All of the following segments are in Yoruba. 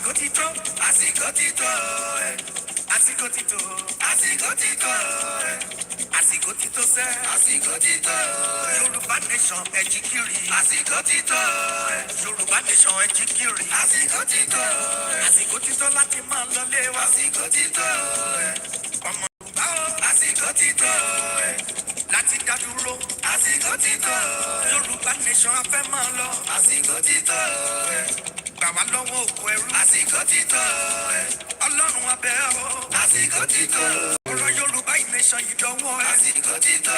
àsìkò ti tó, àsìkò ti tó, àsìkò ti tó, àsìkò ti tó, àsìkò ti tó sẹ́, àsìkò ti tó, Yorùbá nation ẹ jí gìrì, àsìkò ti tó, Yorùbá nation ẹ jí gìrì, àsìkò ti tó, àsìkò ti tó láti máa lọlé wa, àsìkò ti tó, ọmọ Yorùbá o, àsìkò ti tó, láti dá dúró, àsìkò ti tó, Yorùbá nation a fẹ́ máa lọ, àsìkò ti tó, gbà wá lọ́wọ́ òkú ẹrú, àsìkò ti tó, Ọlọ́run abẹ́ o, àsìkò ti tó, ọ̀rọ̀ Yorùbá nation yìí dánwọ́, àsìkò ti tó,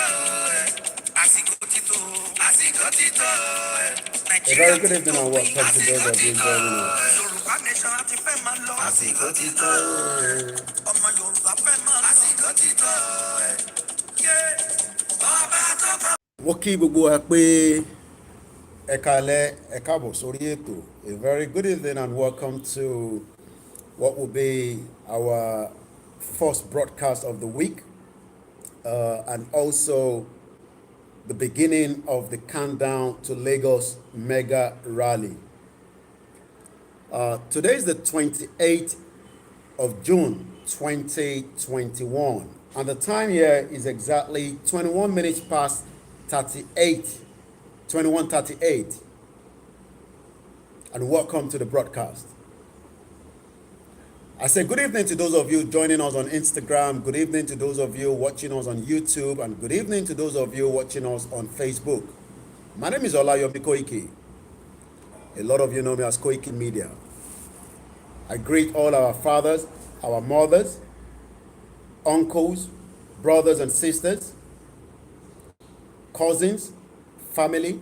àsìkò ti tó, àsìkò ti tó, Nàìjíríà ti tó pé àsìkò ti tó, Yorùbá nation a ti fẹ́ máa lọ, àsìkò ti tó, ọmọ Yorùbá fẹ́ máa lọ, àsìkò ti tó, ọba tó kọ́. Wọ́n kí gbogbo wa pé ẹ káalẹ́, ẹ káàbọ̀ sórí ètò. A very good evening and welcome to what will be our first broadcast of the week and also the beginning of the countdown to Lagos Mega Rally. Today is the 28th of June 2021 and the time here is exactly 21 minutes past 21:38, and welcome to the broadcast. I say good evening to those of you joining us on Instagram, good evening to those of you watching us on YouTube, and good evening to those of you watching us on Facebook. My name is Olayomi Koiki. A lot of you know me as Koiki Media. I greet all our fathers, our mothers, uncles, brothers and sisters, cousins, family,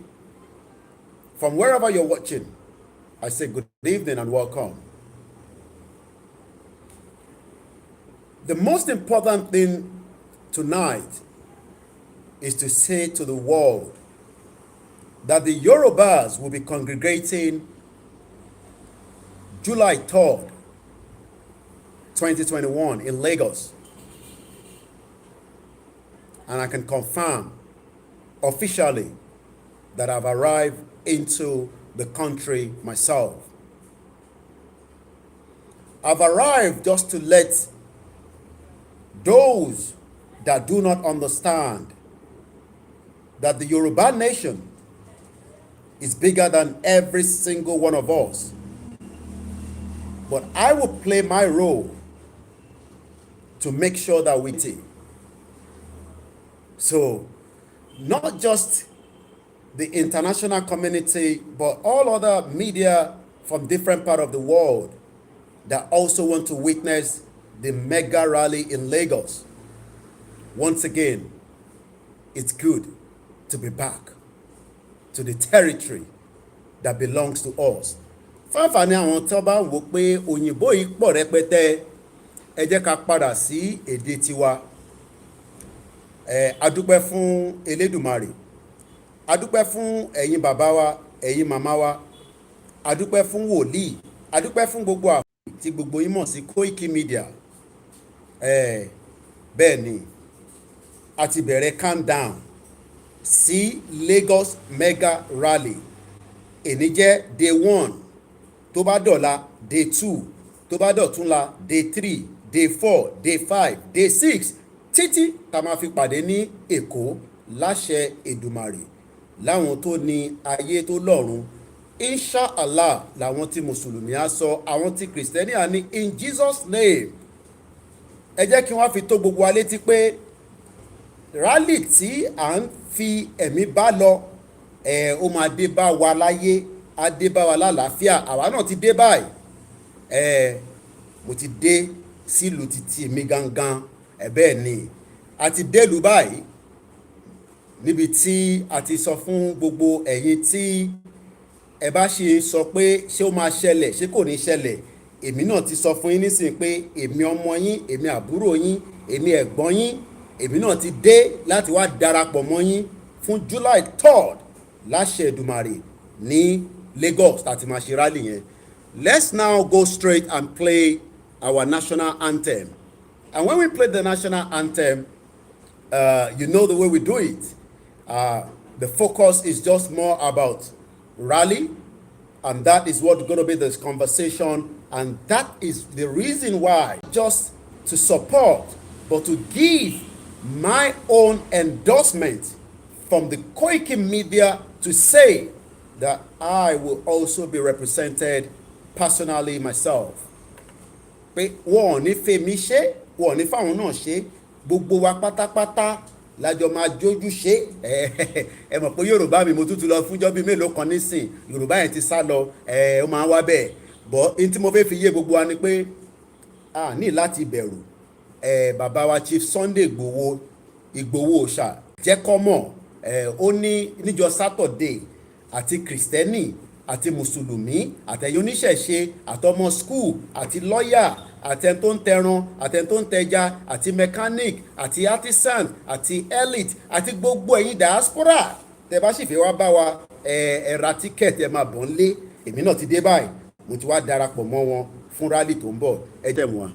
from wherever you're watching. I say good evening and welcome. The most important thing tonight is to say to the world that the Yorubas will be congregating July 3rd, 2021 in Lagos. And I can confirm officially that I've arrived into the country myself. I've arrived just to let those that do not understand that the Yoruba nation is bigger than every single one of us. But I will play my role to make sure that we take. So, not just the international community, but all other media from different parts of the world that also want to witness the mega rally in Lagos. Once again, it's good to be back to the territory that belongs to us. Fáfàní àwọn tó bá wò pé òyìnbó yìí pọ̀ rẹpẹtẹ, ẹ jẹ́ ká padà sí èdè tiwa. Adúpẹ́ fún Elédùmarè, adúpẹ́ fún ẹ̀yin bàbá wa, ẹ̀yin màmá wa, adúpẹ́ fún wòlíì, adúpẹ́ fún gbogbo àwọn tí gbogbo yín mọ̀ sí Koiki Media. Bẹ́ẹ̀ ni a ti bẹ̀rẹ̀ countdown sí Lagos Mega Rally. Èní jẹ́ day 1, tó bá dọ̀la day 2, tó bá dọ̀túnla day 3, day 4, day 5, day 6, títí tá máa fi pàdé ní Èkó láṣẹ Èdùmàrè láwọn tó ní ayé tó lọ́run. Inshallah làwọn tí mùsùlùmí á sọ, àwọn tí kìrìsìtẹ́nì á ní in Jesus name. Ẹ jẹ́ kí wọ́n fi tó gbogbo wa létí pé rally tí à ń fi ẹ̀mí bá lọ ó máa dé bá wa láyé, á dé bá wa lálàáfíà. Àwa náà ti dé báyìí. Mo ti dé sílùú títí mi gangan. Bẹ́ẹ̀ ni a ti délùú báyìí níbi tí a ti sọ fún gbogbo ẹ̀yin tí ẹ bá ṣe sọ pé ṣé ó máa ṣẹlẹ̀ ṣé kò ní ṣẹlẹ̀. Èmi náà ti sọ fún yín nísìnyí pé èmi ọmọ yín, èmi àbúrò yín, èmi ẹ̀gbọ́n yín, èmi náà ti dé láti wá darapọ̀ mọ́ yín fún July 3rd láṣẹ Èdùmàrè ní Lagos láti máa ṣe rally yẹn. Let's now go straight and play our national anthem. And when we play the national anthem, you know the way we do it. The focus is just more about rally, And that is what's going to be this conversation. And that is the reason why, just to support, but to give my own endorsement from the Koiki media to say that I will also be represented personally myself. Pé wọn ò ní fèmí ṣe, wọn ò ní fáwọn náà ṣe, gbogbo wa pátápátá lájọ máa jójú ṣe. Ẹ mọ̀ pé Yorùbá mi mo tún ti lọ fúnjọ́ bíi mélòó kan nísìn, Yorùbá yẹn ti sá lọ, ó máa ń wá bẹ́ẹ̀. Bọ́ ní tí mo fẹ́ fi yé gbogbo wa ni pé a ní láti bẹ̀rù. Bàbá wa Chief Sunday Ìgbòho Òòṣà jẹ́ kọ́ mọ̀, ó ní níjọ́ Saturday àti Kristẹni àti Mùsùlùmí àtẹ̀yìn oníṣẹ̀ṣe àtọmọ skul àti lọ́ọ̀yà àtẹn tó ń tẹran àtẹn tó ń tẹja àti mechanic àti artisan àti elite àti gbogbo ẹ̀yin diaspora tẹ bá sì fẹ́ wá bá wa ẹ ra tíkẹ́ẹ̀tì ẹ máa bọ̀ ń lé. Èmi náà ti dé báyìí, mo ti wá darapọ̀ mọ́ wọn fún rálì tó ń bọ̀. Ẹ jẹ́ mu wa.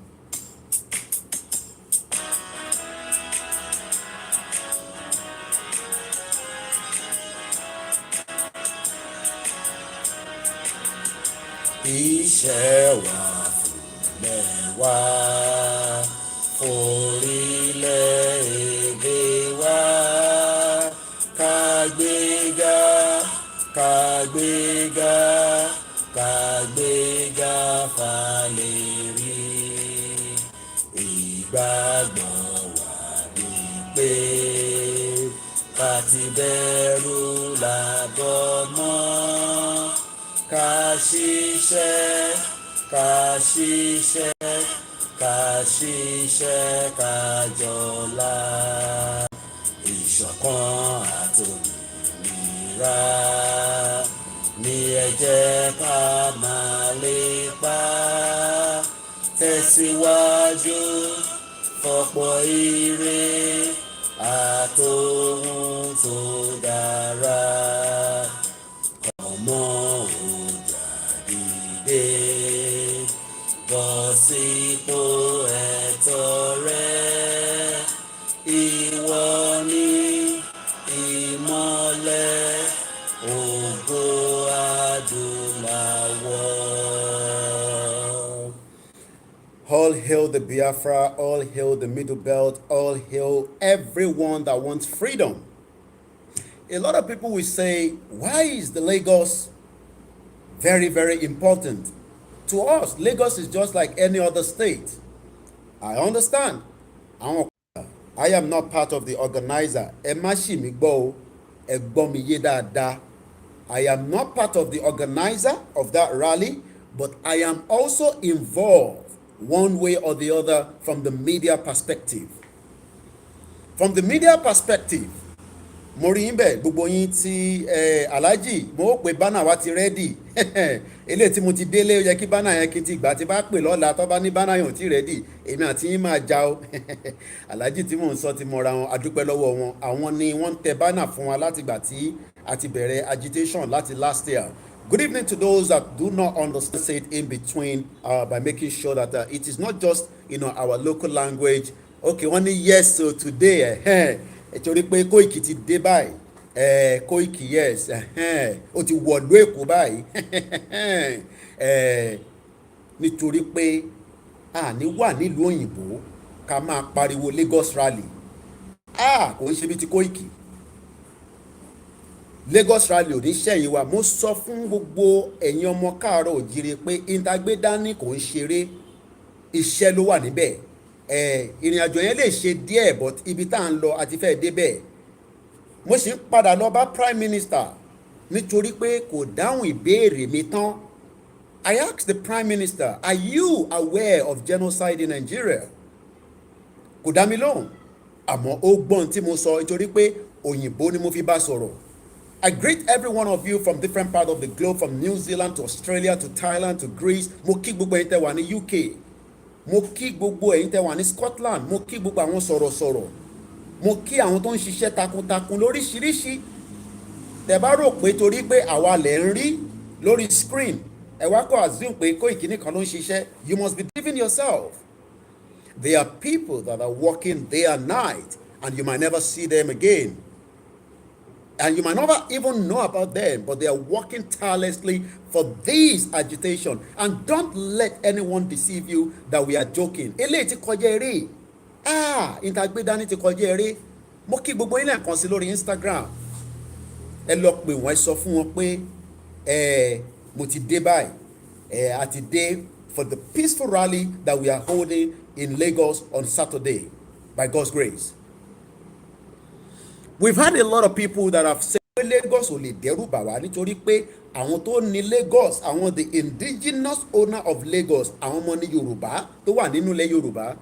Iṣẹ́ wa fúnlẹ̀ wá forílẹ̀-èdè wa kàgbéga kàgbéga kàgbéga fàlẹ́rí. Ìgbàgbọ́ wa ni pé ká ti bẹ̀rù làbọ̀ mọ́. Ká ṣiṣẹ́ ká ṣiṣẹ́ ká ṣiṣẹ́ ká jọlá. Ìṣọ̀kan àtòmìnira ni ẹ jẹ́ ká máa lépa. Tẹ̀síwájú fọ̀pọ̀ ire àtòhun tó dára. Ọmọ bọ́ sípò ẹ̀tọ́ rẹ, ìwọ ni ìmọ́lẹ̀ ògo adúláwọ̀. All hail the Biafra, all hail the Middle Belt, all hail everyone that wants freedom. A lot of people will say, why is the Lagos very, very important? To us, Lagos is just like any other state. I understand. I am not part of the organizer. Ẹ má ṣì mí gbọ́ o, ẹ gbọ́ mi yé dáadáa. I am not part of the organizer of that rally, but I am also involved one way or the other from the media perspective. From the media perspective, mo rí yín bẹ́ẹ̀ gbogbo yín tí Alhaji mo pè bánà wa ti rẹ́dì eléyìí tí mo ti délé ó yẹ kí bánà yẹn kí n ti gbà tí bá pè lọ́la tó bá ní bánà yẹn ò tí rẹ́dì èmi àti yín máa já o. Alhaji tí mò ń sọ ti mọ̀ra wọn, adúpẹ́ lọ́wọ́ wọn. Àwọn ni wọ́n ń tẹ bánà fún wa láti gbà tí a ti bẹ̀rẹ̀ agitation láti last year. Good evening to those that do not understand, say it in between by making sure that it is not just our local language. Okay, wọ́n ní yes, so today torí pé Koiki ti dé báyìí, Koiki yes, ó ti wọ̀lú Èkó báyìí. Nítorí pé àní wà nílùú òyìnbó ká máa pariwo Lagos rally, kò ń ṣe bí ti Koiki. Lagos rally ò ní ṣẹ̀yìn wa. Mo sọ fún gbogbo ẹ̀yin ọmọ káàárọ̀ òjíire pé ìtagbé dání kò ń ṣeré, iṣẹ́ ló wà níbẹ̀. Ìrìn àjò yẹn lè ṣe díẹ̀ but ibi tá à ń lọ àti fẹ́ débẹ̀. Mo sì ń padà lọ bá prime minister nítorí pé kò dáhùn ìbéèrè mi tán. I asked the prime minister, are you aware of genocide in Nigeria? Kò dá mi lóhùn, àmọ́ ó gbọ́n tí mo sọ nítorí pé òyìnbó ni mo fi bá sọ̀rọ̀. I greet every one of you from different parts of the globe, from New Zealand to Australia to Thailand to Greece. Mo kí gbogbo ẹ̀yin tẹ́ wà ní UK. Mo kí gbogbo ẹ̀yin tẹ́ wà ní Scotland. Mo kí gbogbo àwọn sọ̀rọ̀sọ̀rọ̀. Mo kí àwọn tó ń ṣiṣẹ́ takuntakun lóríṣiríṣi. Tẹ́ bá rò pé torí pé àwa lẹ̀ ń rí lórí screen, ẹ wá kọ́ assume pé Koiki nìkan ló ń ṣiṣẹ́. You must be deceiving yourself. There are people that are working day and night and you might never see them again. And you might not even know about them, but they are working tirelessly for this agitation. And don't let anyone deceive you that we are joking. Eléyìí ti kọjá eré. Ìtàgbé dání ti kọjá eré. Mo kí gbogbo yín lẹ́ẹ̀kan sí lórí Instagram. Ẹ lọ pè wọ́n, ẹ sọ fún wọn pé mo ti dé báyìí. A ti dé for the peaceful rally that we are holding in Lagos on Saturday, by God's grace. We've had a lot of people that have said pé Lagos ò lè dẹ́rù bà wá nítorí pé àwọn tó ní Lagos, àwọn the indigenous owner of Lagos, àwọn ọmọ ní Yorùbá tó wà nínú ilẹ̀ Yorùbá.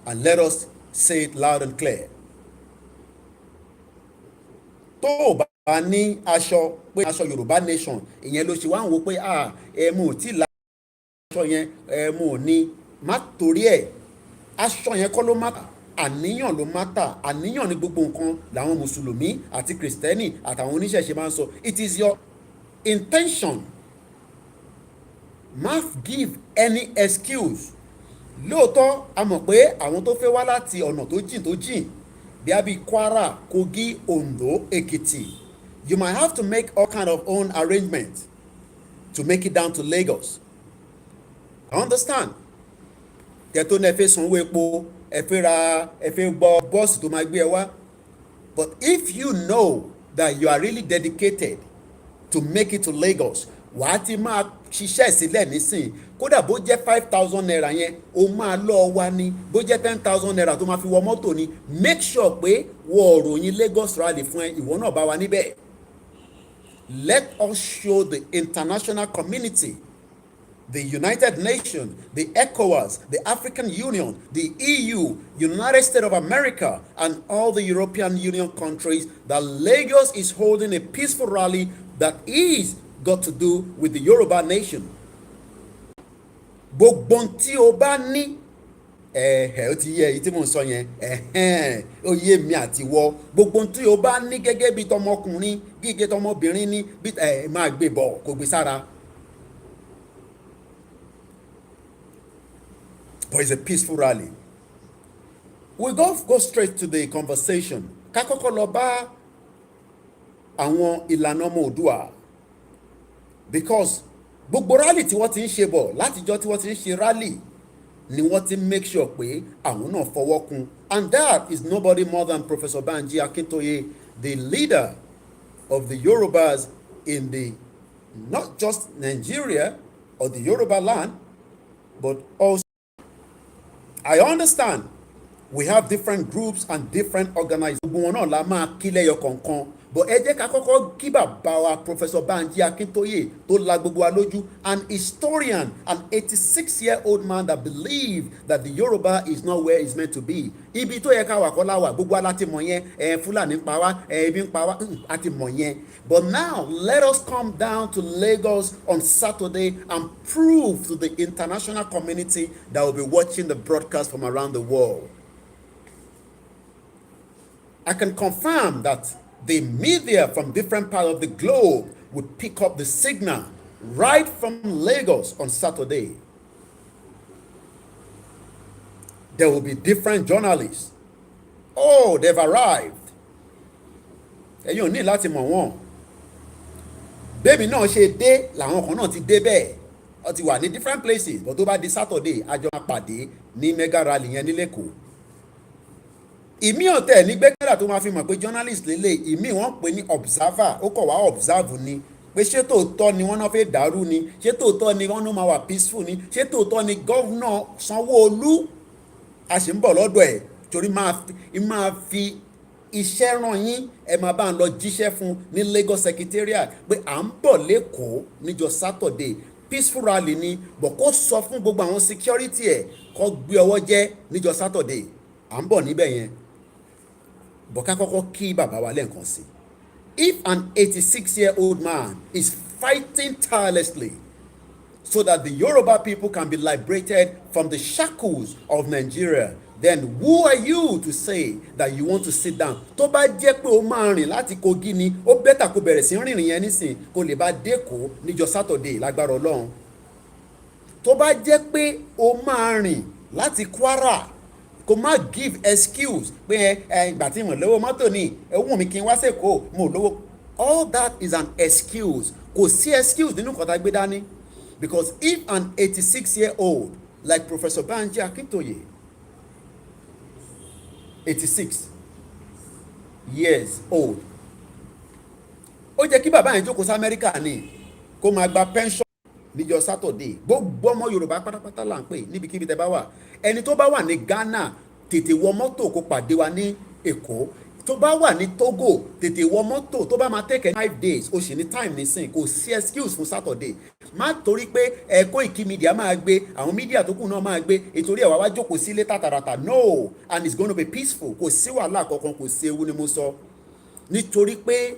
And let us say it loud and clear. Tó o bá ní aṣọ pé aṣọ Yorùbá nation, ìyẹn ló ṣe wá ń wo pé mo ò tí ì la aṣọ yẹn, mo ò ní, má torí ẹ̀ aṣọ yẹn kọ́ ló má tà, àníyàn ló má tà. Àníyàn ní gbogbo nǹkan làwọn mùsùlùmí àti kìrìsìtẹ́nì àtàwọn oníṣẹ̀ṣe máa ń sọ. It is your intention. Má give any excuse. Lóòótọ́ a mọ̀ pé àwọn tó fẹ́ wá láti ọ̀nà tó jìn bí a bí Kwara, Kogi, Ondo, Ekiti, you might have to make all kind of own arrangements to make it down to Lagos. I understand. Tẹ̀tọ́ ní ẹ fẹ́ sanwó epo, ẹ fẹ́ gbọ́ bọ́ọ̀sì tó máa gbé ẹ wá. But if you know that you are really dedicated to make it to Lagos, wàá ti máa ṣiṣẹ́ sílẹ̀ nísìn. Kódà bó jẹ́ 5,000 naira yẹn, o máa lọ wá ní. Bó jẹ́ 10,000 naira tó máa fi wọ mọ́tò ni. Make sure pé wọ́n ròyìn Lagos rally fún ẹ, ìwọ náà bá wa níbẹ̀. Let us show the international community, the United Nations, the ECOWAS, the African Union, the EU, United States of America, and all the European Union countries that Lagos is holding a peaceful rally that is got to do with the Yoruba nation. Gbogbo tí o bá ní ó ti yẹ èyí tí mò ń sọ yẹn ó yé mi àti wọ. Gbogbo tí o bá ní gẹ́gẹ́ bí tọmọkùnrin gẹ́gẹ́ tọmọbìnrin ní máa gbé bọ̀ kó gbé sára. But it's a peaceful rally. We go straight to the conversation. Ká kọ́kọ́ lọ bá àwọn ìlànà ọmọ Oòduà, because gbogbo rally tí wọ́n ti ń ṣe bọ̀ látijọ́ tí wọ́n ti ń ṣe rally ni wọ́n ti make sure pé àwọn náà fọwọ́ kún. And that is nobody more than Professor Banji Akintoye, the leader of the Yorubas in the not just Nigeria or the Yoruba land, but also I understand we have different groups and different organizations. Gbogbo wọn náà la máa kí lẹ́yọ kọ̀ọ̀kan. But ẹ jẹ́ ká kọ́kọ́ kí bàbá wa Professor Banji Akintoye tó la gbogbo wa lójú, an historian, an 86-year-old man that believed that the Yoruba is not where it's meant to be. Ibi tó yẹ ká wà kọ́ la wà, gbogbo wa láti mọ̀ yẹn, Fúlàní ń pa wá, ebi ń pa wá, àti mọ̀ yẹn. But now let us come down to Lagos on Saturday and prove to the international community that will be watching the broadcast from around the world. I can confirm that the media from different parts of the globe would pick up the signal right from Lagos on Saturday. There will be different journalists. Oh, they've arrived. Ẹ̀yin ò ní láti mọ̀ wọ́n. Bẹ́ẹ̀mi náà ṣe dé làwọn kan náà ti dé bẹ́ẹ̀. Ó ti wà ní different places, but tó bá di Saturday a jọ máa pàdé ní mega rally yẹn ní Lẹ́kọ̀ọ́. Ìmí ọ̀tẹ̀ ní gbẹ́gbẹ́dà tó máa fi mọ̀ pé journalist lélẹ̀, ìmí wọ́n pè ní observer, ó kọ̀ wá observe ni pé ṣé tòótọ́ ni wọ́n náà fẹ́ dàrú ni, ṣé tòótọ́ ni wọ́n náà máa wà peaceful ni, ṣé tòótọ́ ni gọ́vnà Sanwó-Olú a sì ń bọ̀ lọ́dọ̀ ẹ̀ torí máa fi iṣẹ́ ràn yín, ẹ máa bá ń lọ jíṣẹ́ fún ní Lagos Secretariat pé à ń bọ̀ lẹ́kọ̀ọ́ níjọ́ Saturday, peaceful rally ni, bọ̀ kó sọ fún gbogbo àwọn security ẹ̀ kó gbé ọwọ́ jẹ́ níjọ́ Saturday, à ń bọ̀ níbẹ̀ yẹn. Bọ̀ká kọ́kọ́ kí bàbá wa lẹ́ẹ̀kan sí. If an 86-year-old man is fighting tirelessly so that the Yoruba people can be liberated from the shackles of Nigeria, then who are you to say that you want to sit down? Tó bá jẹ́ pé o máa rìn láti Kogi ni, ó bẹ́tà kó bẹ̀rẹ̀ sí rìnrìn yẹn nísìn kó lè bá dẹ́kọ̀ọ́ níjọ́ Saturday lágbára Ọlọ́run. Tó bá jẹ́ pé o máa rìn láti Kwara kó má give excuse pé ìgbà tí mo lówó mọ́tò ni ẹ wù mí kí n wá sẹ́kọ̀ọ́ mo lówó. All that is an excuse. Kò sí excuse nínú nǹkan tá a gbé dání. Because if an 86-year-old like Professor Banji Akintoye, 86 years old, ó jẹ́ kí bàbá yẹn jókòó sí Amẹ́ríkà ni kó máa gba pension níjọ́ Saturday. Gbogbo ọmọ Yorùbá pátápátá là ń pè níbikíbi tẹ́ bá wà. Ẹni tó bá wà ní Ghana tètè wọ mọ́tò kó pàdé wa ní Èkó. Tó bá wà ní Togo tètè wọ mọ́tò. Tó bá máa take 5 days o sì ní time nísìn. Kò sí excuse fún Saturday. Má torí pé Koiki Media máa gbé, àwọn media tó kù náà máa gbé, ètorí ẹ̀ wá jókòó sílé tàtàràtà. No, and it's going to be peaceful. Kò sí wàhálà kankan, kò sí ewu ni mo sọ. Nítorí pé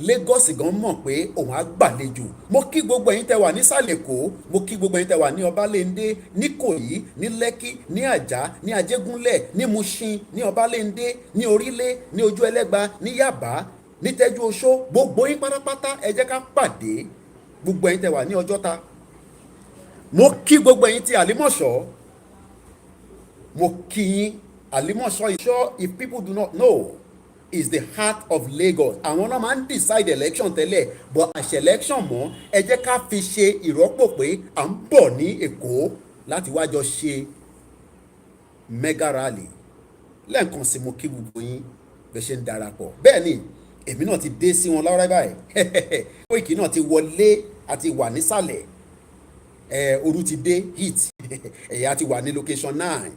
Lagos gan mọ̀ pé òun á gbàlejò. Mo kí gbogbo ẹ̀yin tẹ́ wà nísàlẹ̀ Èkó, mo kí gbogbo ẹ̀yin tẹ́ wà ní Ọbalẹ́ndé, ní Ìkòyí, ní Lẹ́kí, ní Àjà, ní Ajégúnlẹ̀, ní Mushin, ní Ọbalẹ́ndé, ní Orílẹ̀, ní Ojú Ẹlẹ́gba, ní Yàbá, ní Tẹ́jú Oṣó. Gbogbo yín pátápátá ẹ jẹ́ ká pàdé. Gbogbo ẹ̀yin tẹ́ wà ní Ọjọ́ta. Mo kí gbogbo ẹ̀yin tí Àlímọ̀ṣọ́. Mo kí yín Àlímọ̀ṣọ́. Sure, if people do not know, is the heart of Lagos. Àwọn náà máa ń decide election tẹ́lẹ̀, but àṣẹ election mọ́. Ẹ jẹ́ ká fi ṣe ìrọ́pò pé à ń bọ̀ ní Èkó láti wájọ ṣe mega rally. Lẹ́ẹ̀kan sí mo kí gbogbo yín bẹ́ ṣe ń darapọ̀. Bẹ́ẹ̀ ni èmi náà ti dé sí wọn lọ́rẹ́ báyìí. Koiki náà ti wọlé àti wà nísàlẹ̀. Òru ti dé heat. Ẹ̀yà ti wà ní location 9.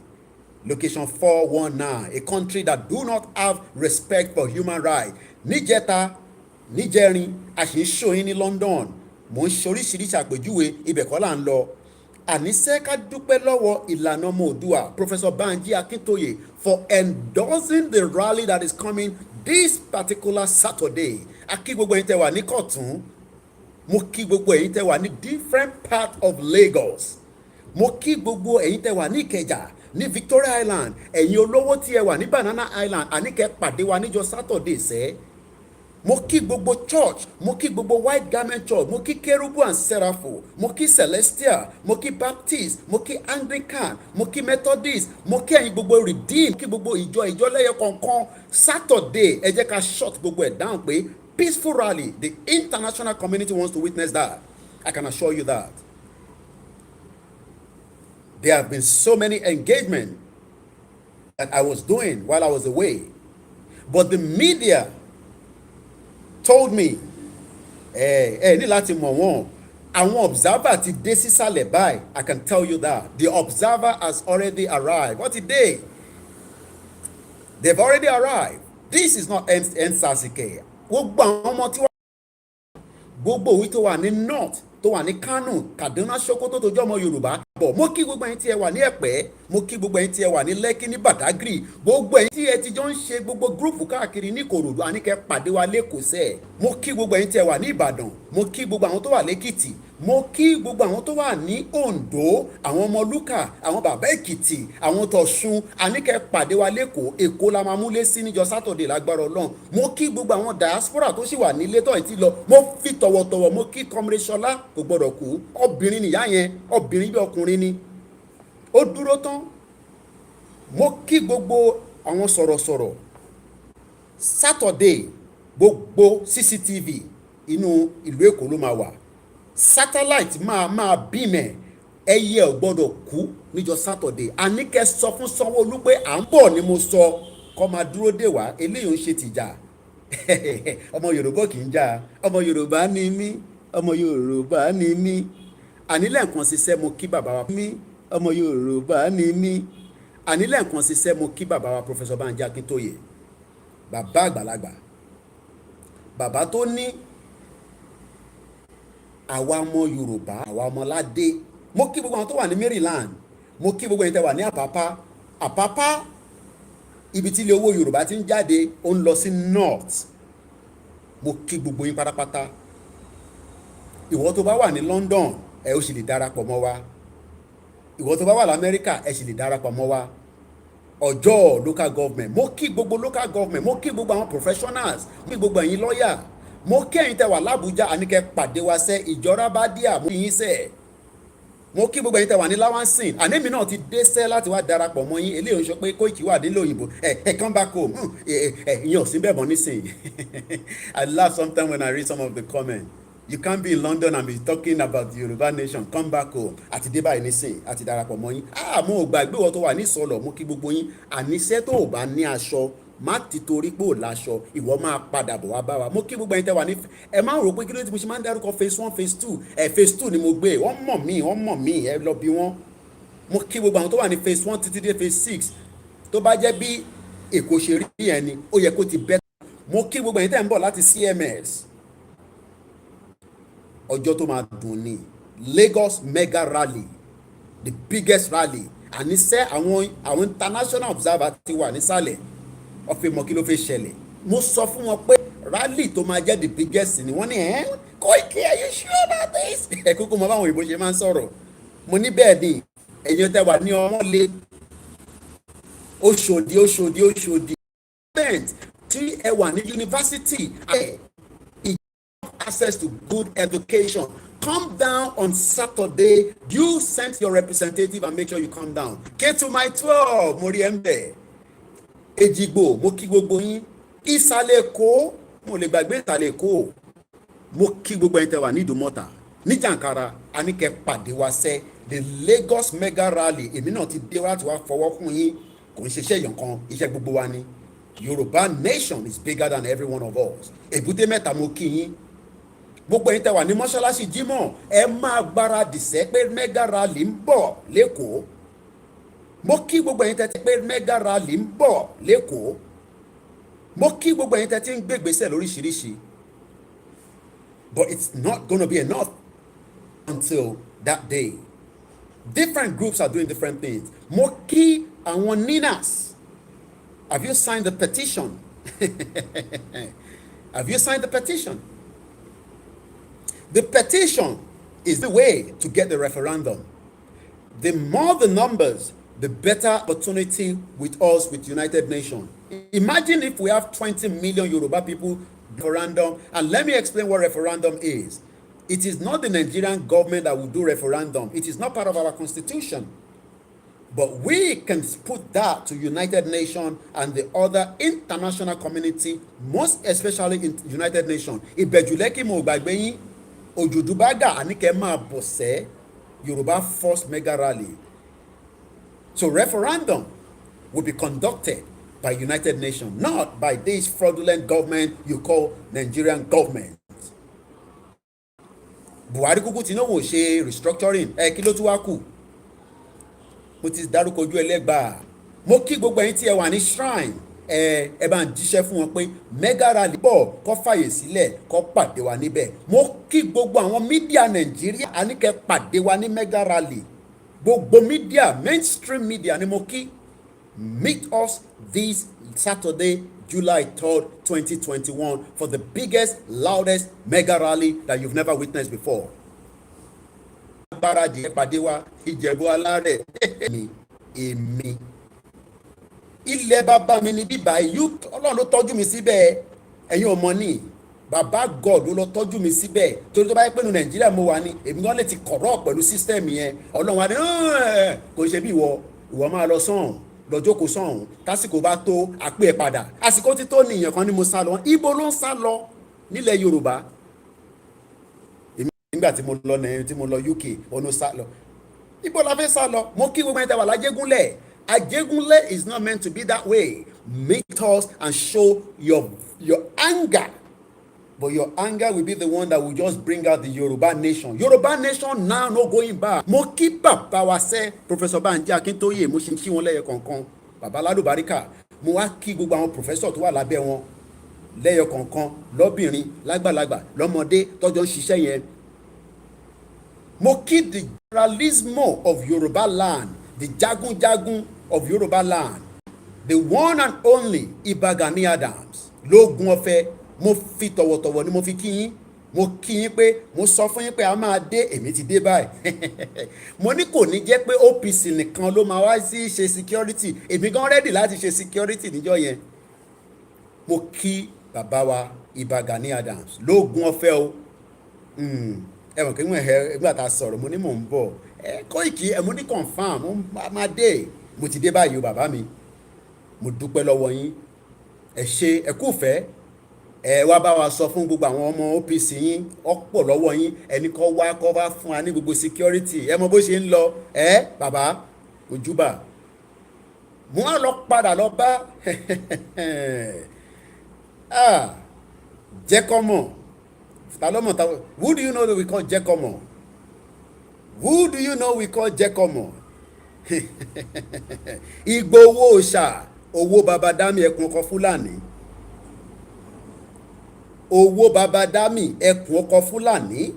Location 419, a country that do not have respect for human rights. Níjẹta, níjẹrin, a sì ń ṣòyìn ní London. Mo ń ṣe oríṣiríṣi àpèjúwe, ibẹ̀ kọ́ là ń lọ. Àníṣe ká dúpẹ́ lọ́wọ́ ìlànà ọmọ Oòduà, Professor Banji Akintoye, for endorsing the rally that is coming this particular Saturday. A kí gbogbo ẹ̀yin tẹ́ wà ní Kọ̀tún. Mo kí gbogbo ẹ̀yin tẹ́ wà ní different part of Lagos. Mo kí gbogbo ẹ̀yin tẹ́ wà ní Ìkẹjà, ní Victoria Island, ẹ̀yin olówó tí ẹ wà ní Banana Island, àníkẹ́ pàdé wa níjọ́ Saturday sẹ́. Mo kí gbogbo church, mo kí gbogbo White Garment Church, mo kí Kerubu and Seraphim, mo kí Celestial, mo kí Baptist, mo kí Anglican, mo kí Methodist, mo kí ẹ̀yin gbogbo Redeem, mo kí gbogbo ìjọ lẹ́yọ kọ̀ọ̀kan. Saturday ẹ jẹ́ ká shut gbogbo ẹ̀ down pé peaceful rally. The international community wants to witness that. I can assure you that. There have been so many engagements that I was doing while I was away. But the media told me, ní láti mọ̀ wọ́n, àwọn observer ti dé sísàlẹ̀ báyìí. I can tell you that. The observer has already arrived. What a day! They've already arrived. This is not NSASK. Gbogbo àwọn ọmọ tí wọ́n gbogbo òwe tó wà ní North, tó wà ní Kano, Kaduna, Sokoto tó jẹ́ ọmọ Yorùbá. Mo kí gbogbo ẹ̀yin tí ẹ wà ní Ẹ̀pẹ́, mo kí gbogbo ẹ̀yin tí ẹ wà ní Lẹ́kí, ní Badagry, gbogbo ẹ̀yin tí ẹ ti jọ ń ṣe gbogbo gúrùpù káàkiri ní Ìkòròdú, àníkẹ́ pàdé wa lÉkòó sẹ́ẹ̀. Mo kí gbogbo ẹ̀yin tí ẹ wà ní Ìbàdàn, mo kí gbogbo àwọn tó wà l'Ékìtì, mo kí gbogbo àwọn tó wà ní Oǹdó, àwọn ọmọ Lúkà, àwọn bàbá Èkìtì, àwọn tọ̀ṣun, àníkẹ́ pàdé wa l'Ékòó. Èkó la máa múlé sí níjọ́ Saturday lágbára Ọlọ́run. Mo kí gbogbo àwọn diaspora tó sì wà nílé tó ẹ̀ ti lọ. Mo fi tọ̀wọ̀tọ̀wọ̀ mo kí Comrade Ṣọlá, kò gbọ́dọ̀ kú. Obìnrin nìyá yẹn, obìnrin bí ọkùnrin ni. Ó dúró tán. Mo kí gbogbo àwọn sọ̀rọ̀sọ̀rọ̀. Saturday gbogbo CCTV inú ìlú Èkó ló máa wà. Satellite máa bímẹ̀. Ẹyẹ ò gbọ́dọ̀ kú níjọ́ Saturday. Àníkẹ́ sọ fún Sanwó-Olú pé à ń bọ̀ ni mo sọ. Kó máa dúró dè wá. Eléyìí ń ṣe tìjà. Ọmọ Yorùbá kì í jà. Ọmọ Yorùbá ni mí. Ọmọ Yorùbá ni mí. Ànílẹ̀ nǹkan ṣiṣẹ́ mo kí bàbá wa mí. Ọmọ Yorùbá ni mí. Ànílẹ̀ nǹkan ṣiṣẹ́ mo kí bàbá wa Professor Banji Akintoye. Bàbá àgbàlagbà. Bàbá tó ní àwa ọmọ Yorùbá, àwa ọmọ ládé. Mo kí gbogbo àwọn tó wà ní Maryland. Mo kí gbogbo ẹ̀yin tẹ́ wà ní Àpápá. Àpápá ibi tí ilé owó Yorùbá ti ń jáde, ó ń lọ sí North. Mo kí gbogbo yín pátápátá. Ìwọ tó bá wà ní London, ẹ ó sì lè darapọ̀ mọ́ wa. Ìwọ tó bá wà l'Amẹ́ríkà, ẹ sì lè darapọ̀ mọ́ wa. Ọjọ́ local government, mo kí gbogbo local government, mo kí gbogbo àwọn professionals, mo kí gbogbo ẹ̀yin lọ́yà, mo kí ẹ̀yin tẹ́ wà l'Àbújá, àníkẹ́ pàdé wa sẹ́ ìjọra bá díà mú yín sẹ́. mo kí gbogbo ẹ̀yin tẹ́ wà ní láwánsìn ànémi náà ti dé sẹ́ láti wá darapọ̀ mọ́ yín eléyìí ń sọ pé Kóìkì wà nílò òyìnbó come back home ìyẹn ò sí bẹ́ẹ̀ mọ́ nísìnyí. I laugh sometimes when I read some of the comments. You can't be in London and be talking about the Yoruba nation. Come back home. Àti dé báyìí nísìnyí àti darapọ̀ mọ́ yín. Mo ò gbàgbé wọ́n tó wà ní ìsọ̀lọ̀ mo kí gbogbo yín. Àníṣe tó ò bá ní aṣọ má ti torí pé ò láṣọ ìwọ máa padà bọ̀ wá bá wa. Mo kí gbogbo ẹ̀yin tẹ́ wà ní ẹ máa rò pé kí ló ti mo ṣe máa ń dárúkọ phase 1 phase 2 phase 2 ni mo gbé wọ́n mọ̀ mí ẹ lọ bí wọ́n. Mo kí gbogbo àwọn tó wà ní phase 1 títí dé phase 6 tó bá jẹ́ bí Èkó ṣe rí yẹn ni ó yẹ kó ti bẹ́. Mo kí gbogbo ẹ̀yin tẹ́ ń bọ̀ láti CMS ọjọ́ tó máa dùn ní Lagos mega rally the biggest rally àníṣe àwọn international observer ti wà nísàlẹ̀ ọ̀fẹ́ mọ̀ kí ló fẹ́ ṣẹlẹ̀. Mo sọ fún wọn pé rally tó máa jẹ́ the biggest ni wọ́n ní Koiki are you sure about this. Kúkú mọ báwọn òyìnbó ṣe máa ń sọ̀rọ̀. Mo ní bẹ́ẹ̀ ni ẹ̀yin tẹ́ wà ní Ọmọlé Òṣòdì tí ẹ wà ní yunifásitì access to good education. Come down on Saturday. You send your representative and make sure you come down. Get to my 12. Mo rí ẹ ń bẹ̀. Èjìgbò mo kí gbogbo yín. Ìsàlẹ̀ Èkó mo lè gbàgbé ìsàlẹ̀ Èkó. Mo kí gbogbo ẹ̀yin tẹ́ wà ní Ìdúmọ̀tà. Ní Jàǹkàrà a ní kẹ́ pàdé wa sẹ́ the Lagos mega rally. Èmi náà ti dé wá láti wá fọwọ́ kún yín. Kò ń ṣiṣẹ́ yàn kan iṣẹ́ gbogbo wa ni. Yoruba nation is bigger than every one of us. Èbúté mẹ́ta mo kí yín. Gbogbo ẹ̀yin tẹ́ wà ní mọ́ṣáláṣí Jímọ̀ ẹ máa gbáradì sẹ́ pé mega rally ń bọ̀ lẹ́kọ̀ọ́. Mo kí gbogbo ẹ̀yin tẹ́ ti pé mega rally ń bọ̀ lẹ́kọ̀ọ́. Mo kí gbogbo ẹ̀yin tẹ́ ti ń gbégbèsè lóríṣiríṣi. But it's not gonna be enough until that day. Different groups are doing different things. Mo kí àwọn ninas. Have you signed the petition? Have you signed the petition? The petition is the way to get the referendum. The more the numbers, the better opportunity with us, with United Nations. Imagine if we have 20 million Yoruba people referendum. And let me explain what referendum is. It is not the Nigerian government that will do referendum. It is not part of our constitution. But we can put that to United Nations and the other international community, most especially in United Nations. Ìbẹ̀jùlẹ́kì mo gbàgbé yín. Òjòdúbágà àníkẹ́ máa bọ̀ sẹ́ Yoruba first mega rally. So referendum will be conducted by United Nations, not by this fraudulent government you call Nigerian government. Buhari kúkú Tinubu ṣe restructuring kí ló tún wá kù. Mo ti dárúkọ ojú ẹlẹ́gbàá. Mo kí gbogbo ẹ̀yin tí ẹ wà ní shrine ẹ bá ń jíṣẹ́ fún wọn pé mega rally bọ̀ kó fàyè sílẹ̀ kó pàdé wa níbẹ̀. Mo kí gbogbo àwọn mídíà Nàìjíríà àníkẹ́ pàdé wa ní mega rally. Gbogbo mídíà mainstream media ni mo kí. Meet us this Saturday, July 3rd, 2021 for the biggest, loudest mega rally that you've never witnessed before. Báràdì pàdé wa Ìjẹ̀bú Alárẹ̀ èmi ilẹ̀ bàbá mi ni bíbá yìí Ọlọ́run ló tọ́jú mi síbẹ̀ ẹ̀yin ọmọ ní bàbá God ló tọ́jú mi síbẹ̀ torí tó bá yẹ pé nu Nàìjíríà mo wà ní èmi gan lè ti corrupt pẹ̀lú system yẹn Ọlọ́run wa ni kò ṣe bí ìwọ máa lọ sọ́hùn lọ́jọ́ kò sọ́hùn tásìkò bá tó àpé ẹ̀ padà àsìkò tí tó nìyẹn kan ni mo sá lọ ibo ló ń sá lọ nílẹ̀ Yorùbá nígbà tí mo lọ UK ọ̀nà sá lọ ibo la fẹ́ sá lọ. Mo kí gbogbo ẹni tẹ́ wà lájégúnlẹ̀. Ajégúnlẹ̀ is not meant to be that way. Meet us and show your anger, but your anger will be the one that will just bring out the Yoruba nation. Yoruba nation now no going back. Mo kí bàbá wa sẹ́ Professor Banji Akintoye mo ṣe ń kí wọn lẹ́yọ kọ̀ọ̀kan bàbá Lálùbáríkà mo wá kí gbogbo àwọn professor tó wà lábẹ́ wọn lẹ́yọ kọ̀ọ̀kan lọ́bìnrin lágbàlagbà lọ́mọdé tọ́jọ́ ń ṣiṣẹ́ yẹn. Mo kí the generalismo of Yoruba land, the jagunjagun of Yoruba land, the one and only Ìbà Gani Adams lógun ọ̀fẹ́. Mo fi tọ̀wọ̀tọ̀wọ̀ ni mo fi kí yín. Mo kí yín pé mo sọ fún yín pé a máa dé èmi ti dé báyìí. Mo ní kò ní jẹ́ pé OPC nìkan ló máa wá sí ṣe security èmi gan ready láti ṣe security níjọ́ yẹn. Mo kí bàbá wa Ìbà Gani Adams lógun ọ̀fẹ́ o. ẹ mọ̀ kí wọ́n ẹ̀ nígbà tá a sọ̀rọ̀ mo ní mò ń bọ̀ Koiki mo ní confam mo máa dé mo ti dé báyìí o bàbá mi mo dúpẹ́ lọ́wọ́ yín ẹ ṣe ẹ kú fẹ́ ẹ wá bá wa sọ fún gbogbo àwọn ọmọ OPC yín ọ̀pọ̀ lọ́wọ́ yín ẹni kọ́ wá fún wa ní gbogbo security ẹ mọ bó ṣe ń lọ bàbá ojúbà mo á lọ padà lọ bá jẹ́kọ́mọ̀ talọ́mọ̀ who do you know that we call jẹ́kọ́mọ̀ who do you know we call jẹ́kọ́mọ̀ Ìgbòho òòṣà owó babadami ẹkùn ọkọ Fúlàní owó babadami ẹkùn ọkọ Fúlàní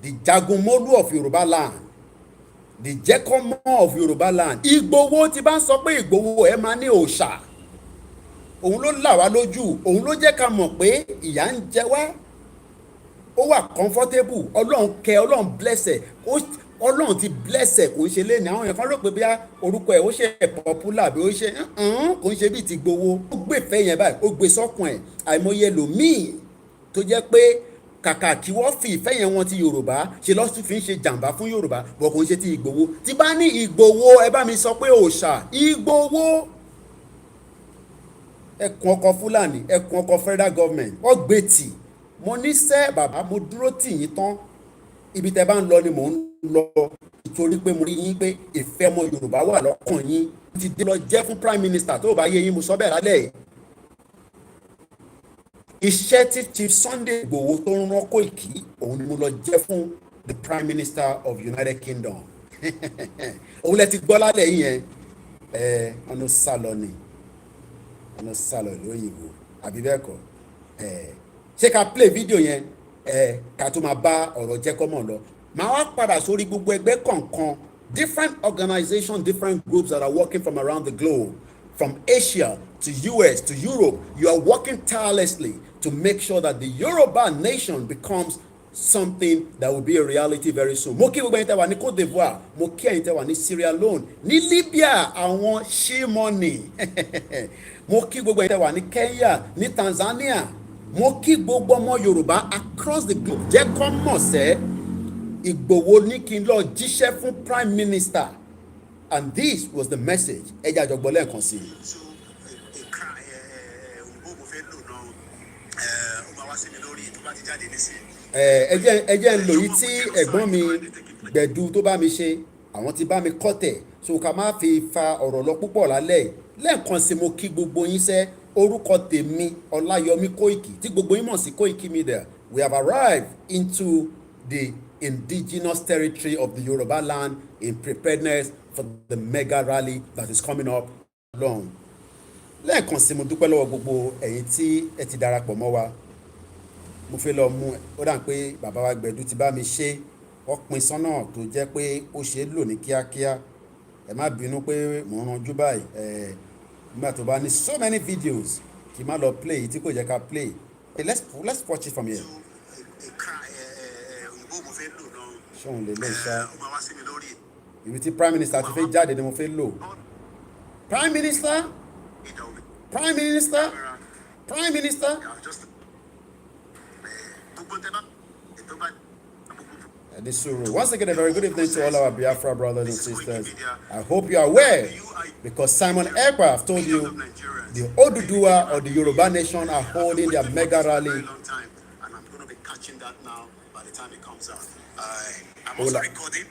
the jagunmólú of Yoruba land the jẹ́kọ́mọ̀ of Yoruba land Ìgbòho ti bá ń sọ pé Ìgbòho ẹ máa ní òòṣà òun ló là wá lójú òun ló jẹ́ ká mọ̀ pé ìyà ń jẹ wá ó wà comfortable ọlọ́run kẹ́ ọlọ́run bless ẹ̀ ọlọ́run ti bless ẹ̀ kò ń ṣe léni àwọn èèyàn kan rò pé bí orúkọ ẹ̀ ó ṣe popular bí ó ṣe kò ń ṣe bíi ti Ìgbòho ó gbé ìfẹ́ yẹn báyìí ó gbé sọ́kùn ẹ̀ àìmọye ẹlòmíì tó jẹ́ pé kàkà kí wọ́n fi ìfẹ́ yẹn wọn ti Yorùbá ṣe lọ́sùn fi ń ṣe jàǹbá fún Yorùbá bọ̀ kò ń ṣe ti Ìgbòho tí bá ní Ìgbòho ẹ bá mi sọ pé òòṣà Ìgbòho ẹkùn ọkọ Fúlàní ẹkùn ọkọ federal government wọ́n gbé tì mo ní sẹ́ bàbá mo dúró tì yín tán ibi tẹ́ bá ń lọ ni mò ń lọ nítorí pé mo rí yín pé ìfẹ́ ọmọ Yorùbá wà lọ́kàn yín ti dé lọ jẹ́ fún prime minister tó bá yé yín mo sọ bẹ́ẹ̀ lálẹ́ yìí iṣẹ́ tí Chief Sunday Igboho tó ń rán Koiki òun ni mo lọ jẹ́ fún the prime minister of United Kingdom òun lẹ ti gbọ́ lálẹ́ yìí yẹn ọ̀nà sálọ ni ọ̀nà sálọ lóyìnbó àbí bẹ́ẹ̀ kọ́ ṣé ká play video yẹn ká tó máa bá ọ̀rọ̀ jẹ́kọ́mọ̀ lọ máa wá padà sórí gbogbo ẹgbẹ́ kọ̀ọ̀kan different organizations different groups that are working from around the globe from Asia to US to Europe you are working tirelessly to make sure that the Yoruba nation becomes something that will be a reality very soon. Mo kí gbogbo ẹ̀yin tẹ́ wà ní Cote d'Ivoire, mo kí ẹ̀yin tẹ́ wà ní Sierra Leone, ní Libya àwọn ṣímọ́nì, mo kí gbogbo ẹ̀yin tẹ́ wà ní Kenya, ní Tanzania, mo kí gbogbo ọmọ Yorùbá across the globe. Jẹ́ kó mọ̀ sẹ́, Ìgbòho ní kí n lọ jíṣẹ́ fún Prime Minister and this was the message. Ẹ jẹ́ àjọgbọ́ lẹ́ẹ̀kan sí i. ẹ jẹ́ ń lò yìí tí ẹ̀gbọ́n mi Gbẹ̀du tó bá mi ṣe àwọn ti bá mi kọ́tẹ̀ so ká má fi fa ọ̀rọ̀ lọ púpọ̀ lálẹ́ lẹ́ẹ̀kan sí mo kí gbogbo yín sẹ́ orúkọ tèmi Ọláyọmí Koiki tí gbogbo yín mọ̀ sí Koiki Media we have arrived into the indigenous territory of the Yoruba land in preparedness for the mega rally that is coming up long. Lẹ́ẹ̀kan sí mo dúpẹ́ lọ́wọ́ gbogbo ẹ̀yin tí ẹ ti darapọ̀ mọ́ wa mo fẹ́ lọ mú ó dà pé bàbá wa Gbẹ̀du ti bá mi ṣe wọ́n pín sọ́nà tó jẹ́ pé ó ṣe é lò ní kíákíá ẹ má bínú pé mò ń ranjú báyìí nígbà tó bá ní so many videos kí n má lọ play tí kò jẹ́ ká play let's watch it from here. ṣóun lè lè ṣá ibi tí prime minister ti fẹ́ jáde ni mo fẹ́ lò prime minister. Once again, a very good evening to all our Biafra brothers and sisters. I hope you are aware, because Simon Ekpa told you the Oduduwa or the Yoruba nation are holding their mega rally. And I'm going to be catching that now by the time it comes out. I'm also recording.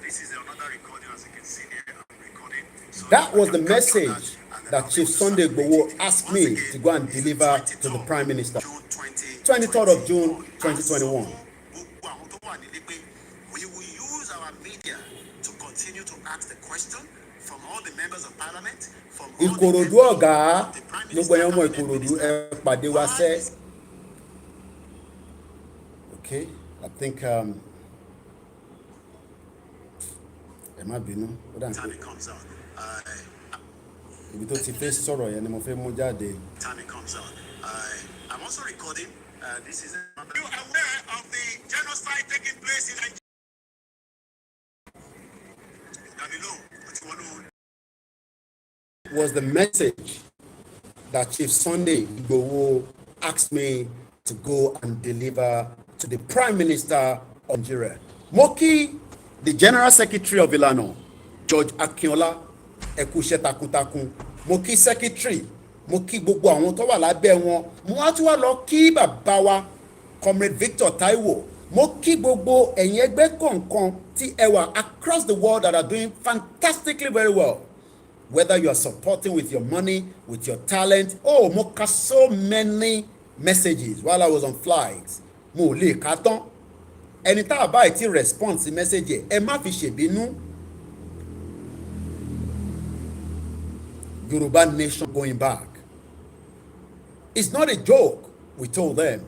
This is another recording, as you can see here. I'm recording. So that was the message that Chief Sunday Igboho asked me to go and deliver to the Prime Minister. 23rd of June, 2021. We will use our media to continue to ask the question from all the members of parliament, from all Ìkòròdú ọ̀gá gbogbo ẹ̀yàn ọmọ Ìkòròdú ẹ pàdé wa sẹ́. Okay, I think ẹ má bínú ó dà ní ibi tó ti fẹ́ sọ̀rọ̀ yẹn ni mo fẹ́ mú jáde. I'm also recording. This is. Are you aware of the genocide taking place in Nigeria? Was the message that Chief Sunday Igboho asked me to go and deliver to the Prime Minister of Nigeria. Mo kí the General Secretary of Ìlànà, George Akínọlá, ẹ kú iṣẹ́ takuntakun. Mo kí secretary, mo kí gbogbo àwọn tó wà lábẹ́ wọn. Mo wá tún wá lọ kí bàbá wa Comrade Victor Taiwo. Mo kí gbogbo ẹ̀yin ẹgbẹ́ kọ̀ọ̀kan tí ẹ wà across the world that are doing fantastically very well. Whether you are supporting with your money, with your talent. Oh, mo ka so many messages while I was on flights. Mo lè ka tán. Ẹni tá a bá ti respond sí message ẹ má fi ṣèbínú. Yoruba nation going back. It's not a joke, we told them.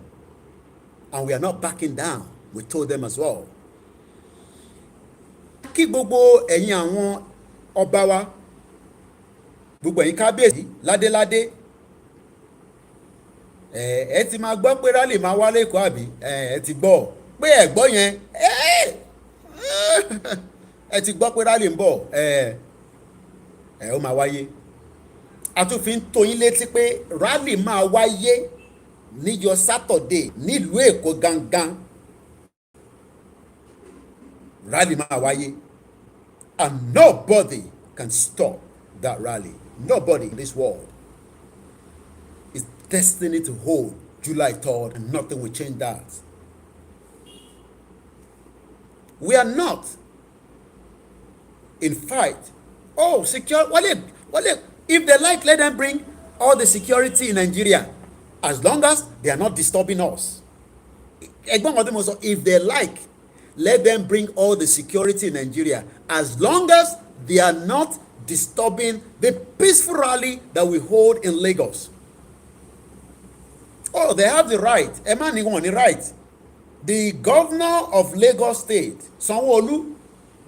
And we are not backing down, we told them as well. Kí gbogbo ẹ̀yin àwọn ọba wa, gbogbo ẹ̀yin kábíyèsí ládéládé, ẹ ti máa gbọ́ pé rálì máa wá lẹ́kọ̀ọ́ àbí ẹ ti gbọ́ pé ẹ gbọ́ yẹn ẹ ti gbọ́ pé rálì ń bọ̀ ó máa wáyé. A tún fi ń tó yín létí pé rálì máa wáyé níjọ́ Saturday nílùú Èkó gangan. Rally máa wáyé and nobody can stop that rally. Nobody in this world is destined to hold July 3rd and nothing will change that. We are not in fight. Oh, secure. If they like, let them bring all the security in Nigeria as long as they are not disturbing us. If they like, let them bring all the security in Nigeria as long as they are not disturbing the peaceful rally that we hold in Lagos. Oh, they have the right. The right. The governor of Lagos State, Sanwo-Olu,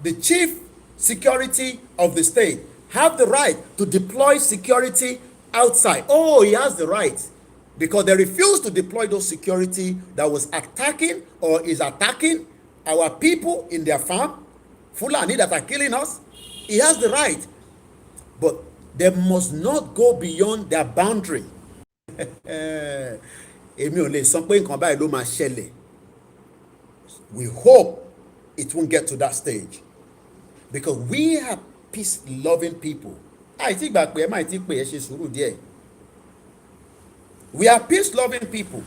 the chief security of the state, have the right to deploy security outside. Oh, he has the right. Because they refused to deploy those security that was attacking or is attacking our people in their farm, Fulani that are killing us. He has the right. But they must not go beyond their boundary. Èmi ò lè sọ pé nǹkan báyìí ló máa ṣẹlẹ̀. We hope it won't get to that stage. Because we are peace-loving people. Àìtí ìgbà pé ẹ máa ti pè ẹ ṣe sùúrù díẹ̀. We are peace-loving people.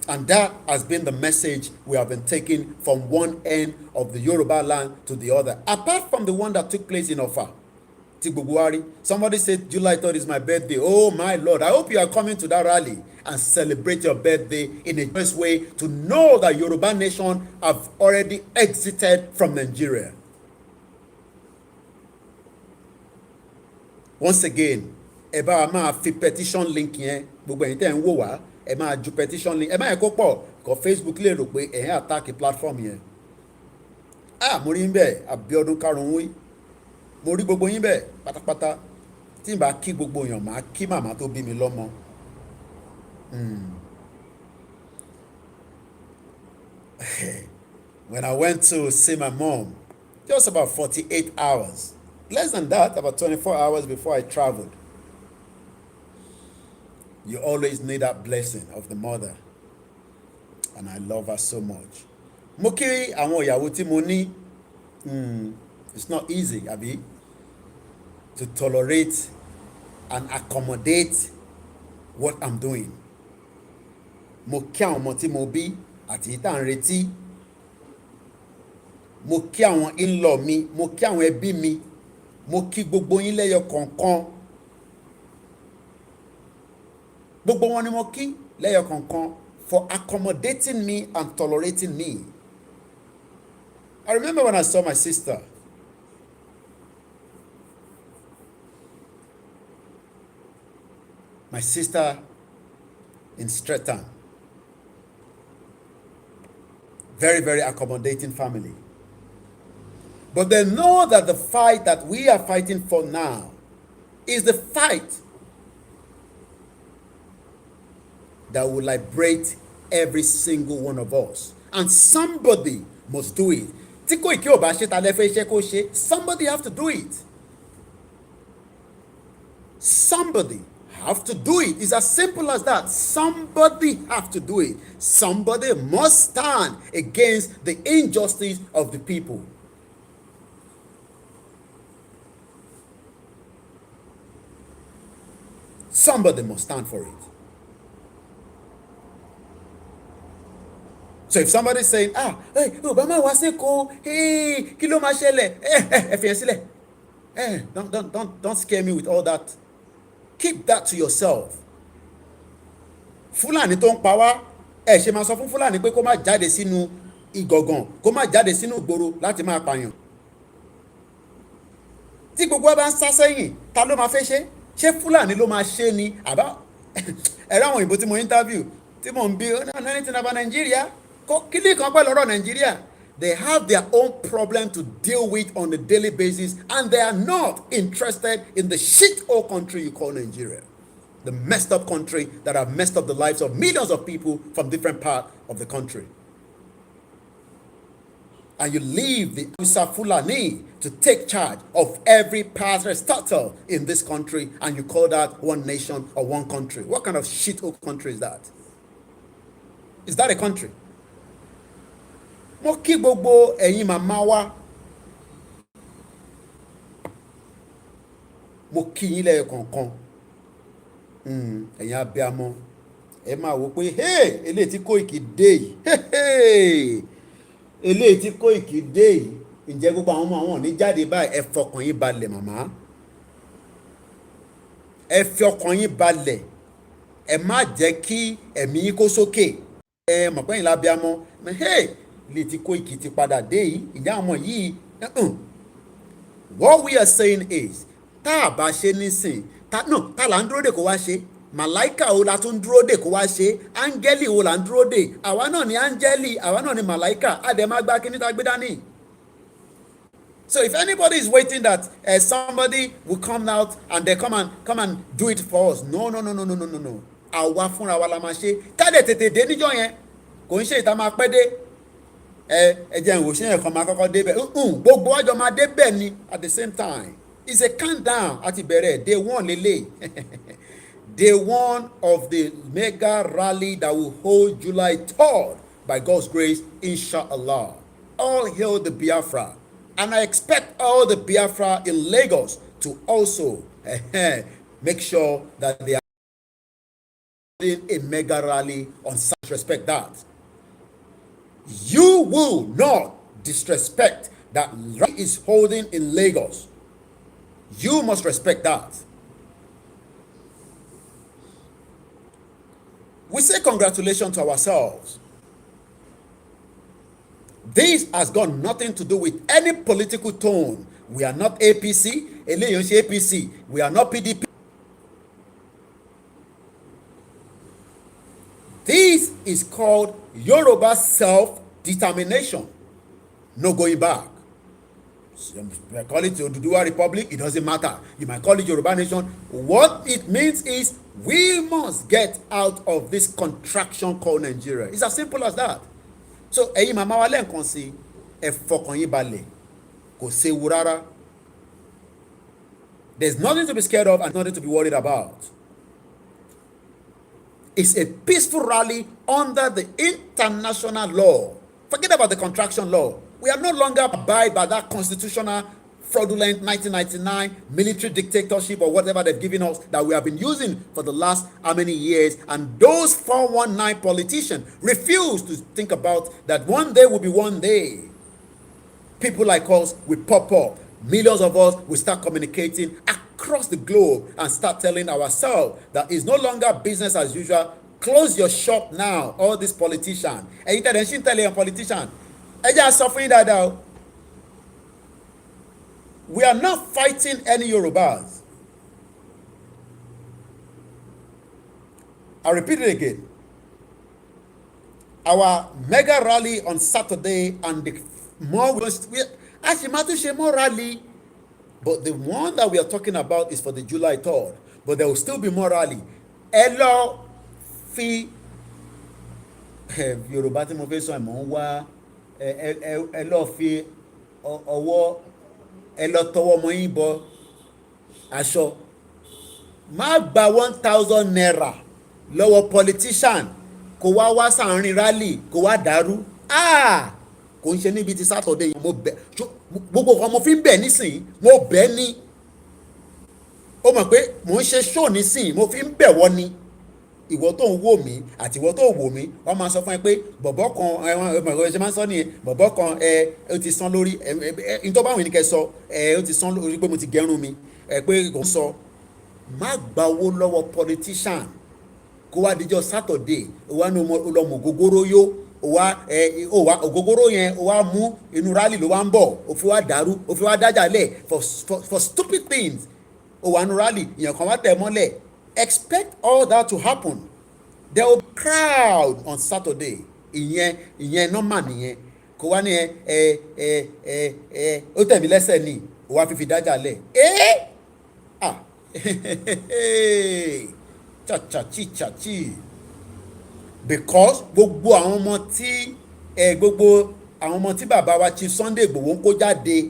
And that has been the message we have been taking from one end of the Yoruba land to the other. Apart from the one that took place in Ofa, Tigboguwari. Somebody said July 3rd is my birthday. Oh my Lord. I hope you are coming to that rally and celebrate your birthday in a nice way to know that Yoruba nation have already exited from Nigeria. Once again, ẹ bá wa máa fi petition link yẹn gbogbo ẹ̀yin tẹ́ ń wò wá ẹ máa ju petition link ẹ máa yẹ kó pọ̀ kó Facebook lè rò pé ẹ̀yin attack platform yẹn. Mo rí yín bẹ́ẹ̀ Abíọ́dún Karùn-ún mo rí gbogbo yín bẹ́ẹ̀ pátápátá tí n bá kí gbogbo èèyàn máa kí màmá tó bí mi lọ́mọ. When I went to see my mom, just about 48 hours, less than that, about 24 hours before I traveled. You always need that blessing of the mother. And I love her so much. Mo kí àwọn ìyàwó tí mo ní, it's not easy, abi, to tolerate and accommodate what I'm doing. Mo kí àwọn ọmọ tí mo bí àti ìta ń retí. Mo kí àwọn in-law mi, mo kí àwọn ẹbí mi, mo kí gbogbo yín lẹ́yọ kọ̀ọ̀kan. Gbogbo wọn ni mo kí lẹ́yọ kọ̀ọ̀kan for accommodating me and tolerating me. I remember when I saw my sister. My sister in Streatham. Very, very accommodating family. But they know that the fight that we are fighting for now is the fight that will liberate every single one of us. And somebody must do it. Somebody have to do it. Somebody have to do it. It's as simple as that. Somebody have to do it. Somebody must stand against the injustice of the people. Somebody must stand for it. So if somebody is saying, hey, Obama wá sẹ́kọ̀ọ́, hey, kí ló máa ṣẹlẹ̀? Ẹ fi yẹn sílẹ̀. Don't scare me with all that. Keep that to yourself. Fúlàní tó ń pa wá, ẹ ṣe máa sọ fún Fúlàní pé kó má jáde sínú ìgọ̀gàn, kó má jáde sínú ìgboro láti máa pààyàn. Tí gbogbo wa bá ń sá sẹ́yìn, ta ló máa fẹ́ ṣe? Ṣé Fúlàní ló máa ṣe ni? Àbá ẹ̀rọ àwọn òyìnbó tí mo interview tí mo ń bí anything about Nigeria. Kí ni kan pẹ̀lú ọ̀rọ̀ Nigeria? They have their own problem to deal with on a daily basis, and they are not interested in the shithole country you call Nigeria. The messed up country that have messed up the lives of millions of people from different parts of the country. And you leave the Hausa Fulani to take charge of every parastatal in this country, and you call that one nation or one country. What kind of shithole country is that? Is that a country? Mo kí gbogbo ẹ̀yin màmá wa, mo kí yín lẹ́ẹ̀kọ̀ọ̀kan, ẹ̀yin abiyamọ, ẹ máa wò pé eléyìí tí Koiki dé yìí, eléyìí tí Koiki dé yìí, ǹjẹ́ gbogbo àwọn ọmọ àwọn ní jáde báyìí? Ẹ fọkàn yín balẹ̀ màmá, ẹ fi ọkàn yín balẹ̀, ẹ má jẹ́ kí ẹ̀mí yín kó sókè. Ẹ mọ̀ pé ẹ̀yin lábíamọ, ilé tí Koiki ti padà dé yìí, ìyá ọmọ yìí. What we are saying is, tá a bá ṣe nísìn, tá là ń dúró dè kó wá ṣe? Màláìkà wo la tún dúró dè kó wá ṣe? Áńgẹ́lì wo là ń dúró dè? Àwa náà ni áńgẹ́lì, àwa náà ni màláìkà, a dẹ̀ máa gba kíní tá gbé dání. So if anybody is waiting that somebody will come out and they come and do it for us, no. Àwa fúnra wa la máa ṣe. Ká dẹ̀ tètè dé níjọ́ yẹn, kò ń ṣe ìta máa pẹ́ dé. Ẹ jẹ́ ìwòsàn ẹ̀kan máa kọ́kọ́ débẹ̀, gbogbo àjọ máa débẹ̀ ni at the same time. It's a countdown àti bẹ̀rẹ̀ day one lélẹ̀. Day one of the mega rally that will hold July 3rd by God's grace, inshallah. All hail the Biafra, and I expect all the Biafra in Lagos to also make sure that they are doing a mega rally on such respect that you will not disrespect that rally is holding in Lagos. You must respect that. We say congratulations to ourselves. This has got nothing to do with any political tone. We are not APC, APC. We are not PDP. This is called Yoruba self-determination. No going back. You might call it Oduduwa Republic, it doesn't matter. You might call it Yoruba Nation. What it means is we must get out of this contraction called Nigeria. It's as simple as that. So, ẹ̀yin màmá wa lẹ́ǹkan sí, ẹ fọkàn yín balẹ̀, kò séwu rárá. There's nothing to be scared of and nothing to be worried about. It's a peaceful rally under the international law. Forget about the contraction law. We are no longer abide by that constitutional fraudulent 1999 military dictatorship or whatever they've given us that we have been using for the last how many years. And those 419 politicians refuse to think about that one day will be one day. People like us will pop up. Millions of us will start communicating across the globe and start telling ourselves that it's no longer business as usual. Close your shop now, all these politicians. And you shouldn't tell a politician. Suffering that out. We are not fighting any Yorubas. I repeat it again. Our mega rally on Saturday and the more more rally, but the one that we are talking about is for the July 3rd. But there will still be more rally. Elo fi Yoruba tí mo fẹ́ sọ ìmọ̀ ń wá ẹ lọ fi ọwọ́ ẹ lọ tọwọ́ ọmọ yín bọ aṣọ má gba 1,000 naira lọ́wọ́ politician kó wá sàárín rally kó wá dàrú. Kò ń ṣe níbi ti Saturday yìí mo bẹ̀ gbogbo nǹkan mo fi ń bẹ̀ nísìnyí mo bẹ̀ ní. Ó mọ̀ pé mò ń ṣe show nísìnyí mo fi ń bẹ̀ wọ́n ni. Ìwọ tó ń wò mí àti ìwọ tó wò mí wọ́n máa sọ fún ẹ pé bọ̀bọ̀ kan ẹ ṣe máa ń sọ nìyẹn bọ̀bọ̀ kan ó ti san lórí ní tó bá wù ní kẹ́ sọ ó ti san lórí pé mo ti gẹrun mi pé kò sọ. Má gba owó lọ́wọ́ politician kó wá díjọ́ Saturday ó wá ní ọlọ́mọ ògógóró yó ó wá ògógóró yẹn ó wá mú inú rally ló wá ń bọ̀ ó fi wá dàrú ó fi wá dájà lẹ̀ for stupid things ó wà nínú rally ìyẹn kan wá tẹ̀ mọ́lẹ̀. Expect all that to happen. There will be crowd on Saturday. Ìyẹn normal nìyẹn. Kò wá ní ó tẹ̀mí lẹ́sẹ̀ ni ó wá fífi dájà lẹ̀. Chachi. Because gbogbo àwọn ọmọ tí bàbá wa Chief Sunday Igboho ń kó jáde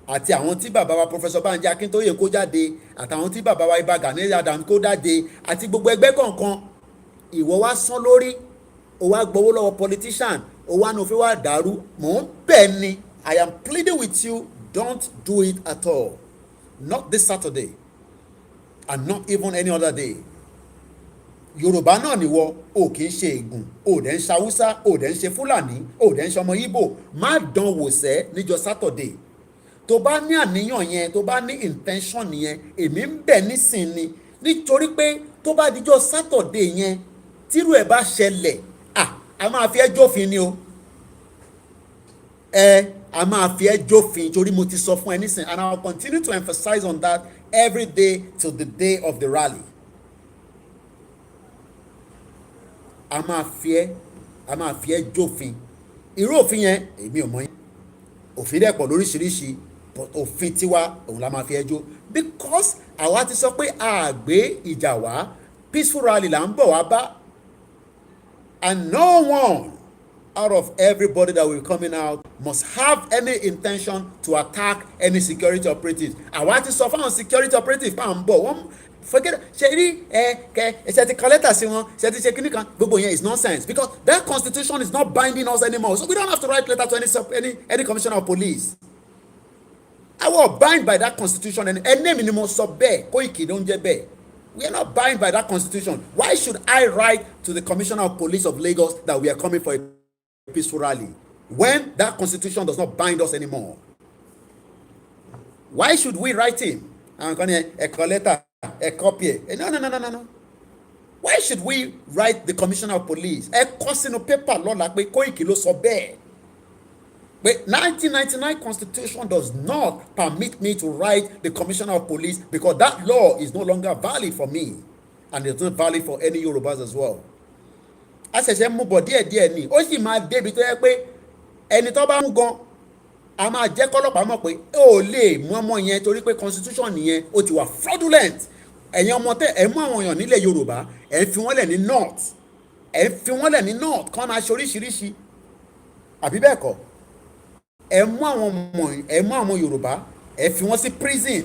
àti àwọn tí bàbá wa Professor Banji Akintoye kó jáde àtàwọn tí bàbá wa Ìbà Gani Adams kó jáde àti gbogbo ẹgbẹ́ kọ̀ọ̀kan ìwọ wá sán lórí ó wá gbowó lọ́wọ́ politician ó wá ní òfin wá dàrú. Mò ń bẹ̀ ni I am pleading with you, don't do it at all, not this Saturday and not even any other day. Yorùbá náà nìwọ ò kì í ṣe ègùn ò dẹ̀ ń ṣe Haúsá ò dẹ̀ ń ṣe Fúlàní ò dẹ̀ ń ṣe ọmọ Ìgbò. Má dán wò sẹ́ níjọ́ Saturday. Tó bá ní àníyàn yẹn tó bá ní intention yẹn èmi ń bẹ̀ nísìnyí nítorí pé tó bá dijọ́ Saturday yẹn tírú ẹ̀ bá ṣẹlẹ̀ a máa fi ẹ́ jófin ni o a máa fi ẹ́ jófin torí mo ti sọ fún ẹ nísìnyí and I will continue to emphasize on that every day till the day of the rally. A máa fi ẹ́ jófin. Irú òfin yẹn èmi ò mọ̀ yẹn òfin dẹ̀ pọ̀ lóríṣiríṣi òfin tiwa òun la máa fi ẹjọ́ because àwa ti sọ pé àgbé ìjà wá peaceful rally là ń bọ̀ wá bá and no one out of everybody that will be coming out must have any intention to attack any security operatives. Àwa ti sọ fáwọn security operatives pa ń bọ̀ wọ́n forget ṣe rí ṣe ti kọ lẹ́tà sí wọn ṣe ti ṣe kíní kan gbogbo yẹn is nonsense because that constitution is not binding us anymore so we don't have to write letter to any commissioner of police. I will bind by that constitution and ẹni mi ni mo sọ bẹ́ẹ̀ Koiki ló ń jẹ́ bẹ́ẹ̀. We are not bound by that constitution. Why should I write to the commissioner of police of Lagos that we are coming for a peaceful rally when that constitution does not bind us anymore? Why should we write him? I'm going to a letter, a copy. No. Why should we write the commissioner of police? A cosino paper lọ́la pé Koiki ló sọ bẹ́ẹ̀. But 1999 constitution does not permit me to write the commissioner of police because that law is no longer valid for me and it's not valid for any Yorubas as well. A ṣẹ̀ṣẹ̀ mú bọ̀ díẹ̀díẹ̀ ni ó sì máa débi tó yẹ pé ẹni tó bá mú gan a máa jẹ́ kọ́lọ́pàá mọ̀ pé ó lè mú ọmọ yẹn torí pé constitution nìyẹn ó ti wà fraudulent. Ẹ̀yin ọmọ tẹ́ ẹ̀ mú àwọn èèyàn nílẹ̀ Yorùbá ẹ̀ fi wọ́n lẹ̀ ní north kán máa ṣe oríṣiríṣi àbí bẹ́ẹ̀ kọ́ ẹ mú àwọn Yorùbá ẹ fi wọ́n sí prison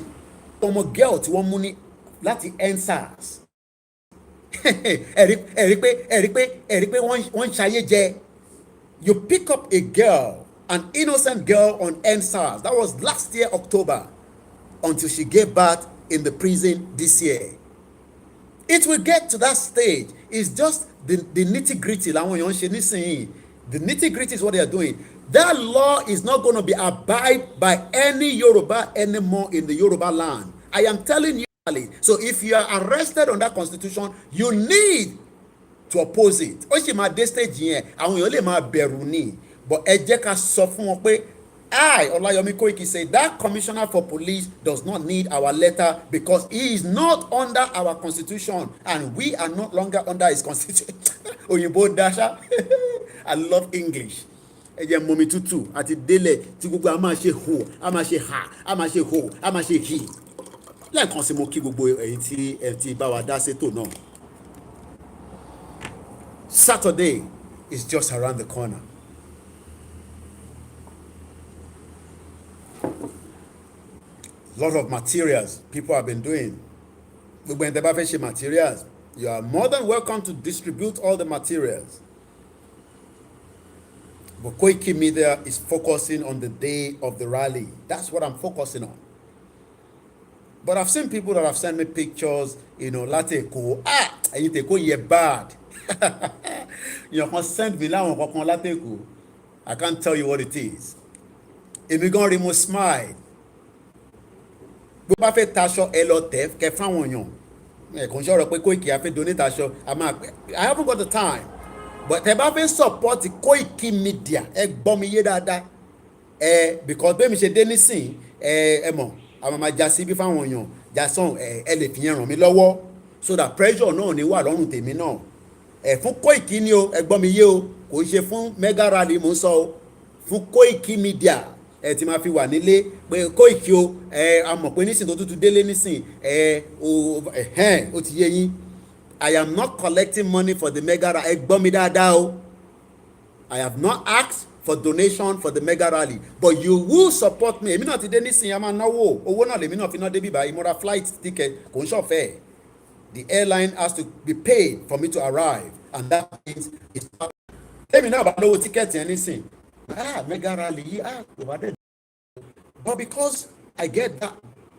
ọmọ girl tí wọ́n mú ní láti EndSARS ẹ̀rí pé wọ́n ń ṣayé jẹ. You pick up a girl, an innocent girl on EndSARS. That was last year October until she gave birth in the prison this year. It will get to that stage. It's just the nitty-gritty làwọn èèyàn ń ṣe nísìnyí. The nitty-gritty is what they are doing. That law is not going to be abided by any Yoruba anymore in the Yoruba land. I am telling you. So if you are arrested on that constitution, you need to oppose it. Ó sì máa dé stage yẹn, àwọn èèyàn lè máa bẹ̀rù ni. But ẹ jẹ́ ká sọ fún wọn pé Olayomi Koiki say that commissioner for police does not need our letter because he is not under our constitution and we are no longer under his constitution. Òyìnbó dasha. I love English. Ẹ jẹ́ mọ́mi tútù àti délẹ̀ tí gbogbo a máa ṣe hò a máa ṣe hà a máa ṣe hò a máa ṣe hì. Lẹ́ẹ̀kan sí mo kí gbogbo èyí tí ẹ ti bá wa dá sétò náà. Saturday is just around the corner. Lot of materials people have been doing. gbogbo ẹni tẹ́ bá fẹ́ ṣe materials, you are more than welcome to distribute all the materials. But Koiki Media is focusing on the day of the rally. That's what I'm focusing on. But I've seen people that have sent me pictures, láti Èkó. Ẹ̀yin tèkó yẹ bad. You can send me láwọn kankan láti Èkó. I can't tell you what it is. Èmi gan rí mo smile. Bó bá fẹ́ taṣọ ẹ lọ tẹ̀ kẹ fáwọn èèyàn. Kò ń ṣọ̀rọ̀ pé Koiki a fẹ́ donate aṣọ. I haven't got the time. But tẹ́ bá fẹ́ support Koiki Media, ẹ gbọ́ mi yé dáadáa. Because bẹ́ẹ̀ mi ṣe dé nísìn, ẹ mọ̀, àwọn máa já sí bí fáwọn èèyàn, já sàn, ẹ lè fi yẹn ràn mí lọ́wọ́. So that pressure náà ní wà lọ́rùn tèmi náà. Fún Koiki ni o, ẹ gbọ́ mi yé o, kò ń ṣe fún mega rally mo ń sọ o. Fún Koiki Media, ti máa fi wà nílé pé Koiki o, a mọ̀ pé nísìn tó tútù délé nísìn, ó ti yé yín. I am not collecting money for the mega rally. Ẹ gbọ́ mi dáadáa o. I have not asked for donation for the mega rally, but you will support me. Èmi náà ti dé nísìnyí, a máa náwó owó náà lèmi náà fi ná débi báyìí. Mo ra flight ticket, kò ń ṣọ̀fẹ́. The airline has to be paid for me to arrive, and that means it's not. Èmi náà bá lówó tíkẹ́ẹ̀tì yẹn nísìn. Mega rally yìí, kò bá dé. But because I get that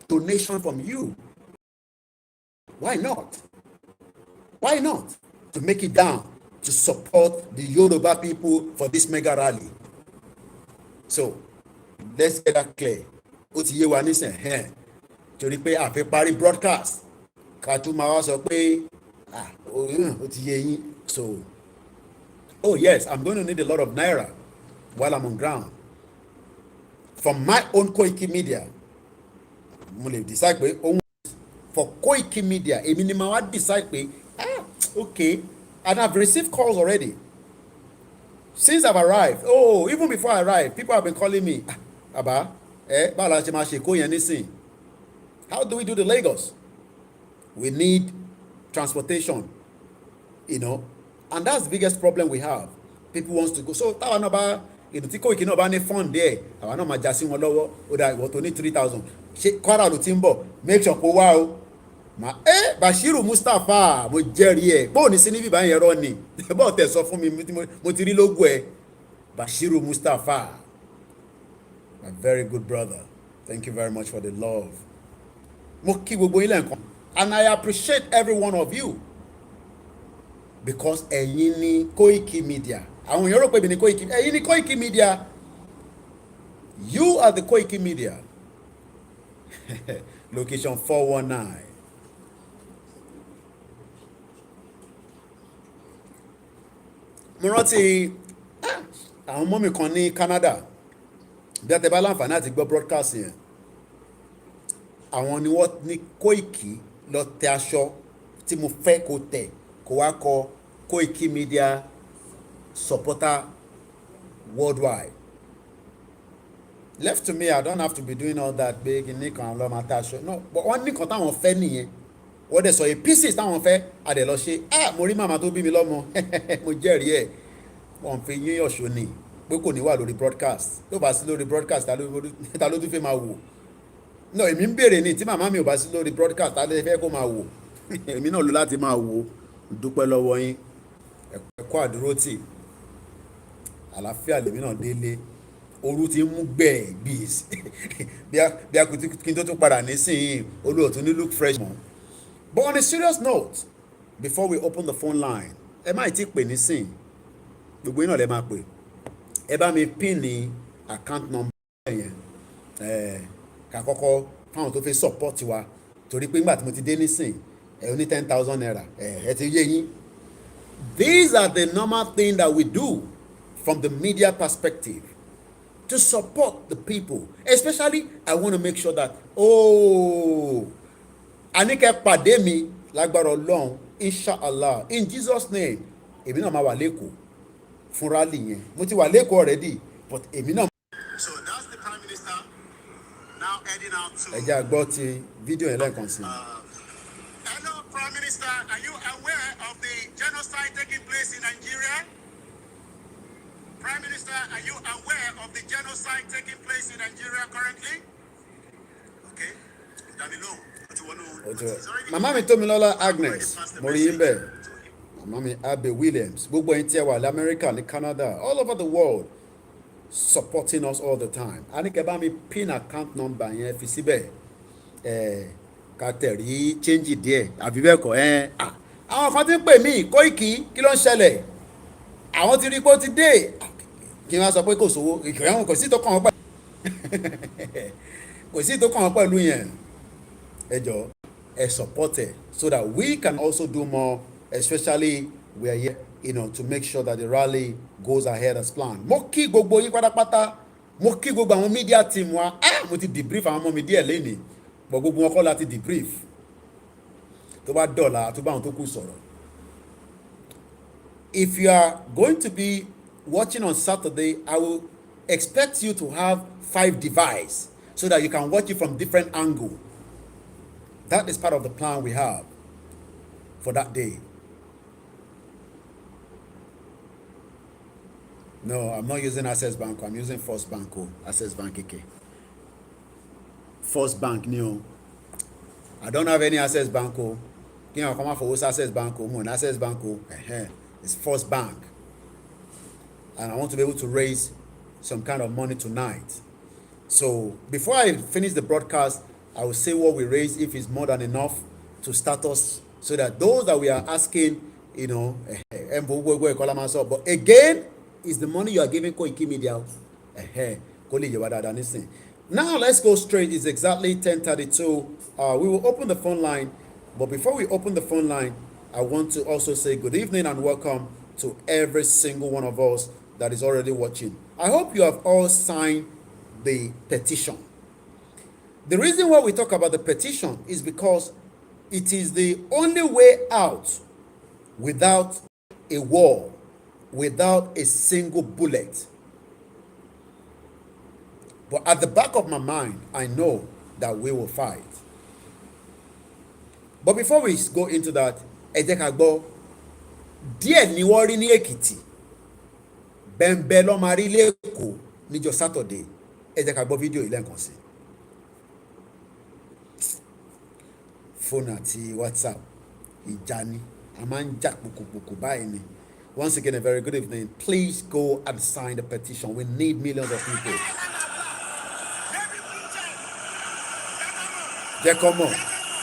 donation from you, why not? Why not? To make it down, to support the Yoruba people for this mega rally. So, let's get that clear. Ó ti yé wa nísìn, torí pé a fẹ́ parí broadcast. Ká tún máa wá sọ pé, ó ti yé yín. So, oh yes, I'm going to need a lot of naira while I'm on ground. From my own Koiki Media, mo lè decide pé ohun for Koiki Media, èmi ni màá wá decide pé, okay, and I've received calls already. Since I've arrived, even before I arrived, people have been calling me, Aba, báwo la ṣe máa ṣe kó yẹn nísìn? How do we do the Lagos? We need transportation, and that's the biggest problem we have. People wants to go. So táwa náà bá, tí Koiki náà bá ní fund there, àwa náà máa já sí wọn lọ́wọ́. Ó dà ìwọ tó ní 3,000. Ṣé Kwara ló ti ń bọ̀? Make sure kó wá o. Bashiru Mustapha, mo jẹ́rìí ẹ̀. Bó o ní sí níbi ìbáyìí ẹ̀rọ ni. Bó o tẹ̀ sọ fún mi, mo ti rí lógo ẹ̀. Bashiru Mustapha, my very good brother. Thank you very much for the love. Mo kí gbogbo yín lẹ́ẹ̀kan. And I appreciate every one of you. Because ẹ̀yin ni Koiki Media. Àwọn èèyàn rò pé mi ni Koiki. Ẹ̀yin ni Koiki Media. You are the Koiki Media. Location 419. Mo rántí àwọn ọmọ mi kan ní Canada. Bí a tẹ bá láǹfààní àti gbọ́ broadcast yẹn. Àwọn ni wọ́n ní Koiki lọ tẹ aṣọ tí mo fẹ́ kó tẹ̀ kó wá kọ Koiki Media supporter worldwide. Left to me, I don't have to be doing all that big in nìkan lọ máa tẹ aṣọ. No, but wọ́n nìkan táwọn fẹ́ nìyẹn. Wọ́n dẹ̀ sọ pieces táwọn fẹ́ adẹ̀ lọ ṣe. Mo rí màmá tó bí mi lọ́mọ. Mo jẹ́rìí ẹ̀. Wọ́n fi yín ọ̀ṣọ́ ni pé kò ní wà lórí broadcast. Tó bá sí lórí broadcast, ta ló tún fẹ́ máa wò? No, èmi ń béèrè ni tí màmá mi ò bá sí lórí broadcast, ta ló fẹ́ kó máa wò? Èmi náà lò láti máa wò. Dúpẹ́ lọ́wọ́ yín. Ẹ̀kọ́ àdúrótì. Àlàáfíà lèmi náà délé. Oru ti ń mú gbẹ̀ẹ́gbìs. Bí a kí n tó tún padà nísìnyí, olóòtú ní look fresh mọ́. But on a serious note, before we open the phone line, ẹ má ti pè nísìn. Gbogbo yín náà lẹ máa pè. Ẹ bá mi pin ní account number yẹn. Ká kọ́kọ́ fáwọn tó fẹ́ support wa. Torí pé nígbà tí mo ti dé nísìn, ẹ ní 10,000 naira. Ẹ ti yé yín. These are the normal things that we do from the media perspective to support the people. Especially, I want to make sure that, Anike pàdé mi lágbára Ọlọ́run, inshallah, in Jesus' name, èmi náà máa wà lẹ́kọ̀ọ́ fún rally yẹn. Mo ti wà lẹ́kọ̀ọ́ already, but èmi náà. So that's the Prime Minister now heading out to. Ẹ jẹ́ àgbọ́ ti fídíò yẹn lẹ́ẹ̀kan sí. Hello, Prime Minister. Are you aware of the genocide taking place in Nigeria? Prime Minister, are you aware of the genocide taking place in Nigeria currently? Okay. Danilo, Màmá mi Tómilọ́lá Agnes mo rí yín bẹ́ẹ̀. Màmá mi Abe Williams gbogbo ẹ̀yin tí ẹ wà lamẹ́ríkà ní Canada all over the world supporting us all the time. A ní kẹ́ bá mi pin account number yẹn fi síbẹ̀ ká tẹ̀rí change díẹ̀ àbí bẹ́ẹ̀ kọ́ àwọn kan ti ń pè mí Kóìkì kí ló ń ṣẹlẹ̀ àwọn ti rí pé ó ti dé kí wọ́n sọ pé kò sówó ìkìlẹ̀ kò sí tó kàn wọ́n pẹ̀lú kò sí tó kàn wọ́n pẹ̀lú yẹn ẹ jọ ẹ support it so that we can also do more, especially we are here to make sure that the rally goes ahead as planned. Mo kí gbogbo yín pátápátá mo kí gbogbo àwọn media team wa mo ti debrief àwọn ọmọ mi díẹ̀ lẹ́nìí but gbogbo wọn kọ́ láti debrief tó bá dọ̀la tó bá àwọn tó kù sọ̀rọ̀. If you are going to be watching on Saturday, I will expect you to have 5 devices so that you can watch it from different angles. That is part of the plan we have for that day. No, I'm not using Access Bank. I'm using First Bank. Access Bank. First Bank. I don't have any Access Bank. Come out for Access Bank. Access Bank. It's First Bank. And I want to be able to raise some kind of money tonight. So before I finish the broadcast, I will say what we raise if it's more than enough to start us so that those that we are asking, but again, is the money you are giving Koiki Media. Now let's go straight. It's exactly 10:32. We will open the phone line. But before we open the phone line, I want to also say good evening and welcome to every single one of us that is already watching. I hope you have all signed the petition. The reason why we talk about the petition is because it is the only way out without a war, without a single bullet. But at the back of my mind, I know that we will fight. But before we go into that, ẹ jẹ́ ká gbọ́ díẹ̀ ni wọ́n rí ní Èkìtì bẹ́ńbẹ́ ló máa rí lẹ́kọ̀ọ́ níjọ́ Saturday. Ẹ jẹ́ ká gbọ́ fídíò yìí lẹ́ẹ̀kan sí. Fóònù àti WhatsApp ìjà ni a máa ń jà pòkòpòkò báyìí ni. Once again, a very good evening. Please go and sign the petition. We need millions of people. Jẹ́ kó mọ̀,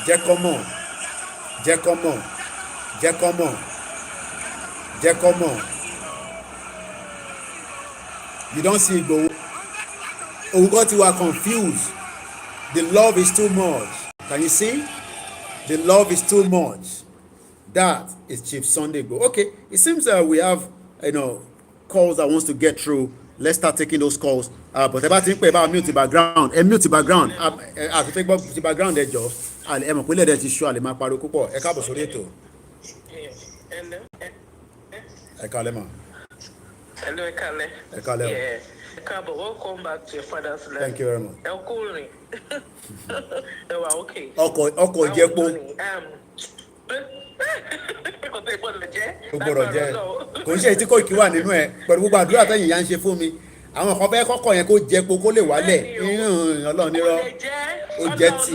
jẹ́ kó mọ̀, jẹ́ kó mọ̀, jẹ́ kó mọ̀, jẹ́ kó mọ̀. You don't see Igboho. Òwúkọ́ ti wà confused. The love is too much. Can you see? The love is too much. That is Chief Sunday Igboho. Okay, it seems we have calls that wants to get through. Let's start taking those calls. But about think about mute the background. Mute the background. Àti fẹ́ gbọ́ the background ẹ jọ. Ẹ mọ̀ pé lẹ́dẹ̀ ti ṣú àlè máa pariwo púpọ̀. Ẹ káàbọ̀ sórí ètò. Ẹ káalẹ́ mà. Hello, ẹ káalẹ́. Ẹ káalẹ́ o. Ẹ káàbọ̀, welcome back to your father's land. Thank you very much. Ẹ kú rìn. Ẹ wà okay. Ọkọ̀ ìjẹ́pọ̀. Ó gbọ́dọ̀ jẹ́. Kò ń ṣe tí Kóìkì wà nínú ẹ̀ pẹ̀lú gbogbo àdúrà tẹ̀yìn yá ń ṣe fún mi. Àwọn kan fẹ́ kọ́kọ́ yẹn kó jẹ́pọ̀ kó lè wálẹ̀. Ọlọ́run nírọ́. Ó jẹ́ tì.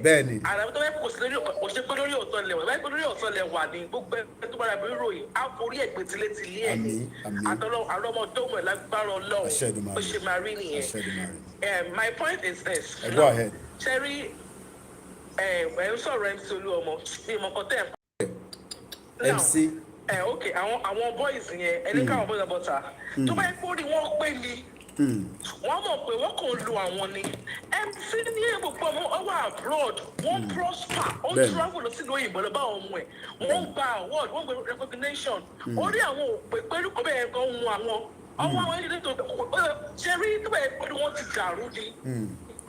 Bẹ́ẹ̀ ni. Àràbí tó fẹ́ kò sí lórí òṣè pé lórí òótọ́ lẹ̀ wà. Báyìí pé lórí òótọ́ lẹ̀ wà ní gbogbo ẹ̀ tó bá rà bí ròyìn. Á forí ẹ̀ gbètìlétìlé ẹ̀ ní. Àrọ́mọdọ́mọ̀ lágbára Ọlọ́run. Ó ṣe máa rí nìyẹn. My point is this. Go ahead. Cherry, ẹ̀ ń sọ̀rọ̀ MC Olúọmọ bí mo kọ́ tẹ̀ MC. Okay, àwọn boys yẹn ẹni káwọn boys bọ́ta tó bá yẹ kó rí wọ́n pé ni wọ́n mọ̀ pé wọ́n kàn lu àwọn ni MC ní gbogbo ọwọ́ abroad wọ́n prosper ó travel lọ sílùú òyìnbó lọ bá àwọn ọmọ ẹ̀ wọ́n gba award wọ́n gba recognition orí àwọn òpè pẹ̀lú kọ́ bẹ́ẹ̀ kan hun àwọn ọwọ́ àwọn ilé tó ṣe rí tó bá yẹ kó rí wọ́n ti dàrú ni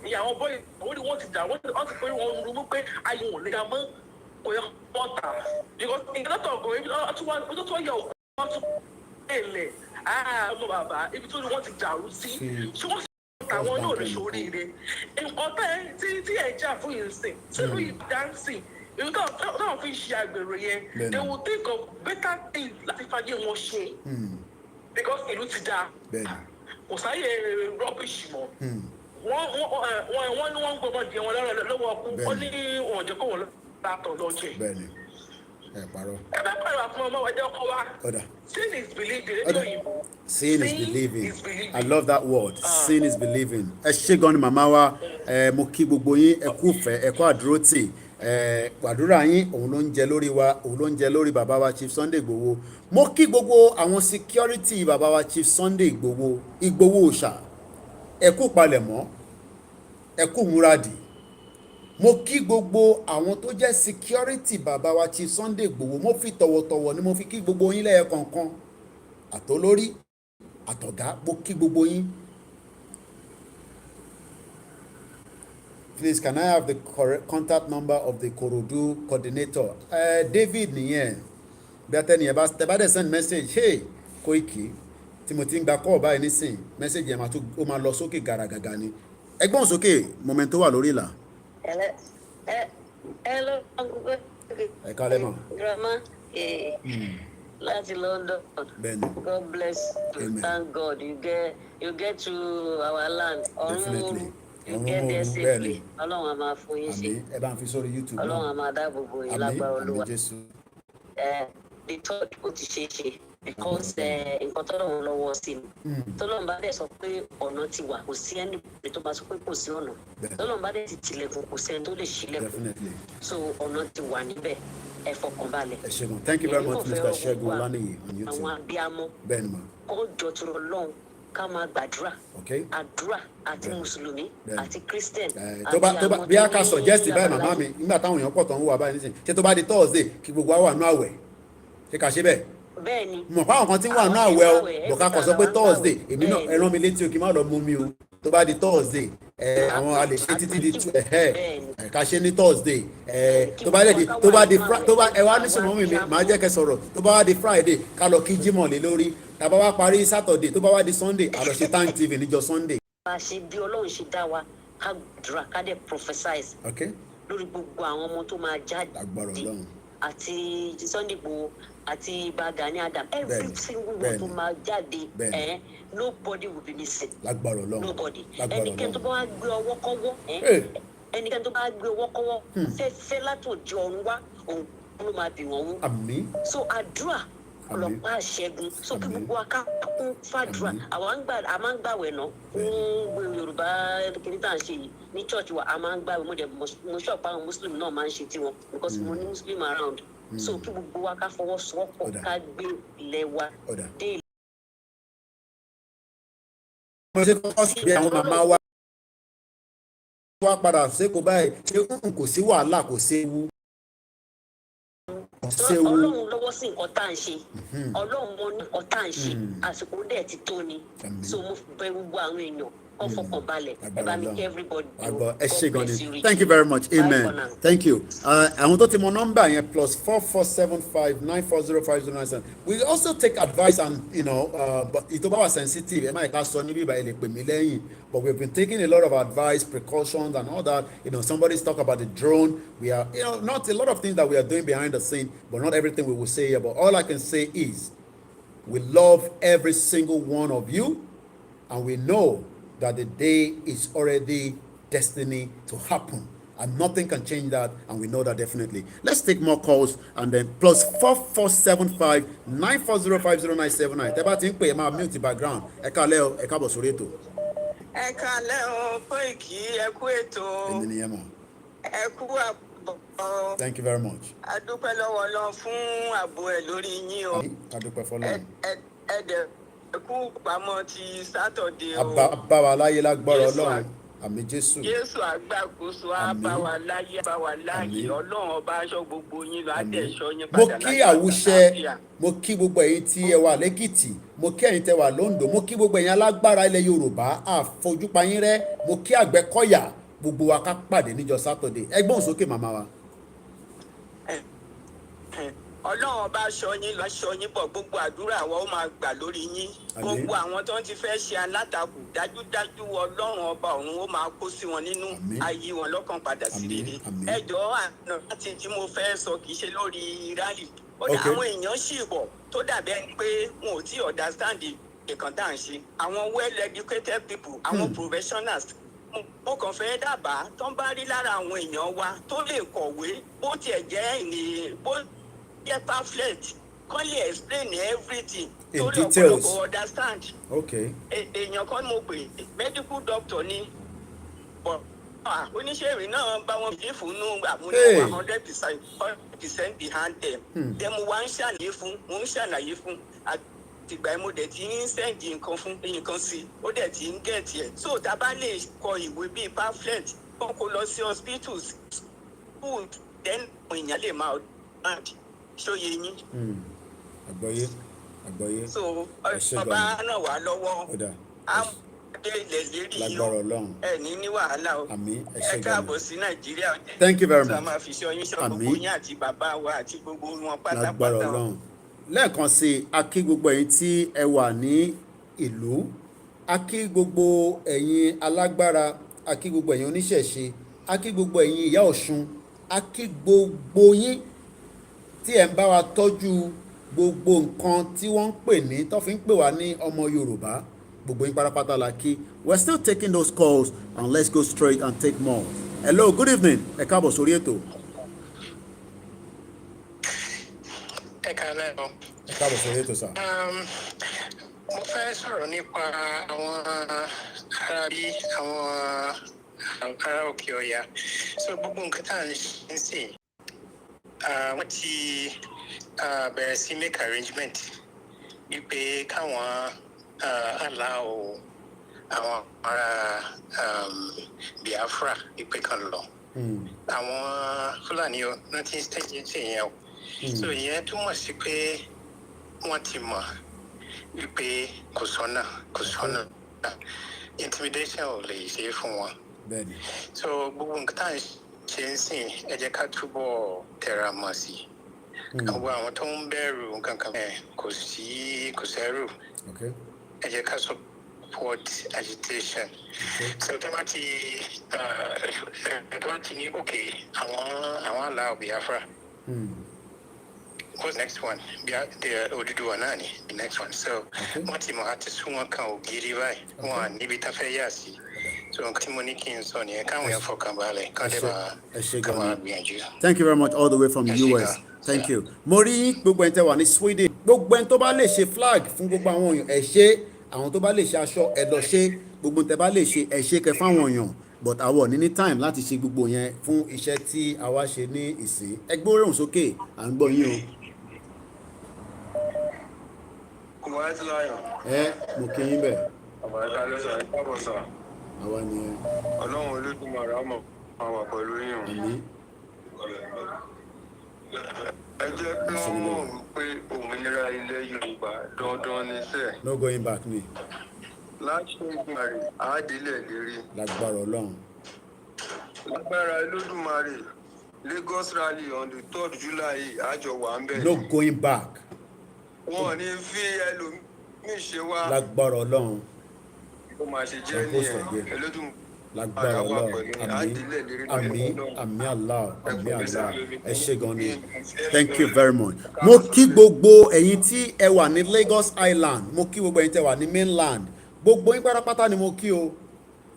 ìyàwó boys orí wọ́n ti dàrú wọ́n ti pé wọ́n rú pé ayé wọn lè ga mọ́ kò yẹ water because ìgbàlódé ọgọ ibi tó yẹ òkú wọn tún èlè ọmọ bàbá ibi tó ní wọn ti dàrú sí ṣé wọn sì àwọn náà lè ṣoríire nǹkan tí ẹ jà fún yìí sìn sínú ìdánsìn ìlú táwọn fi ṣe àgbèrè yẹn they will think of better things láti fàyè wọn ṣe because ìlú ti dáa kò sáyè rubbish mọ́ wọ́n ní wọ́n ń gbọ́mọ jẹ wọn lọ́wọ́ ọkú ó ní òun jẹ́ kó wọn látọ̀ lọ jẹ. bẹ́ẹ̀ni ẹ parọ́. ẹ bá pàrọ̀ fún ọmọ ọjọ́ kọ́ wa. sin is believing rédíò òyìnbó. Sin is believing. I love that word. Sin is believing. Ẹ ṣé gan ni màmá wa, mo kí gbogbo yín, ẹ kú ìfẹ́, ẹ kú àdúrótì, àdúrà yín òun ló ń jẹ lórí wa, òun ló ń jẹ lórí bàbá wa Chief Sunday Igboho. Mo kí gbogbo àwọn security bàbá wa Chief Sunday Igboho, Igboho òòṣà, ẹ kú palẹ̀mọ́, ẹ kú múradì. Mo kí gbogbo àwọn tó jẹ́ security bàbá wa Chief Sunday Igboho, mo fi tọ̀wọ̀tọ̀wọ̀ ni mo fi kí gbogbo yín lẹ́yẹ kọ̀ọ̀kan, àtolórí àtọ̀gá, mo kí gbogbo yín. Please, can I have the correct contact number of the Korodu coordinator? David nìyẹn. Bí atẹ́niyẹn bá dẹ̀ send message, hey Koiki, tí mo ti ń gba call báyìí nísìn, message yẹn ó máa lọ sókè gàràgàgà ni. Ẹgbọ́n sókè, moment tó wà lórí ìlà. Hello. Ẹ kálẹ́ mọ̀. Grandma. Láti London. Bẹ́ẹ̀ni. God bless you. Amen. Thank God you get to our land. Definitely. You get there safely. Ọlọ́run á máa fún yín sí. Àmín. Ẹ bá ń fi sórí YouTube náà. Ọlọ́run á máa dáàbò bò yín lágbára Olúwa. Àmín Jésù. The third ó ti ṣe é ṣe because nǹkan tọ́lọ́run lọ́wọ́ sí ni. Tọ́lọ́run bá dẹ̀ sọ pé ọ̀nà ti wà, kò sí ẹni tó bá sọ pé kò sí ọ̀nà. Tọ́lọ́run bá dẹ̀ ti tilẹ̀kùn, kò sẹ́ni tó lè ṣílẹ̀kùn. Definitely. So ọ̀nà ti wà níbẹ̀, ẹ fọkàn balẹ̀. Ẹ ṣé gan. Thank you very much, Mr. Ṣẹ́gun Ọláníyì on YouTube. Àwọn abiyamọ Bẹ́ẹ̀ni ma. kó jọ tó lọ lọ́hùn ká máa gbàdúrà. Okay. Àdúrà àti Mùsùlùmí àti Christian. Tó bá bí a ká suggest báyìí màmá mi nígbà táwọn èèyàn pọ̀ tó ń wà báyìí nísìnyí, ṣé tó bá di Thursday kí gbogbo wa wà nú àwẹ̀, ṣé ká ṣe bẹ́ẹ̀? Bẹ́ẹ̀ni. Mọ̀ fáwọn kan tí ń wà nú àwẹ̀ o, bọ̀ ká kọ̀ sọ pé Thursday, èmi náà ẹ rán mi létí o kí n má lọ mú mi o. Tó bá di Thursday, àwọn a lè ṣe títí di ká ṣe ní Thursday, tó bá di ẹ wá ní sùnmọ́ mi máa jẹ́ kẹ́ sọ̀rọ̀, tó bá wá di Friday ká lọ kí Jímọ̀ lé lórí, tá bá wá parí Saturday, tó bá wá di Sunday a lọ ṣe Time TV níjọ́ Sunday. Bá a ṣe bí Ọlọ́run ṣe dá wa ká gbàdúrà ká dẹ̀ prophesize lórí gbogbo àwọn ọmọ tó máa jáde àti Sunday Igboho àti Gani Adam, every single one tó máa jáde, nobody will be missing. Lágbára Ọlọ́run. Nobody. Ẹnikẹ́ni tó bá wá gbé ọwọ́ kọ́wọ́, ẹnikẹ́ni tó bá gbé ọwọ́ kọ́wọ́ fẹ́fẹ́ látòdì ọ̀run wá, òun ló máa bì wọ́n wú. Àmín. So àdúrà ọlọ́pàá ṣẹ́gun, so kí gbogbo akákún fàdúrà. A máa ń gbàwẹ̀ náà fún Yorùbá kìíní tá à ń ṣe yìí ní church wa, a máa ń gbàwẹ̀. Mo ṣọ̀pá àwọn Muslim náà máa ń ṣe tiwọn because mo ní Muslim around. So kí gbogbo wa ká fọwọ́sowọ́pọ̀ ká gbé ilẹ̀ wa dé. Mo ṣe kọ́kọ́ sí àwọn màmá wa wá padà sékòó báyìí, ṣé kò sí wàhálà, kò séwu. Ọlọ́run lọ́wọ́ sí nǹkan tá à ń ṣe, Ọlọ́run mọ nǹkan tá à ń ṣe, àsìkò dẹ̀ ti tó ni. So mo bẹ̀ gbogbo àwọn èèyàn kó fọkàn balẹ̀, ẹ bá mi kí everybody. Ẹ ṣé gan ni. Thank you very much. Amen. Thank you. Àwọn tó ti mọ nọ́mbà yẹn +4475940509. We also take advice and but ìtò bá wà sensitive ẹ má ká sọ níbí ìbáyìí lè pè mí lẹ́yìn, but we've been taking a lot of advice, precautions and all that. Somebody's talk about the drone. We are not a lot of things that we are doing behind the scene, but not everything we will say here. But all I can say is we love every single one of you, and we know that the day is already destined to happen, and nothing can change that, and we know that definitely. Let's take more calls, and then +447594050979. Tẹ́ bá ti ń pè é máa mute background. Ẹ káalẹ́ o, ẹ káàbọ̀ sórí ètò. Ẹ káalẹ́ o, Koiki, ẹ kú ètò. Ẹni nìyẹn mọ̀. Ẹ kú àbọ̀. Thank you very much. A dúpẹ́ lọ́wọ́ Ọlọ́run fún ààbò ẹ̀ lórí yín o. A dúpẹ́ fọ́lọ́run. Ẹ dẹ̀ kú pamọ́ ti Sátọ̀dé o. Bá wa láyé lágbára Ọlọ́run. Àmín Jésù. Jésù àgbàkóso á bá wa láyé, bá wa láyé. Ọlọ́run ọba aṣọ gbogbo yín lọ, á dẹ̀ ṣọ́ yín padà. Mo kí Àwùṣẹ, mo kí gbogbo ẹ̀yin tí ẹ wà lẹ́kìtì, mo kí ẹ̀yin tẹ wà lóńdó, mo kí gbogbo ẹ̀yin alágbára ilẹ̀ Yorùbá, àfojúpayín rẹ́, mo kí Àgbẹ̀kọ̀yà, gbogbo wa ká pàdé níjọ́ Sátọ̀dé. Ẹ gbóhùn sókè màmá wa. Ọlọ́run ọba aṣọ yín lọ, aṣọ yín bọ̀, gbogbo àdúrà wa ó máa gbà lórí yín. Gbogbo àwọn tó ń ti fẹ́ ṣe alátakò, dájúdájú Ọlọ́run ọba ọ̀run ó máa kó sí wọn nínú, ayé wọn lọ́kàn padà sí rere. Ẹ jọ̀ọ́ àná láti tí mo fẹ́ sọ kì í ṣe lórí rally. Ó dà àwọn èèyàn ṣì bọ̀ tó dàbí ẹni pé wọn ò tí understand nǹkan tá à ń ṣe. Àwọn well educated people, àwọn professionals mo kàn fẹ́ dábàá tó ń bá rí lára àwọn èèyàn wa tó lè kọ̀wé bó tiẹ̀ jẹ́ bó jẹ́ pamphlet kán lè explain everything in torí details. ọ̀pọ̀lọpọ̀ understand. Okay. Èèyàn kan mo pè medical doctor ni oníṣègùn náà bá wọn bí fún nù àmúlẹ̀ 100% behind them. Then mo wá ń ṣàlàyé fún àtìgbà yẹn mo dẹ̀ ti ń sẹ́ǹdì nǹkan sí ó dẹ̀ ti ń gẹ̀ẹ́tì ẹ̀. So tá a bá lè kọ ìwé bíi pamphlet kó kó lọ sí hospitals school then èèyàn lè máa ṣóye yín. Àgbọ́yé. So ọba náà wà lọ́wọ́ lágbára Ọlọ́run. ẹ ní wàhálà o. Àmín. Ẹ káàbọ̀ sí Nàìjíríà. Thank you very much. sọ ma fi ṣọ́ yín ṣọ́ gbogbo yín àti bàbá wa àti gbogbo wọn pátápátá. Lágbára Ọlọ́run. Lẹ́ẹ̀kan sí a kí gbogbo ẹ̀yin tí ẹ wà ní ìlú, a kí gbogbo ẹ̀yin alágbára, a kí gbogbo ẹ̀yin oníṣẹ̀ṣe, a kí gbogbo ẹ̀yin ìyá Ọ̀ṣun, a kí gbogbo yín tí ẹ̀ ń bá wa tọ́jú gbogbo nǹkan tí wọ́n ń pè ní tó fi ń pè wá ní ọmọ Yorùbá, gbogbo yín pátápátá la kí. We're still taking those calls and let's go straight and take more. Hello, good evening. Ẹ káàbọ̀ sórí ètò. Ẹ káalẹ́ o. Ẹ káàbọ̀ sórí ètò sà. Mo fẹ́ sọ̀rọ̀ nípa àwọn ará bí àwọn ará òkè ọ̀yà. So gbogbo nǹkan tá à ń ṣe ń sìn, wọ́n ti bẹ̀rẹ̀ sí make arrangement wípé káwọn allow àwọn ará Biafra wípé kan lọ. Àwọn Fúlàní o náà ti ń stage yẹn o. So ìyẹn túmọ̀ sí pé wọ́n ti mọ̀ wípé kò sọ́nà intimidation ò lè ṣe é fún wọn. So gbogbo nǹkan tá à ń ṣe ń sìn ẹ jẹ́ ká túbọ̀ tẹra mọ́ sí i. Gbogbo àwọn tó ń bẹ̀rù kankan kò sẹ́rù. Ẹ jẹ́ ká support agitation. So tó bá ti ní òkè àwọn allow Biafra. What's next one? The Oduduwa náà ni the next one. So wọ́n ti mọ̀ àti sún wọn kan ògiri báyìí wọn níbi tá fẹ́ yà sí. So nǹkan tí mo ní kí n sọ nìyẹn káwọn yẹn fọkàn balẹ̀ kán lè máa gbìyànjú. Thank you very much all the way from the US. Thank you. Mo rí gbogbo ẹni tẹ́ wà ní Sweden. Gbogbo ẹni tó bá lè ṣe flag fún gbogbo àwọn èèyàn ẹ ṣe, àwọn tó bá lè ṣe aṣọ ẹ lọ ṣe, gbogbo ẹni tẹ́ bá lè ṣe ẹ ṣe kẹ́ fáwọn èèyàn. But àwọn ní time láti ṣe gbogbo yẹn fún iṣẹ́ tí a wá ṣe ní ìsìn. Ẹ gbóòórùn sókè à ń gbọ́ yín o. Mo kí yín bẹ̀. Àwa ni ẹ. Ọlọ́run Olódùmarè á máa wà pẹ̀lú yín. Àmín. Ẹ jẹ́ kí wọ́n mọ̀ wípé òmìnira ilẹ̀ Yorùbá dandan ní sẹ́ẹ̀. No going back ni. Láti Olódùmarè àádìlẹ̀ lérí. Lágbára Ọlọ́run. Lágbára Olódùmarè Lagos rally on the 3rd July àjọ wà ń bẹ̀. No going back. Wọ́n ní fi ẹlòmíì ṣe wá. Lágbára Ọlọ́run. Ó máa ṣe jẹ́ nìyẹn. Olódùmarè. Lágbára Ọlọ́run. Àmín Allah. Ẹ ṣé gan ni. Thank you very much. Mo kí gbogbo ẹ̀yin tí ẹ wà ní Lagos Island, mo kí gbogbo ẹ̀yin tí ẹ wà ní mainland, gbogbo yín pátápátá ni mo kí o.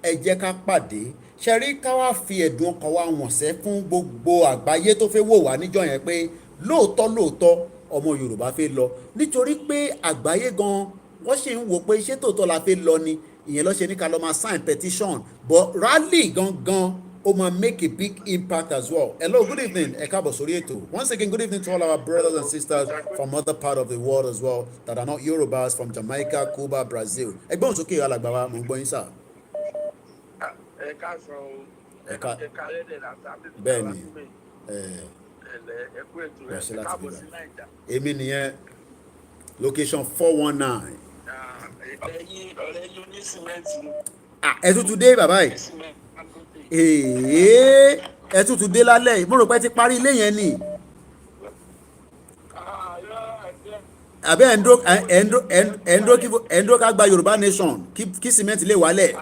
Ẹ jẹ́ ká pàdé. Ṣé rí ká wá fi ẹ̀dùn ọkàn wa wọ̀n sẹ́ fún gbogbo àgbáyé tó fẹ́ wò wá níjọ́ yẹn pé lóòótọ́ ọmọ Yorùbá fẹ́ lọ, nítorí pé àgbáyé gan wọ́n ṣì ń wò pé ṣé tòótọ́ la fẹ́ lọ ni, ìyẹn ló ṣe ní ká lọ máa sign petition, but rally gangan ó máa make a big impact as well. Hello, good evening. Ẹ káàbọ̀ sórí ètò. Once again, good evening to all our brothers and sisters from other part of the world as well that are not Yorubas, from Jamaica, Cuba, Brazil. Ẹgbọ́n sókè alàgbà wa, mo ń gbọ́ yín sà. Ẹ káàsán o. Ẹ ká lẹ́dẹ̀ làtà. bẹ́ẹ̀ ni Ẹ kú ètò ẹ káàbọ̀ sí Nàìjà. èmi nìyẹn location 419. Ọ̀rẹ́ yín ní sìmẹ́ǹtì. Ẹ tún dé bàbá yìí. Ẹ tún dé lálẹ́ yìí. Mo rò pé ti parí ilé yẹn ni. Àbẹ́ ẹ̀ńdó ká gba Yorùbá nation kí cement lè wálẹ̀.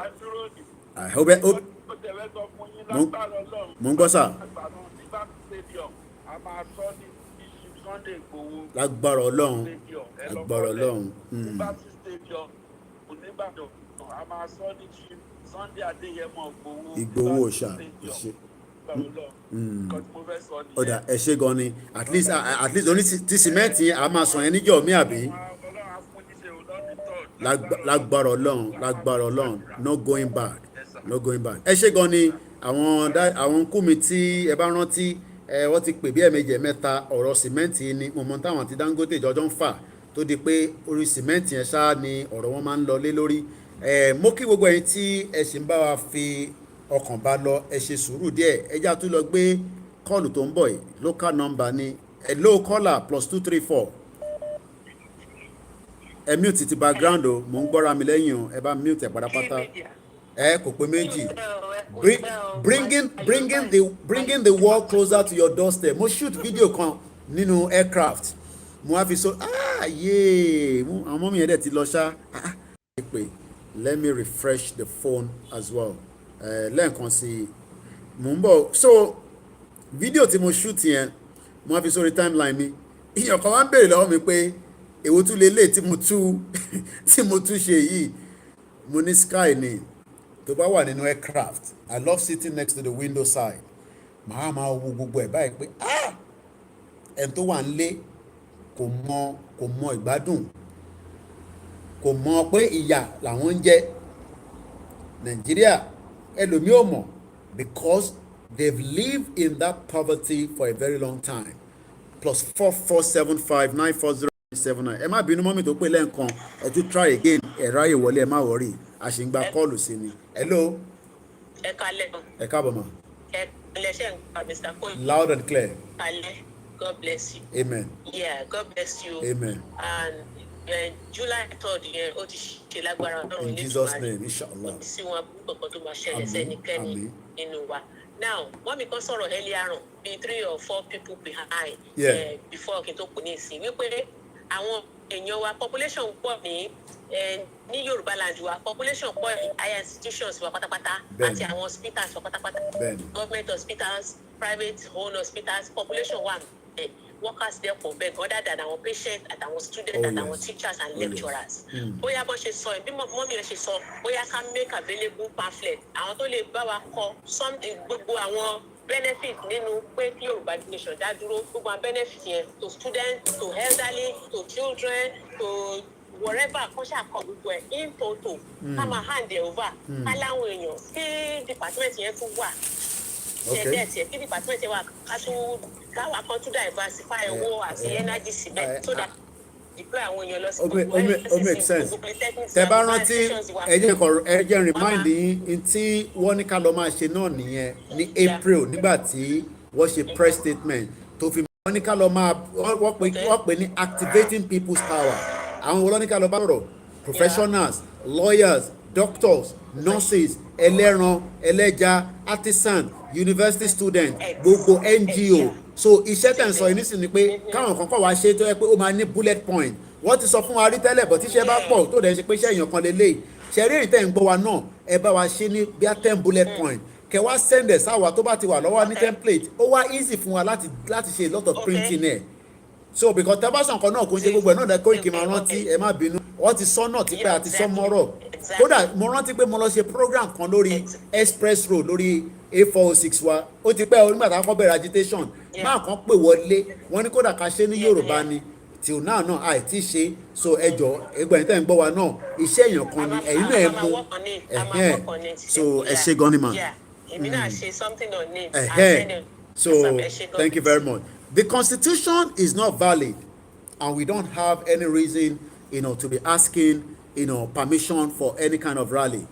Mo ń gbọ́ sà. Lágbára Ọlọ́run. oníbàdàn a máa sọ ní chief Sunday Adéyẹmọ Ìgbòho ṣá ẹ ṣe ọ̀dà ẹ ṣe gan ni at least oní ti sìmẹ́ǹtì a máa sàn yẹn níjọ́ mi àbí lágbára ọlọ́run no going back ẹ ṣe gan ni àwọn kú mi tí ẹ bá rántí wọ́n ti pè bí ẹ̀ẹ̀mejì mẹ́ta ọ̀rọ̀ sìmẹ́ǹtì ni mo mọ táwọn àti Dangote jọjọ́ ń fà tó di pé orí sìmẹ́ǹtì yẹn ṣáá ni ọ̀rọ̀ wọn máa ń lọ lé lórí mo kí gbogbo ẹ̀yin tí ẹ sì ń bá wa fi ọkàn bá lọ ẹ ṣe sùúrù díẹ̀ ẹ já tún lọ gbé kọ́ọ̀lù tó ń bọ̀ yìí local number ni hello caller +234 ẹ mute ti background o mò ń gbọ́ra mi lẹ́yìn o ẹ bá mute ẹ pátápátá kò pé méjì bringing the world closer to your doorstep mo shoot video kan nínú aircraft mo wá fi so yéé àwọn ọmọ mi yẹn dẹ̀ ti lọ ṣá let me refresh the phone as well lẹ́ẹ̀kan sí mò ń bọ̀ so fídíò tí mo shoot yẹn mo wá fi sórí timeline mi ìyàn kan wá ń béèrè lọ́wọ́ mi pé èwo tún lè lè tí mo tún ṣe yìí mo ní sky ni tó bá wà nínú aircraft I love sitting next to the window side màá máa wo gbogbo ẹ̀ báyìí pé ẹni tó wà ń lé kò mọ ìgbádùn kò mọ pé ìyà làwọn ń jẹ Nàìjíríà ẹlòmíì ò mọ̀ because they've lived in that poverty for a very long time +4475940979 ẹ má bínú mọ́mí tó pé lẹ́ǹkan ẹ tún try again ẹ ráyè wọlé ẹ má wọrí a ṣì ń gba kọ́ọ̀lù sí ni hello. ẹ kalẹ̀. ẹ káàbọ̀ mà. ẹ lẹ́sẹ̀ ń pa Mr. Koyi. loud and clear. kalẹ̀ God bless you. amen. yeah God bless you. amen. and July 3rd yẹn ó ti ṣe lágbára Ọlọ́run in Jesus name inshallah. kò sí wọn kankan tó máa ṣẹlẹ̀ sẹ́nikẹ́ni nínú wa. now wọ́n mi kan sọ̀rọ̀ earlier on bíi 3 or 4 people behind before kí n tó kù ní ìsìn wípé àwọn èèyàn wa population pọ̀ ní Yorùbá land wa population pọ̀ ní higher institutions wa pátápátá àti àwọn hospitals wa pátápátá government hospitals private owned hospitals population wa workers there for beg other than our patients àtàwọn students àtàwọn teachers and lecturers. bóyá bó ṣe sọ bí mọ́mí rẹ̀ ṣe sọ bóyá ká make available pamphlet àwọn tó lè bá wa kọ gbogbo àwọn benefit nínú pé kí Yorùbá nation dá dúró gbogbo àwọn benefit yẹn to students to elderly to children to whatever kó ṣàkọ gbogbo ẹ̀ in total ká máa hand it over ká láwọn èèyàn kí department yẹn tún wà ṣẹ̀dẹ̀ kí department yẹn wà káwa kan tún diversify owó àti energy síbẹ̀ so that deploy àwọn èèyàn lọ sí gbogbo gbogbo polytechnics. tẹ bá rántí ẹ jẹ́ remind yín tí wọ́n ní ká lọ máa ṣe náà nìyẹn ní April nígbà tí wọ́n ṣe press statement tó fi wọ́n ní ká lọ máa wọ́n pè ní activating people's power àwọn wọ́n ní ká lọ bá rọ̀ professionals lawyers doctors nurses ẹlẹ́ran ẹlẹ́ja artisan university student gbogbo NGO so iṣẹ́ tẹ̀ ń sọ yìí nísìnyí ni pé káwọn kan kọ̀ wá ṣe tó yẹ pé ó máa ní bullet point wọ́n ti sọ fún wa rí tẹ́lẹ̀ bọ̀ tíṣẹ́ bá pọ̀ tó dẹ̀ ṣe pé iṣẹ́ èèyàn kan lélẹ̀ ṣe rí èyí tẹ̀ ń gbọ́ wa náà ẹ bá wa ṣe ní bíi 10 bullet point kẹ wá send ẹ̀ sáwà tó bá ti wà lọ́wọ́ ní template ó wá easy fún wa láti ṣe a lot of printing ẹ̀ so because tẹ́básán kan náà kò ń ṣe gbogbo ẹ̀ náà lẹ́kọ́ ìkì máa rántí ẹ má bínú wọ́n ti sọ náà tipẹ́ àti sọ mọ́rọ̀ kódà mo rántí pé mo lọ ṣe program kan lórí express road lórí A406 wa ó ti pẹ́ onígbà tá a kọ́ bẹ̀rẹ̀ agitation máa kàn pè wọlé wọ́n ní kódà ká ṣe ní Yorùbá ni till now náà àìtí ṣe so ẹjọ́ ẹgbẹ́ tẹ́ ń gbọ́ wa náà iṣẹ́ èèyàn kan ni ẹ̀yin náà ẹ mú so ẹ ṣe gan ni mà. So thank you very much. The Constitution is not valid and we don't have any reason to be asking permission for any kind of rally.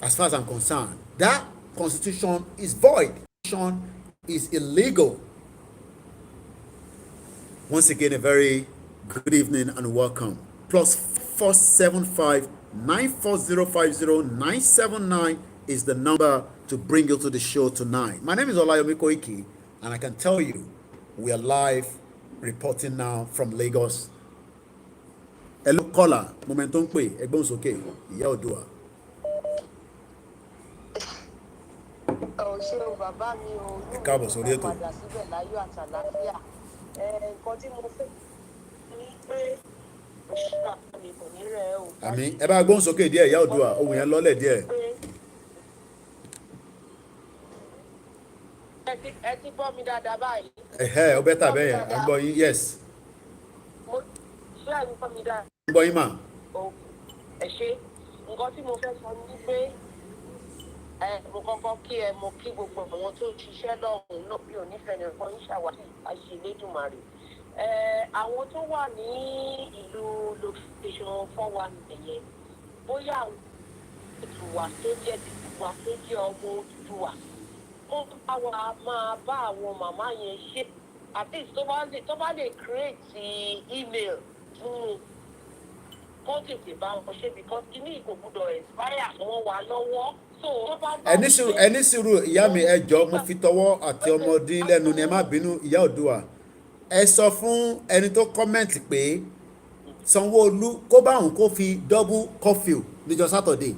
As far as I'm concerned, that Constitution is void. Constitution is illegal. Once again, a very good evening and welcome. +475 94050 is the number to bring you to the show tonight. My name is Olayomi Koiki, and I can tell you we are live reporting now from Lagos. Hello, caller. Momentum pé ẹgbọ́n sókè ìyá Odua. Ṣé o bàbá mi o ẹ káàbọ̀ sórí ètò. padà síbẹ̀ láyọ̀ àtàlàfíà nǹkan tí mo fẹ́ ní pé ìṣúná mi kò ní rẹ̀ o o. àmì ẹ bá gbóhùn sókè díẹ̀ ìyá Oòduà ohùn yẹn lọ́lẹ̀ díẹ̀. Ẹ ti gbọ́ mi dáadáa báyìí. Ọ bẹ́ tà bẹ́ẹ̀ yẹn à ń gbọ́ yín yes. Ṣé ẹ̀ ń gbọ́ mi dáadáa? ń gbọ́ yín mà. Ẹ ṣe nǹkan tí mo fẹ́ sọ ni pé mo kọ́kọ́ kí mo kí gbogbo àwọn tó ṣiṣẹ́ lọ́hùn náà bí onífẹ̀ẹ́ nìkan ń ṣàwárí àṣìlédùmarè. Àwọn tó wà ní ìlú location 419 yẹn bóyá àwọn Odùduwà tó jẹ́ Odùduwà tó jẹ́ ọmọ Odùduwà ó bá wa máa bá àwọn màmá yẹn ṣe at least tó bá lè create email fún kó tètè bá wọn ṣe because kíní kò gbọdọ̀ expire wọn wà lọ́wọ́. ẹni sùúrù ìyá mi ẹ jọ̀ọ́ mo fi tọwọ́ àti ọmọdé lẹ́nu ni ẹ má bínú ìyá Oòduà ẹ sọ fún ẹni tó kọ́mẹ̀ntì pé Sanwó-Olú kó bá òun kó fi double curfew níjọ́ Saturday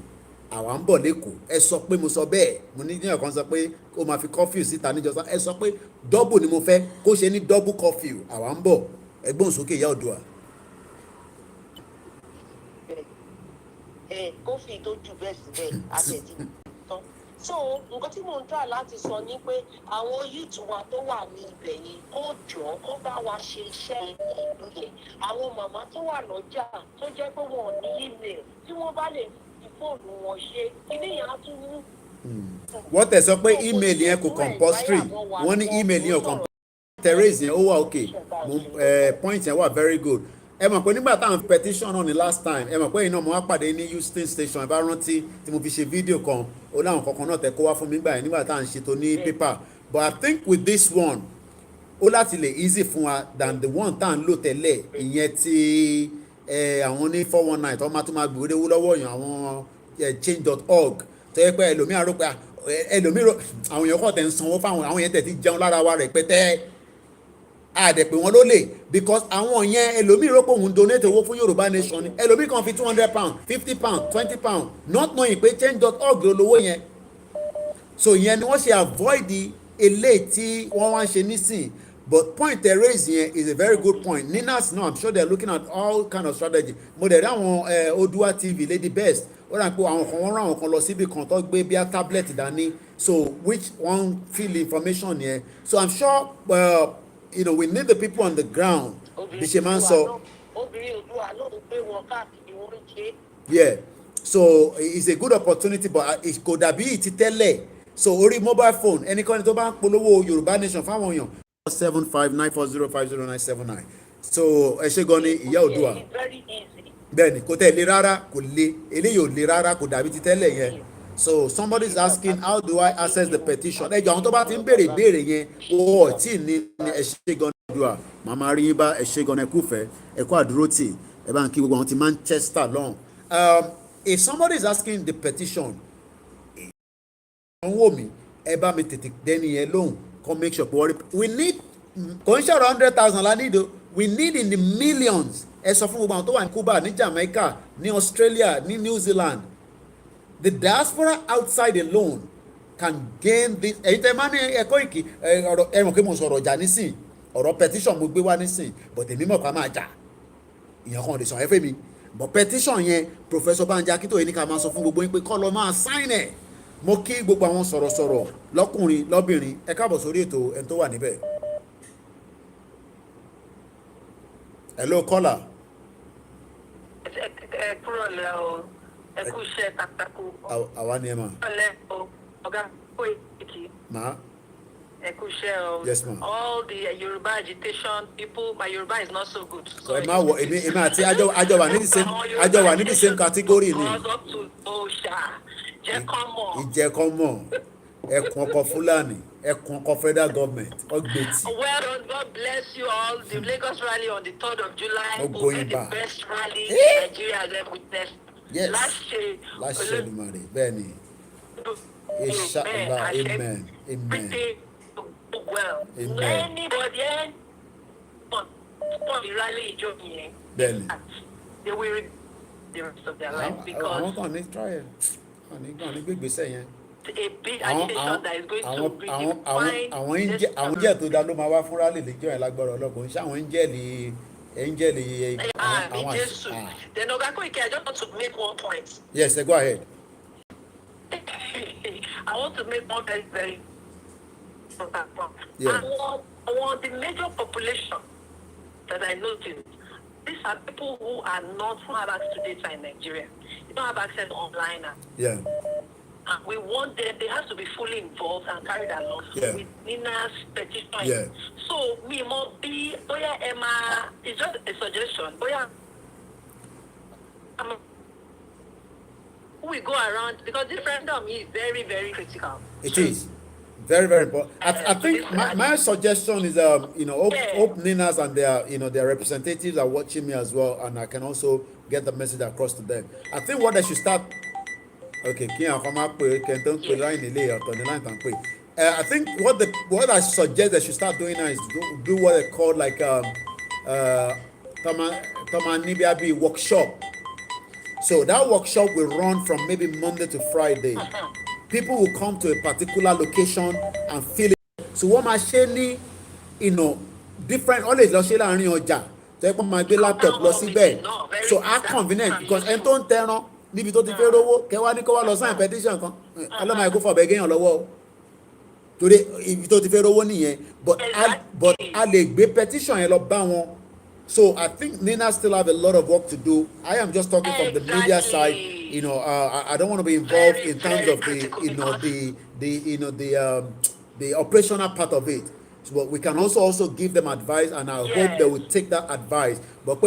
àwa ń bọ̀ lẹ́kọ̀ọ́ ẹ sọ pé mo sọ bẹ́ẹ̀ mo ní níyàn kan sọ pé ó máa fi curfew síta níjọ́ Saturday ẹ sọ pé double ni mo fẹ́ kó ṣe ní double curfew àwa ń bọ̀ ẹ gbóhùn sókè ìyá Oòduà. Kófì tó jù bẹ́ẹ̀ síbẹ̀ àtẹ̀tí tán. So nǹkan tí mò ń tà láti sọ ni pé àwọn youth wa tó wà ní ibẹ̀ yìí kó jọ kó bá wa ṣe iṣẹ́ ìlú yẹn. Àwọn màmá tó wà lọ́jà tó jẹ́ pé wọn ò ní email tí wọ́n bá lè fi fóònù wọn ṣe ilé yẹn á tún mú. wọ́n tẹ̀ sọ pé email yẹn kò compulsory wọ́n ní email yẹn ò compulsory Therese yẹn ó wà okay point yẹn wà very good. Ẹ mọ̀ pé nígbà táwọn petition náà ní last time ẹ mọ̀ pé iná mo wá pàdé ní Houston station ẹ bá rántí tí mo fi ṣe fídíò kan ó láwọn kankan náà tẹ kó wá fún mi gbà yẹn nígbà táwọn ṣètò ní paper but I think with this one ó láti lè easy fún wa than the one tá à ń lò tẹ́lẹ̀ ìyẹn ti àwọn ní 419 tó máa tún máa gbé owó lọ́wọ́ yàn àwọn change.org tó yẹ pé ẹlòmíràn rò pé ẹlòmíràn àwọn èèyàn kọ̀ tẹ̀ ń sanwó fáwọn àwọn yẹn tẹ̀ ti jẹun lára wa rẹpẹtẹ àdẹ̀pẹ̀ wọn ló lè because àwọn yẹn ẹlòmíì rò pé òun donate owó fún Yorùbá nation ni ẹlòmíì kan fi £200 £50 £20 not knowing pé change.org lówó yẹn so yẹn ni wọ́n ṣe avoid eléyìí tí wọ́n wá ń ṣe nísìn but point they raise yẹn is a very good point ninas now I'm sure they're looking at all kind of strategy mo dẹ̀ rí àwọn Oòduà TV lady best ó rà pé àwọn kan wọ́n rán àwọn kan lọ síbi kan tó gbé bíi tablet dání so which one fill information yẹn so I'm sure. We need the people on the ground. bí ṣe máa ń sọ. obìnrin Oòduà ló ń gbé wọn káàkiri wọn ń ṣe. yeah so it's a good opportunity but kò dàbí ti tẹ́lẹ̀ so orí mobile phone ẹnikẹ́ni tó bá ń polówó Yorùbá nation fáwọn èèyàn 7594050979 so ẹ ṣé gan ni ìyá Oòduà bẹ́ẹ̀ ni kò tẹ̀ le rárá kò le eléyìí ò le rárá kò dàbí ti tẹ́lẹ̀ yẹn. So somebody is asking how do I access the petition? Ẹ jọ̀ọ́ àwọn tó bá ti ń béèrè ìbéèrè yẹn wọ́n tí ní ẹ ṣé gan ní Oòduà màmá rí yín bá ẹ ṣé gan ẹ kúfẹ́ ẹ kú àdúrótì ẹ bá ń kí gbogbo àwọn ti Manchester lọ́hùn. If somebody is asking the petition wò mí ẹ bá mi tètè dẹ́ni yẹn lóhùn come make sure we need kò ń ṣọ̀rọ̀ 100,000 la need o we need in the millions ẹ sọ fún gbogbo àwọn tó wà ní Cuba ní Jamaica ní Australia ní New Zealand. The diaspora outside alone can gain this. Èyí tẹ́ máa ní ẹ̀kọ́ ìkì ẹ̀rùn pé mo sọ̀rọ̀ ọjà nísìn ọ̀rọ̀ petition mo gbé wá nísìn but èmi mọ̀ ká máa jà ìyẹn kan lè sọ ẹ̀fẹ́ mi but petition yẹn Professor Banji Akintoye ní ká máa sọ fún gbogbo yín pé kọ́ lọ máa sign ẹ̀ mo kí gbogbo àwọn sọ̀rọ̀sọ̀rọ̀ lọ́kùnrin lọ́bìnrin ẹ káàbọ̀ sórí ètò ẹni tó wà níbẹ̀. Hello caller. ẹ kúrò lẹ́ o. Ẹ kú iṣẹ́ takuntakun. Àwa ni ẹ ma. Ọ̀gá Koiki. Ma. Ẹ kú iṣẹ́ o. Yes ma. All the Yoruba agitation people, my Yoruba is not so good. Ẹ má wọ èmi àti àjọ wà ní the same category ni. Ìjẹ́kọ́mọ̀ ẹkùn ọkọ̀ Fúlàní ẹkùn ọkọ̀ federal government ọgbẹ̀tì. Well done, God bless you all. The Lagos rally on the 3rd of July will be the best rally Nigeria has ever witnessed. Yes. Láṣẹ Olódùmarè bẹ́ẹ̀ ni. Inshallah, amen. Amen. Amen. Anybody for the rally ìjọ yẹn. Bẹ́ẹ̀ni. They will read the rest of their life because. Àwọn kan ní trial àwọn ní gbégbèsè yẹn. A big agitation that is going to redefine. Àwọn jẹ́ tó dá ló máa wá fún rally lẹ́jọ́ yẹn lágbára Ọlọ́run ṣé àwọn jẹ́ ní Angel, Then Ogakoike, I just want to make one point. Yes, go ahead. I want to make one very, very important point. Yeah. I want the major population that I noticed. These are people who have access to data in Nigeria. They don't have access online. Yeah. And we want them, they have to be fully involved and carried along with Nina's petition. Yeah. So, me, be Boya Emma, it's just a suggestion. Boya, we go around, because this referendum is very, very critical. It is. Very, very important. I think my suggestion is, hope Ninas and their representatives are watching me as well, and I can also get the message across to them. I think what they should start. Okay, I think what I suggest they should start doing now is do what they call like workshop. So that workshop will run from maybe Monday to Friday. People will come to a particular location and feel it. So what my sheni, different always lọ ṣe láàrin ọjà. Tẹ́ pé máa gbé laptop lọ síbẹ̀. So are convenient because ẹni tó ń tẹran níbi tó ti fẹ́ rówó kẹwàá ní kó wá lọ sign petition kan. Ọlọ́mọ ẹ̀kọ́ fọ̀bẹ̀ gẹ́yàn lọ́wọ́ o. Torí ibi tó ti fẹ́ rówó nìyẹn. But a lè gbé petition yẹn lọ bá wọn. So I think Nina still have a lot of work to do. I am just talking from the media side. I don't want to be involved in terms of the operational part of it. So, but we can also give them advice, and I hope they will take that advice. But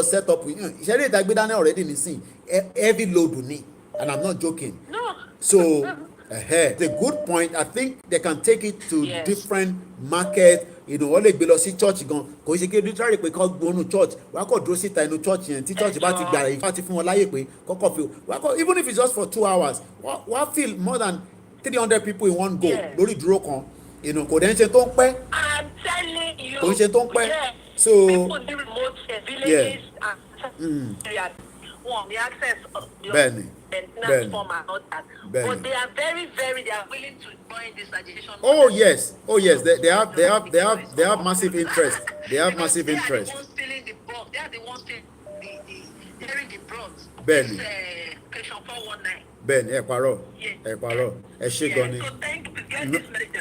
set up already heavy load, and I'm not joking. No. So it's a good point. I think they can take it to different markets. Wọ́n lè gbé lọ sí church gan kò ṣe kí literally pé kọ́ gbónú church wàá kọ́ dúró síta inú church yẹn tí church bá ti gbàrà ìfá ti fún wọn láyè pé kọ́kọ́ fi wàá kọ́ even if it's just for 2 hours wàá feel more than 300 people in one go lórí ìdúró kan kò dẹ̀ ń ṣe tó ń pẹ́ I'm telling you. kò ń ṣe tó ń pẹ́ so people in remote villages and areas want the access of bẹ́ẹ̀ni form and all that. But they are very, very, they are willing to join this agitation. Oh yes, they have massive interest. They have massive interest. They are the ones feeling the brunt. They are the ones feeling the brunt. Bẹ́ẹ̀ni. Question 419. Ben, ẹ ṣé gan ni. So thank you to get this message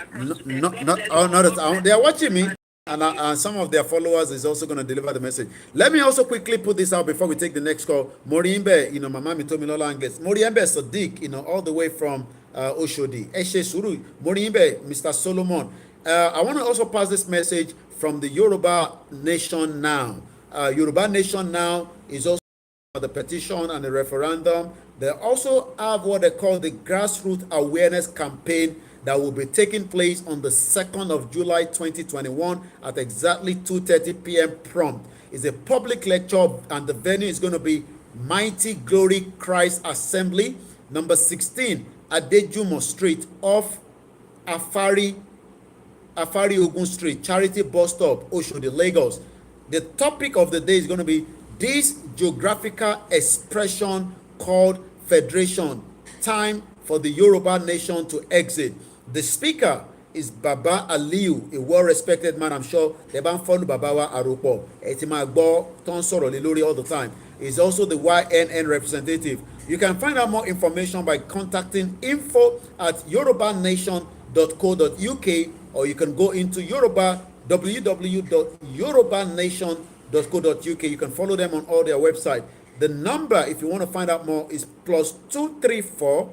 across. They are watching me. And some of their followers is also going to deliver the message. Let me also quickly put this out before we take the next call. Moriimbe, Mama Mitomilola Angles. Moriimbe Sadiq, all the way from Oshodi. Eshe Suru, Moriimbe, Mr. Solomon. I want to also pass this message from the Yoruba Nation Now. Yoruba Nation Now is also the petition and the referendum. They also have what they call the Grassroots Awareness Campaign that will be taking place on the 2nd of July 2021 at exactly 2:30 p.m. prompt. It's a public lecture, and the venue is going to be Mighty Glory Christ Assembly, number 16, Adejumo Street, off Afari Ogun Street, Charity Bus Stop, Oshodi, Lagos. The topic of the day is going to be this geographical expression called federation, time for the Yoruba nation to exit. The speaker is Baba Aliyu, a well-respected man. I'm sure they ban follow Baba wa Aropo. Etimagbo ton sọ̀rọ̀ lé lórí all the time. He's also the YNN representative. You can find out more information by contacting info@yorubanation.co.uk, or you can go into www.yorubanation.co.uk. You can follow them on all their website. The number, if you want to find out more, is +234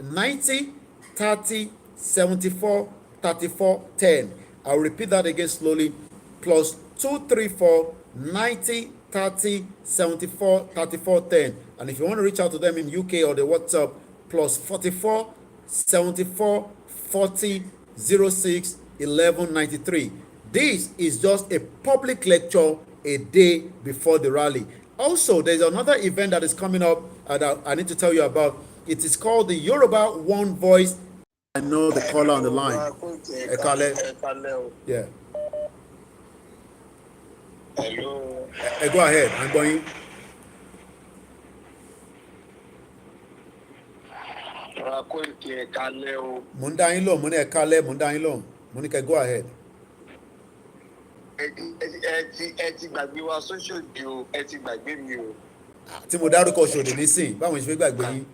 90 30 74 34 10. I'll repeat that again slowly. +234 90 30 74 34 10. And if you want to reach out to them in UK or the WhatsApp, +44 74 40 06 11 93. This is just a public lecture a day before the rally. Also, there's another event that is coming up that I need to tell you about. It is called the Yoruba One Voice. I know the caller on the line. Ekale. Yeah. Hello. Go ahead. I'm going. Munda Ilo, Mune Ekale, Munda Ilo. Monica, go ahead. ẹ ti gbàgbé wa sóṣòdì o, ẹ ti gbàgbé mi o. tí mo dárúkọ ṣòdì nísìn báwo ni ṣe fẹ́ gbàgbé yín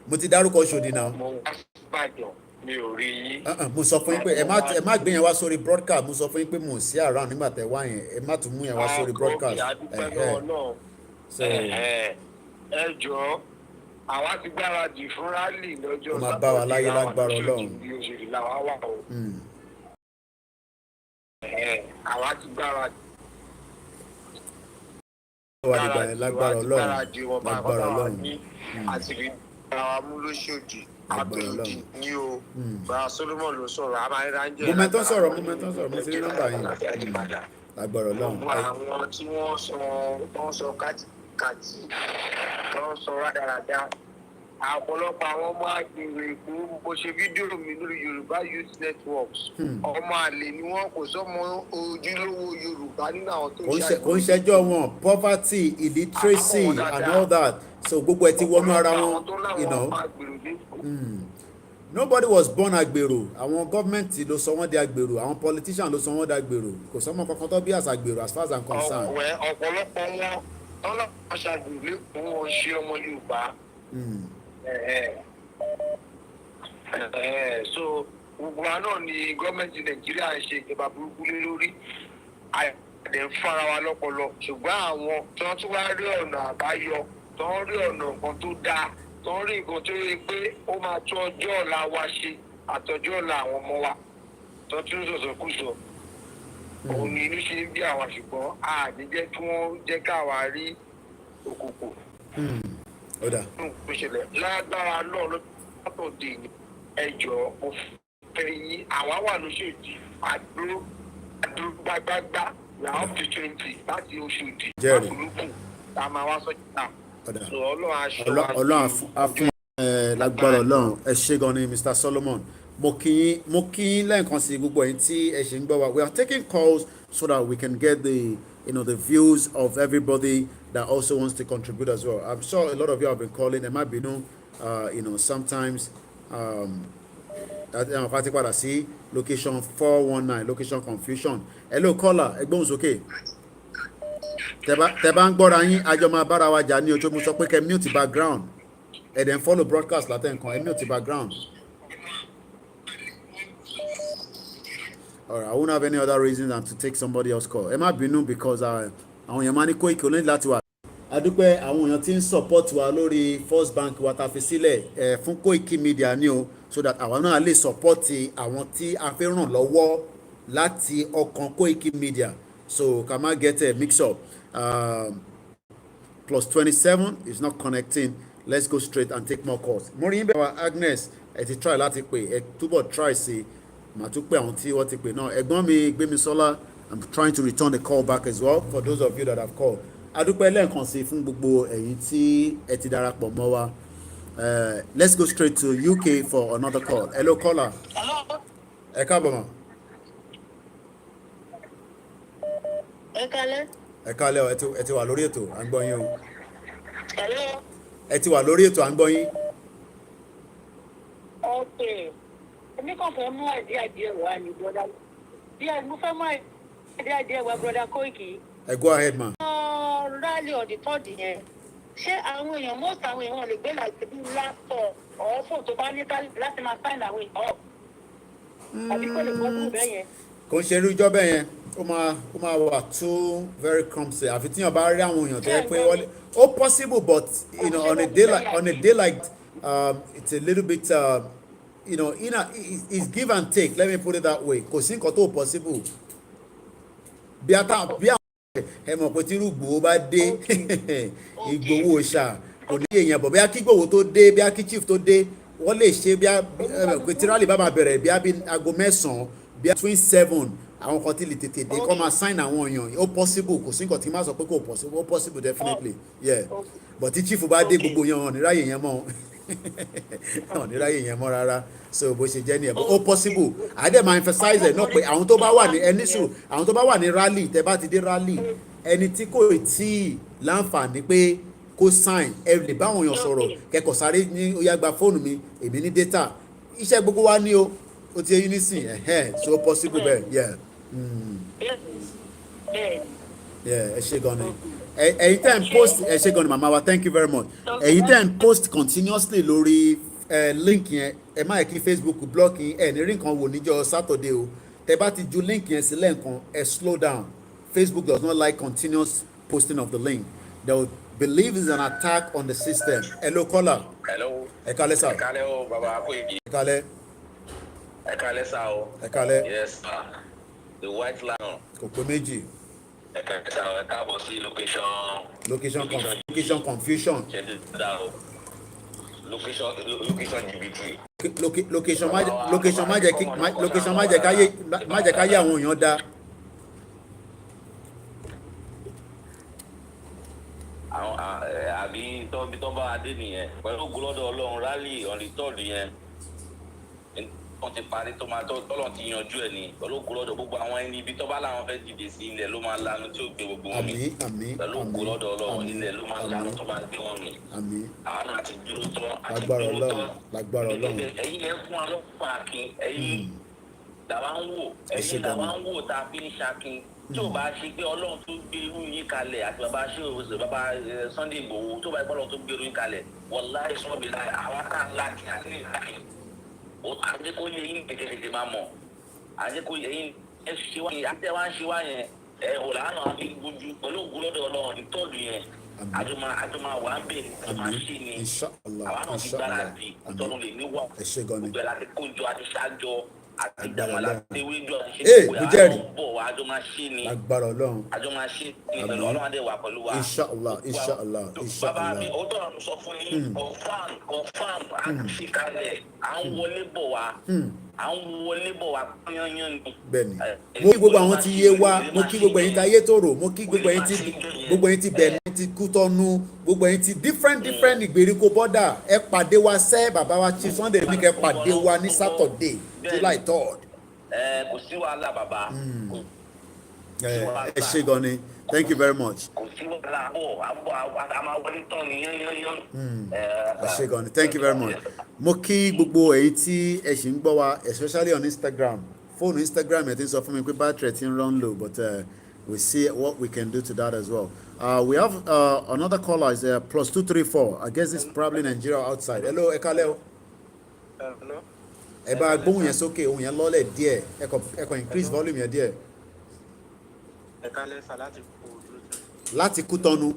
mo ti dárúkọ ṣòdì náà. mo wá Ìbàdàn mi ò rí yín. mo sọ fún yín pé ẹ má gbé yẹn wá sórí broadcast, mo sọ fún yín pé mo sí around nígbà tẹ wá yẹn, ẹ má tún mú yẹn wá sórí broadcast. ẹ jọ̀ọ́ àwa ti gbáradì fún rálì lọ́jọ́ ó máa bá wa láyé lágbára Ọlọ́run. Òṣèlú làwa wà o. àwa ti gbáradì. lágbára Ọlọ́run lágbára Ọlọ́run. àti rí ara mú lóṣòdì àbẹ̀òdì ní o. bá Solomon ló sọ̀rọ̀ a máa ń ránjẹ́. mo sọ̀rọ̀ mo ti rí nọ́mbà yìí. lágbára Ọlọ́run. àwọn tí wọ́n sọ kàtìkàtì wọ́n sọ rádaràda ọ̀pọ̀lọpọ̀ àwọn ọmọ agbèrè èkó bó ṣe fídíò mi lórí Yorùbá Youth Networks ọmọ àlè ni wọn kò sọmọ ojúlówó Yorùbá nínú àwọn tó ń ṣàìsàn. kò ń ṣẹjọ́ wọn poverty illiteracy and all that so gbogbo ẹ ti wọnú ara wọn you know. Nobody was born agbèrò, àwọn gọ́ọ̀mẹ̀ntì ló sọ wọ́n di agbèrò, àwọn politicians ló sọ wọ́n di agbèrò, kò sọ́mọ kankan tó bí as agbèrò as far as I'm concerned. ọ̀pọ̀lọpọ̀ wọn tọ́lá aṣàgbèrè lẹ́kọ̀ọ́ wọn ṣe ọmọ Yorùbá. So gbogbo wa náà ni gọ́ọ̀mẹ̀ntì Nàìjíríà ń ṣe ìjọba burúkú lé lórí àdé ń fara wa lọ́pọlọ ṣùgbọ́n àwọn tí wọ́n tún wá rí ọ̀nà àbáyọ tí wọ́n rí ọ̀nà nǹkan tó dáa tí wọ́n rí nǹkan tó rí pé ó máa tún ọjọ́ ọ̀la wa ṣe àtọjọ́ ọ̀la àwọn ọmọ wa tó tún sọ̀sọ̀kúsọ òun ni inú ṣe ń bí àwọn ṣùgbọ́n àní jẹ́ kí wọ́n jẹ́ káwa rí òkùnkùn. ìṣẹ̀lẹ̀ lágbára náà lọ́tọ̀ dé ní ẹjọ́ òfin yìí àwa wà lóṣèdì àdúró gbágbágbá làwọn fi 20 láti Òṣòdì láfùlùkù tá a máa wá sọ́jà. Ọlọ́run á fún lágbára Ọlọ́run. Ẹ ṣé gan ni Mr. Solomon. Mo kí yín lẹ́ẹ̀kan sí gbogbo ẹ̀yin tí ẹ ṣe ń gbọ́ wa. We are taking calls so that we can get the the views of everybody that also wants to contribute as well. I'm sure a lot of you have been calling. Ẹ má bínú, sometimes ká ti padà sí location 419 location confusion. Hello caller, ẹ gbóhùn sókè. Tẹ́ bá ń gbọ́ra yín àjọ máa bára wa jà ní ojú mo sọ pé kẹ́ mute background ẹ̀ dẹ̀ ń follow broadcast látẹ̀ǹkan ẹ̀ mute background. Alright, I won't have any other reason than to take somebody else call. Ẹ má bínú because àwọn èèyàn máa ní Koiki olóyìn láti wà. Adúpẹ́ àwọn èèyàn tí ń support wa lórí First Bank wa ta fi sílẹ̀ fún Koiki Media ni o so that àwa náà lè support àwọn tí a fẹ́ ràn lọ́wọ́ láti ọkàn Koiki Media so ká má get a mix up. +27 is not connecting. Let's go straight and take more calls. Morin bẹ́ẹ̀ Agnes ẹ ti try láti pè ẹ túbọ̀ try sí màá tún pé àwọn tí wọ́n ti pè náà ẹ̀gbọ́n mi Gbémisọ́lá I'm trying to return the call back as well for those of you that have called. Adúpẹ́ lẹ́ẹ̀kan sí fún gbogbo ẹ̀yin tí ẹ ti darapọ̀ mọ́ wa. Let's go straight to UK for another call. Hello caller. Hello. Ẹ káàbọ̀ mọ́. Ẹ kálẹ́. Ẹ kálẹ́ o ẹ ti wà lórí ètò à ń gbọ́ yín o. Hello. Ẹ ti wà lórí ètò à ń gbọ́ yín. Okay. Èmi kàn fẹ́ mú àìdíà wá ní brother. Mo fẹ́ mú àìdíà wá brother Koiki. Go ahead ma. Rally on the 3rd yẹn. Ṣé àwọn èèyàn most àwọn èèyàn lè gbé láti bí laptop or phone tó bá ní láti máa sign àwọn èèyàn? Àbí kò lè gbọ́dọ̀ bẹ́ẹ̀ yẹn? Kò ń ṣe irú ìjọ bẹ́ẹ̀ yẹn ó máa wà too very clumsy àfi tí yàn bá rí àwọn èèyàn tó yẹ pé wọ́n lè ó possible but on a day like it's a little bit it's give and take, let me put it that way. Kò sí nǹkan tó possible bí àwọn ẹ mọ̀ pé tí Ìgbòho bá dé Ìgbòho ṣá kò ní èèyàn bọ̀ bí kí Ìgbòho tó dé bí kí chief tó dé wọ́n lè ṣe bí tí rally bá máa bẹ̀rẹ̀ bí aago 9 bí between 7 àwọn kan tí lè tètè dé kọ́ máa sign àwọn èèyàn ó possible kò sí nǹkan tí máa sọ pé kò possible ó possible definitely yeah but tí chief bá dé gbogbo yẹn hàn níráyè yẹn mọ́ hàn níráyè yẹn mọ́ rárá so bó ṣe jẹ́ nìyẹn ó possible àdé máa emphasize ẹ̀ náà pé àwọn tó bá wà ní ẹni sùn àwọn tó bá wà ní rally tẹ́ bá ti dé rally ẹni tí kò tí ì láǹfààní pé kó sign ẹ lè bá àwọn èèyàn sọ̀rọ̀ kẹ́kọ̀ọ́ sáré ní ó yá gba fóònù mi èmi ní data iṣẹ́ gbogbo wa ní o ó ti yẹ yín nísìn so possible bẹ́ẹ̀ yeah. ẹ ṣé gan ni ẹ̀yin tẹ́ ń post ẹ ṣé gan ni màmá wa thank you very much ẹ̀yin tẹ́ ń post continuously lórí link yẹn ẹ má yẹ kí Facebook block yín ẹ ní rí nǹkan wò níjọ́ Saturday o tẹ́ bá ti ju link yẹn sílẹ̀ nǹkan ẹ slow down Facebook does not like continuous posting of the link they will believe it's an attack on the system. Hello caller. Hello. Ẹ kálẹ́ sà. Ẹ kálẹ́ o bàbá Akóyèjì. Ẹ kálẹ́. Ẹ kálẹ́ sà o. Ẹ kálẹ́. Yes sir. The white lion. Kò pé méjì. Ẹ kálẹ́ sà ẹ káàbọ̀ sí location confusion. Ṣé ti dá o? Location jìbìtì. Location má jẹ́ káyé àwọn èèyàn dá. Àwọn àbí tó bá adé nìyẹn pẹ̀lú gúlọ́dọ̀ Ọlọ́run rally on the third yẹn wọ́n ti parí tó máa tọ́lọ̀ ti yanjú ẹ̀ ní pẹ̀lú gúlọ́dọ̀ gbogbo àwọn ẹni ibi tó bá láwọn fẹ́ dìde sí ilẹ̀ ló máa lanu tí ó gbé gbogbo wọn mi pẹ̀lú gúlọ́dọ̀ Ọlọ́run ilẹ̀ ló máa lanu tó máa gbé wọn mi àwọn náà ti dúró tán àti dúró tán lágbára Ọlọ́run ẹ̀yin yẹn fún ọlọ́pàá akin ẹ̀yin làwa ń wò tá a fi ń ṣakin tí o bá ṣe pé Ọlọ́run tó gbé irú yín kalẹ̀ àti bàbá ṣé o bàbá Sunday Igboho tó bá yẹ kọ́ Ọlọ́run tó gbé irú yín kalẹ̀ wàláhì sọ́ọ̀bì láì àwọn tá a ńlá kí a ní ìlàkì àdékòyè yín tètè máa mọ̀ àdékòyè yín ẹ ṣe wá yẹn àti ẹ wá ń ṣe wá yẹn ẹ ọ̀làánà àfi gbójú pẹ̀lú ògúnlọ́dọ̀ Ọlọ́run ìtọ́jú yẹn àjọmọ̀ wà ń bẹ̀ máa ṣe ni àwọn náà ti gbára di ìtọ́nu lè ní wà gbogbo ẹ̀ láti kójọ àti ṣáájọ àti dàmàlà tewéjọ àti ṣe gbogbo àwọn bọ̀ wá àjọ máa ṣe ni lágbára Ọlọ́run àjọ máa ṣe ni pẹ̀lú Ọlọ́run adé wà pẹ̀lú wa. Inshallah. Bàbá mi ó tọrọ sọ fún yín confam àti kalẹ̀ à ń wọlé bọ̀ wá yányán ni. Bẹ́ẹ̀ni mo kí gbogbo àwọn tí yé wa mo kí gbogbo ẹ̀yin tí ayé tòrò mo kí gbogbo ẹ̀yin tí Benin ti Kútọ́nù gbogbo ẹ̀yin tí different ìgbèríko bọ́dà ẹ pàdé wa sẹ́ bàbá wa Chief Sunday ní kẹ́ pàdé wa ní Saturday July 3rd. Kò sí wàhálà bàbá. Ẹ ṣé gan ni thank you very much. Kò sí wàhálà a máa wọlé tán ní yányán. Ẹ ṣé gan ni thank you very much. Mo kí gbogbo ẹ̀yin tí ẹ ṣì ń gbọ́ wa especially on Instagram fóònù Instagram ẹ̀ ti ń sọ fún mi pé battery ti ń run low but we see what we can do to that as well. We have another caller is +234. I guess it's probably Nigeria outside. Hello ẹ kálẹ́ o. Ẹ bá gbóhùn yẹn sókè ohùn yẹn lọ́lẹ̀ díẹ̀ ẹ kàn increase volume yẹn díẹ̀. Ẹ kálẹ́ sà láti Kútọ́nù.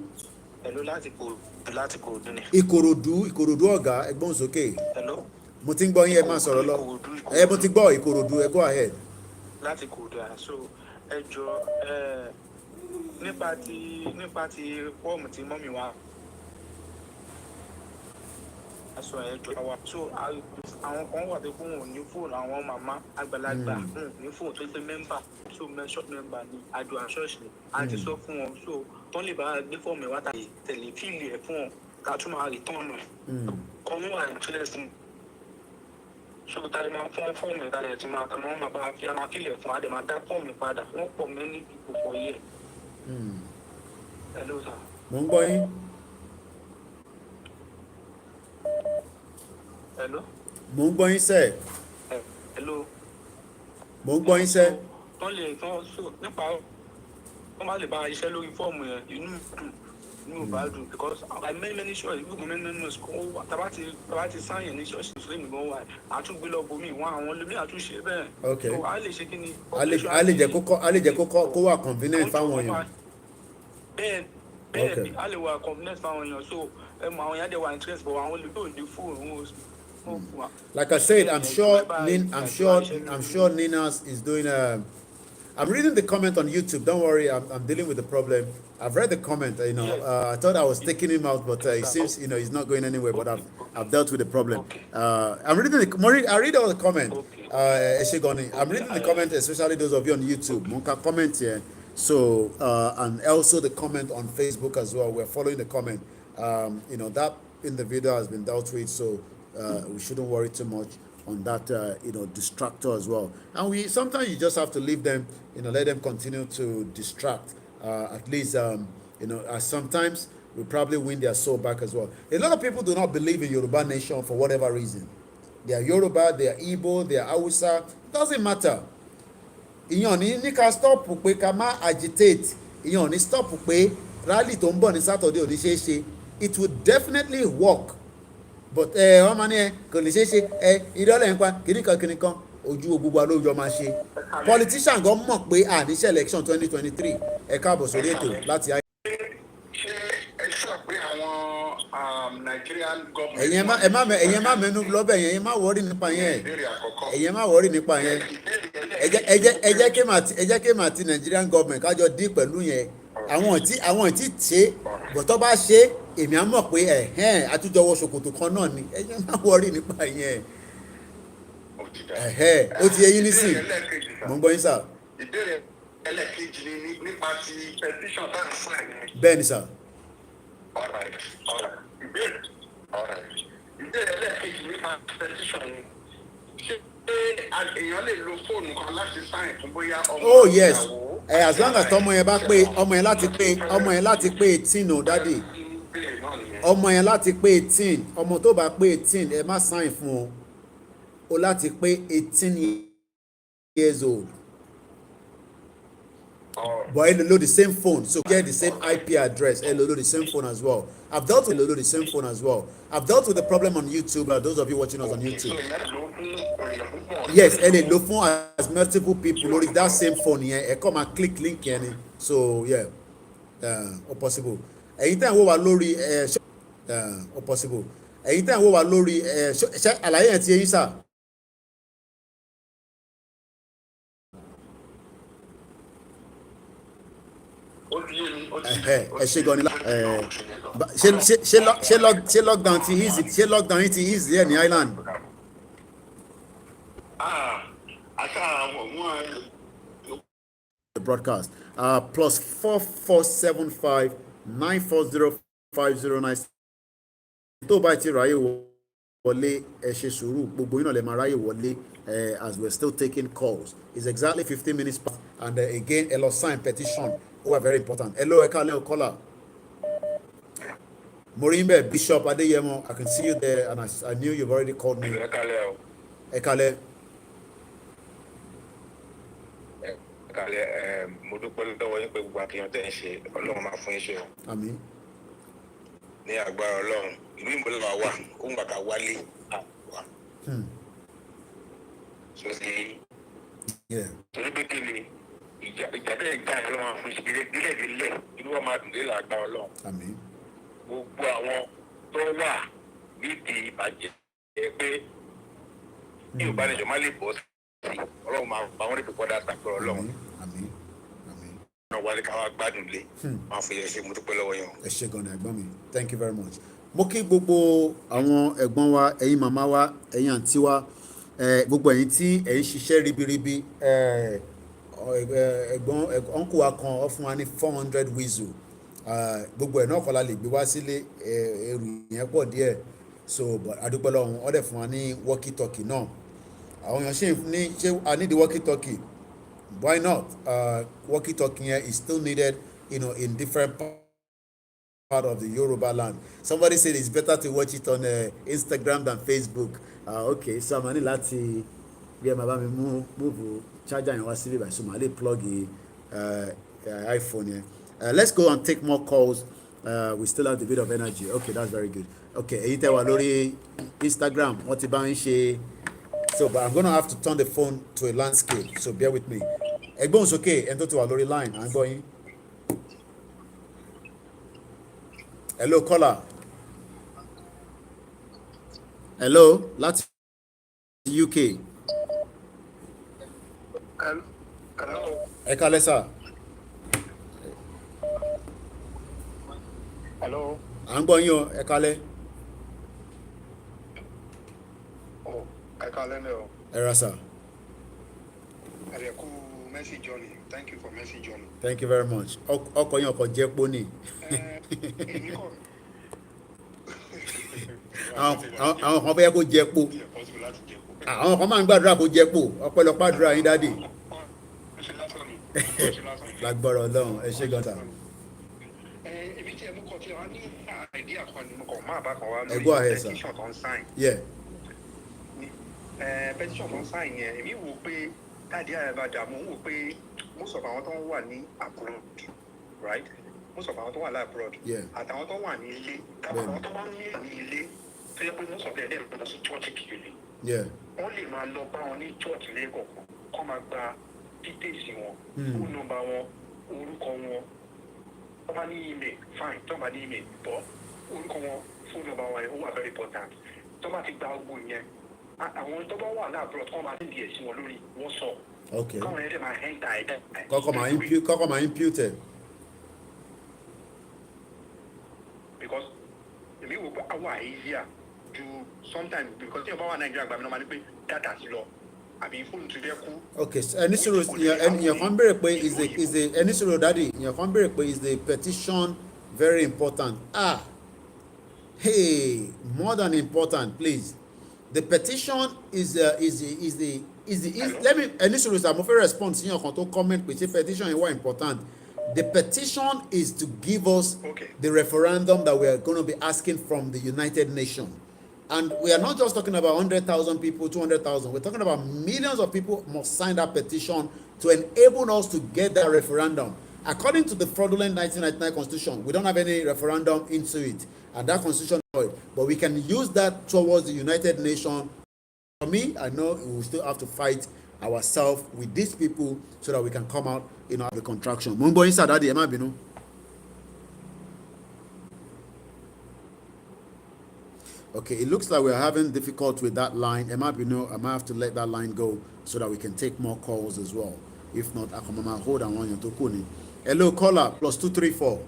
Hello láti Ìkòròdú ni. Ìkòròdú ọ̀gá ẹ gbóhùn sókè. Hello. Mo ti ń gbọ́ yín ẹ máa sọ̀rọ̀ lọ. Mo ti gbọ́ Ìkòròdú ẹ go ahead. Láti Ìkòròdú so ẹ jọ nípa ti fọ́ọ̀mù tí mọ́mì wa aṣọ ẹjọ wa so àwọn kan wà tó kún wọn ní fóònù àwọn màmá àgbàlagbà ní fóònù tó gbé mẹ́mbà so short member ní àjọ àṣọ́ọ̀ṣì ni a ti sọ fún wọn so tó lè bá gbé fọ́ọ̀mù ẹ̀ wá tàbí tẹ̀lé fíìlì ẹ̀ fún wọn ká tún máa rìtọ́ọ̀nù ẹ̀ kọ́mú wà interesting so tàbí máa fún fọ́ọ̀mù ẹ̀ tàbí ẹ̀ ti máa tẹ̀ wọ́n máa bá fi máa fíìlì ẹ̀ fún adé máa dá fọ́ọ̀mù padà wọ́n pọ̀ mẹ́ni ìpòpọ̀ yẹ. Hello sir. Mo ń gbọ́ yín. Hello. Mo ń gbọ́ yín sẹ́. Hello. Mo ń gbọ́ yín sẹ́. Tán lè tán so nípa wọ́n máa lè bá iṣẹ́ lórí fọ́ọ̀mù yẹn inú bá dùn because many church gbogbo many school tàbá ti sáyẹn ní church muslim gan wà àtúgbé lọ bomi wọn àwọn olómi àtúnṣe bẹ́ẹ̀. Okay. So a lè ṣe kí ni. A lè jẹ́ kó wà convenient fáwọn èèyàn. Bẹ́ẹ̀ ni a lè wà convenient fáwọn èèyàn so àwọn èèyàn dẹ̀ wà interest but àwọn olùgbé òde fóònù. Like I said, I'm sure Ninas is doing I'm reading the comment on YouTube. Don't worry, I'm dealing with the problem. I've read the comment. I thought I was taking him out, but it seems he's not going anywhere. But I've dealt with the problem. I'm reading I read all the comment. I'm reading the comment, especially those of you on YouTube. Monka comment here. So and also the comment on Facebook as well. We're following the comment. That in the video has been dealt with. So we shouldn't worry too much on that distractor as well. And sometimes you just have to leave them, let them continue to distract. At least sometimes we probably win their soul back as well. A lot of people do not believe in Yoruba nation for whatever reason. They are Yoruba, they are Igbo, they are Hausa. It doesn't matter. ìyẹn ò ní ká stop pé ká má agitate, ìyẹn ò ní stop pé rally tó ń bọ̀ ní Saturday ò ní ṣeé ṣe, it will definitely work, but wọ́n máa ní kò lè ṣeé ṣe ìdọ́lẹ̀ ń pa kìnnìkan ojú gbogbo alóòjọ́ máa ṣe. Politician gan mọ̀ pé àníṣe election 2023 ẹ káàbọ̀ sórí ètò láti ayé. ṣé ẹ sọ pé àwọn Nigerian government. ẹ̀yin má mẹ́nu lọ́bẹ̀ yẹn, ẹ̀yin má wọ́rí nípa yẹn, ẹ̀yin má wọ́rí nípa yẹn, ẹ jẹ́ kí màá ti Nigerian government kájọ dí pẹ̀lú yẹn, àwọn tí ṣe bọ̀tọ́ bá ṣe èmi á mọ̀ pé àtújọwọ́ ṣòkòtò kan náà ni, ẹ̀yin má wọ́rí nípa yẹn. Ó ti yé yín nísìn, mo ń gbọ́ yín sà. ìbéèrè ẹlẹ́kejì ni nípa ti petition tá à ń fún ẹ̀. Bẹ́ẹ̀ ni sà. ìbéèrè ẹlẹ́kejì nípa petition ni ṣé èèyàn lè lo fóònù kan láti sáìn fún bóyá ọmọ oh yes as long as tọmọ yẹn bá pé ọmọ yẹn láti pé 18 o dádì, ọmọ yẹn láti pé 18, ọmọ tó bá pé 18 ẹ má sáìn fún o láti pé 18 years old. But ẹ lè lo the same phone, so get the same IP address, ẹ lè lo the same phone as well. I've dealt with the same phone as well. I've dealt with the problem on YouTube, those of you watching us on YouTube. Yes, ẹ lè lo fún as multiple people lórí that same phone yẹn, ẹ kọ́ máa click link yẹn ni, so yeah, ó possible. Ẹ̀yin tẹ́ ń wò wá lórí ó possible. Ẹ̀yin tẹ́ ń wò wá lórí ṣé àlàyé yẹn ti yé yín sà? ẹ ṣe gan ni ṣe lockdown ti easy, ṣe lockdown yìí ti easy ẹ ní island. The broadcast +4475 9405009. tó bá ti ráyè wọlé ẹ ṣe sùúrù, gbogbo yín náà lè máa ráyè wọlé as we're still taking calls. It's exactly 15 minutes past, and again ẹ lọ sign petition. Oh, very important. Hello, Ekale caller. Morimbe Bishop Adeyemo, I can see you there, and I knew you've already called me. Ekale. Mo dúpẹ́ lọ́wọ́ yín pé gbogbo akíyan tẹ́ ń ṣe Ọlọ́run máa fún yín ṣe o. Àmín. Ní agbára Ọlọ́run, ìlú ìmọ̀lẹ́wà wà, ó ń gbàgbà wálé àwà. So sí. Torí pé kí ni ìjàdá ìgbà Ọlọ́run máa fún ìṣẹ̀lẹ̀ dílẹ̀ inú wa máa dùn dé làgbà Ọlọ́run. Àmín. Gbogbo àwọn tó wà nídìí ìbàjẹ́ pé bí ìbánijọ́ má lè bọ́ sí Ọlọ́run máa pa wọ́n ní pípọ́ dáadáa pé Ọlọ́run. Àmín. Náà wálé káwá gbádùn lé máa fi yẹn ṣe mo dúpẹ́ lọ́wọ́ yẹn. Ẹ ṣé gan ni ẹ̀gbọ́n mi, thank you very much. Mo kí gbogbo àwọn ẹ̀gbọ́n wa, ẹ̀yin màmá wa, ẹ̀yin àǹtí wa, gbogbo ẹ̀yin tí ẹ̀yin ṣiṣẹ́ ribiribi, ẹ̀gbọ́n ọ̀nkù wa kan ọ fún wa ní 400 whistle, gbogbo ẹ̀ náà kọ́ la lè gbé wá sílé, ẹrù yẹn pọ̀ díẹ̀, so adúpẹ́ lọ́wọ́ wọn dẹ̀ fún wa ní walkie talkie náà. Àwọn èèyàn ṣe ní ṣé I need the walkie talkie, why not? Walkie talkie here is still needed, in different part of the Yoruba land. Somebody said it's better to watch it on Instagram than Facebook. Okay, so I'm ní láti bí ẹ máa bá mi move charger yẹn wá síbí báyìí, so màá lè plug iPhone yẹn. Let's go and take more calls. We still have a bit of energy. Okay, that's very good. Okay, èyí tẹ́ wà lórí Instagram wọ́n ti bá ń ṣe. So, but I'm going to have to turn the phone to a landscape, so bear with me. Ẹgbọ́n sókè ẹni tó ti wà lórí line, à ń gbọ́ yín. Hello, caller. Hello, láti UK. Hello. Ẹ kálẹ́ sà. Hello. À ń gbọ́ yín o, ẹ kálẹ́. Ẹ kálẹ́ lẹ́ o. Ẹ ra sà. Àdẹ̀kù message journey. Thank you for message journey. Thank you very much. Ọkọ̀ yín ọkọ̀ jẹ́ pọ́nì. Àwọn kan fẹ́ kó jẹ́ pò. Àwọn kan máa ń gbàdúrà kó jẹ́ pò. Ọpẹ́lọpẹ́ àdúrà yín dádì. Lágbára Ọlọ́run, ẹ ṣé gan ta. Èmi tí ẹ mú kọ tí wọ́n ní idea kan ni mo kàn máa bá kan wá Ẹ go ahead, sir. petition kan sign. Yeah. Petition kan sign yẹn, èmi wò pé káàdì àyàbàdà mo ń wò pé most of àwọn tó ń wà ní abroad right most of àwọn tó wà ní abroad àtàwọn tó wà ní ilé àwọn tó wà ní ilé tó yẹ pé most of them lọ sí church kiri wọ́n lè máa lọ bá wọn ní church lẹ́kọ̀ọ̀kan kọ́ máa gba details wọn phone number wọn orúkọ wọn tó bá ní email fine tó bá ní email bọ́ orúkọ wọn phone number wọn yẹn ó wà very important tó bá ti gba ogbó yẹn àwọn tó bá wà ní abroad kọ́ máa ní díẹ̀ sí wọn lórí wọ́n sọ káwọn yẹn dẹ̀ máa enter ẹ̀ kọ́kọ́ máa impute because èmi wò pé àwọn easier ju sometimes because tí o bá wà Nàìjíríà gbàmí náà máa ní pé data ti lọ àbí fóònù ti fẹ́ kú. okay ẹni sọ̀rọ̀ èèyàn kan béèrè pé is the ẹni sọ̀rọ̀ daddy èèyàn kan béèrè pé is the petition very important hey more than important please the petition is the let me ẹni sọ̀rọ̀ sir mo fẹ́ respond sí èèyàn kan tó comment pé ṣé petition yẹn wà important. The petition is to give us the referendum that we are going to be asking from the United Nations. And we are not just talking about 100,000 people, 200,000. We're talking about millions of people must sign that petition to enable us to get that referendum. According to the fraudulent 1999 Constitution, we don't have any referendum into it. And that Constitution, but we can use that towards the United Nations. For me, I know we will still have to fight ourselves with these people so that we can come out of the contraction. Mumbo inside that Emma Binu. Okay, it looks like we're having difficulty with that line. Emma Binu, I might have to let that line go so that we can take more calls as well. If not, I come on hold on one to Kuni. Hello, caller, +234.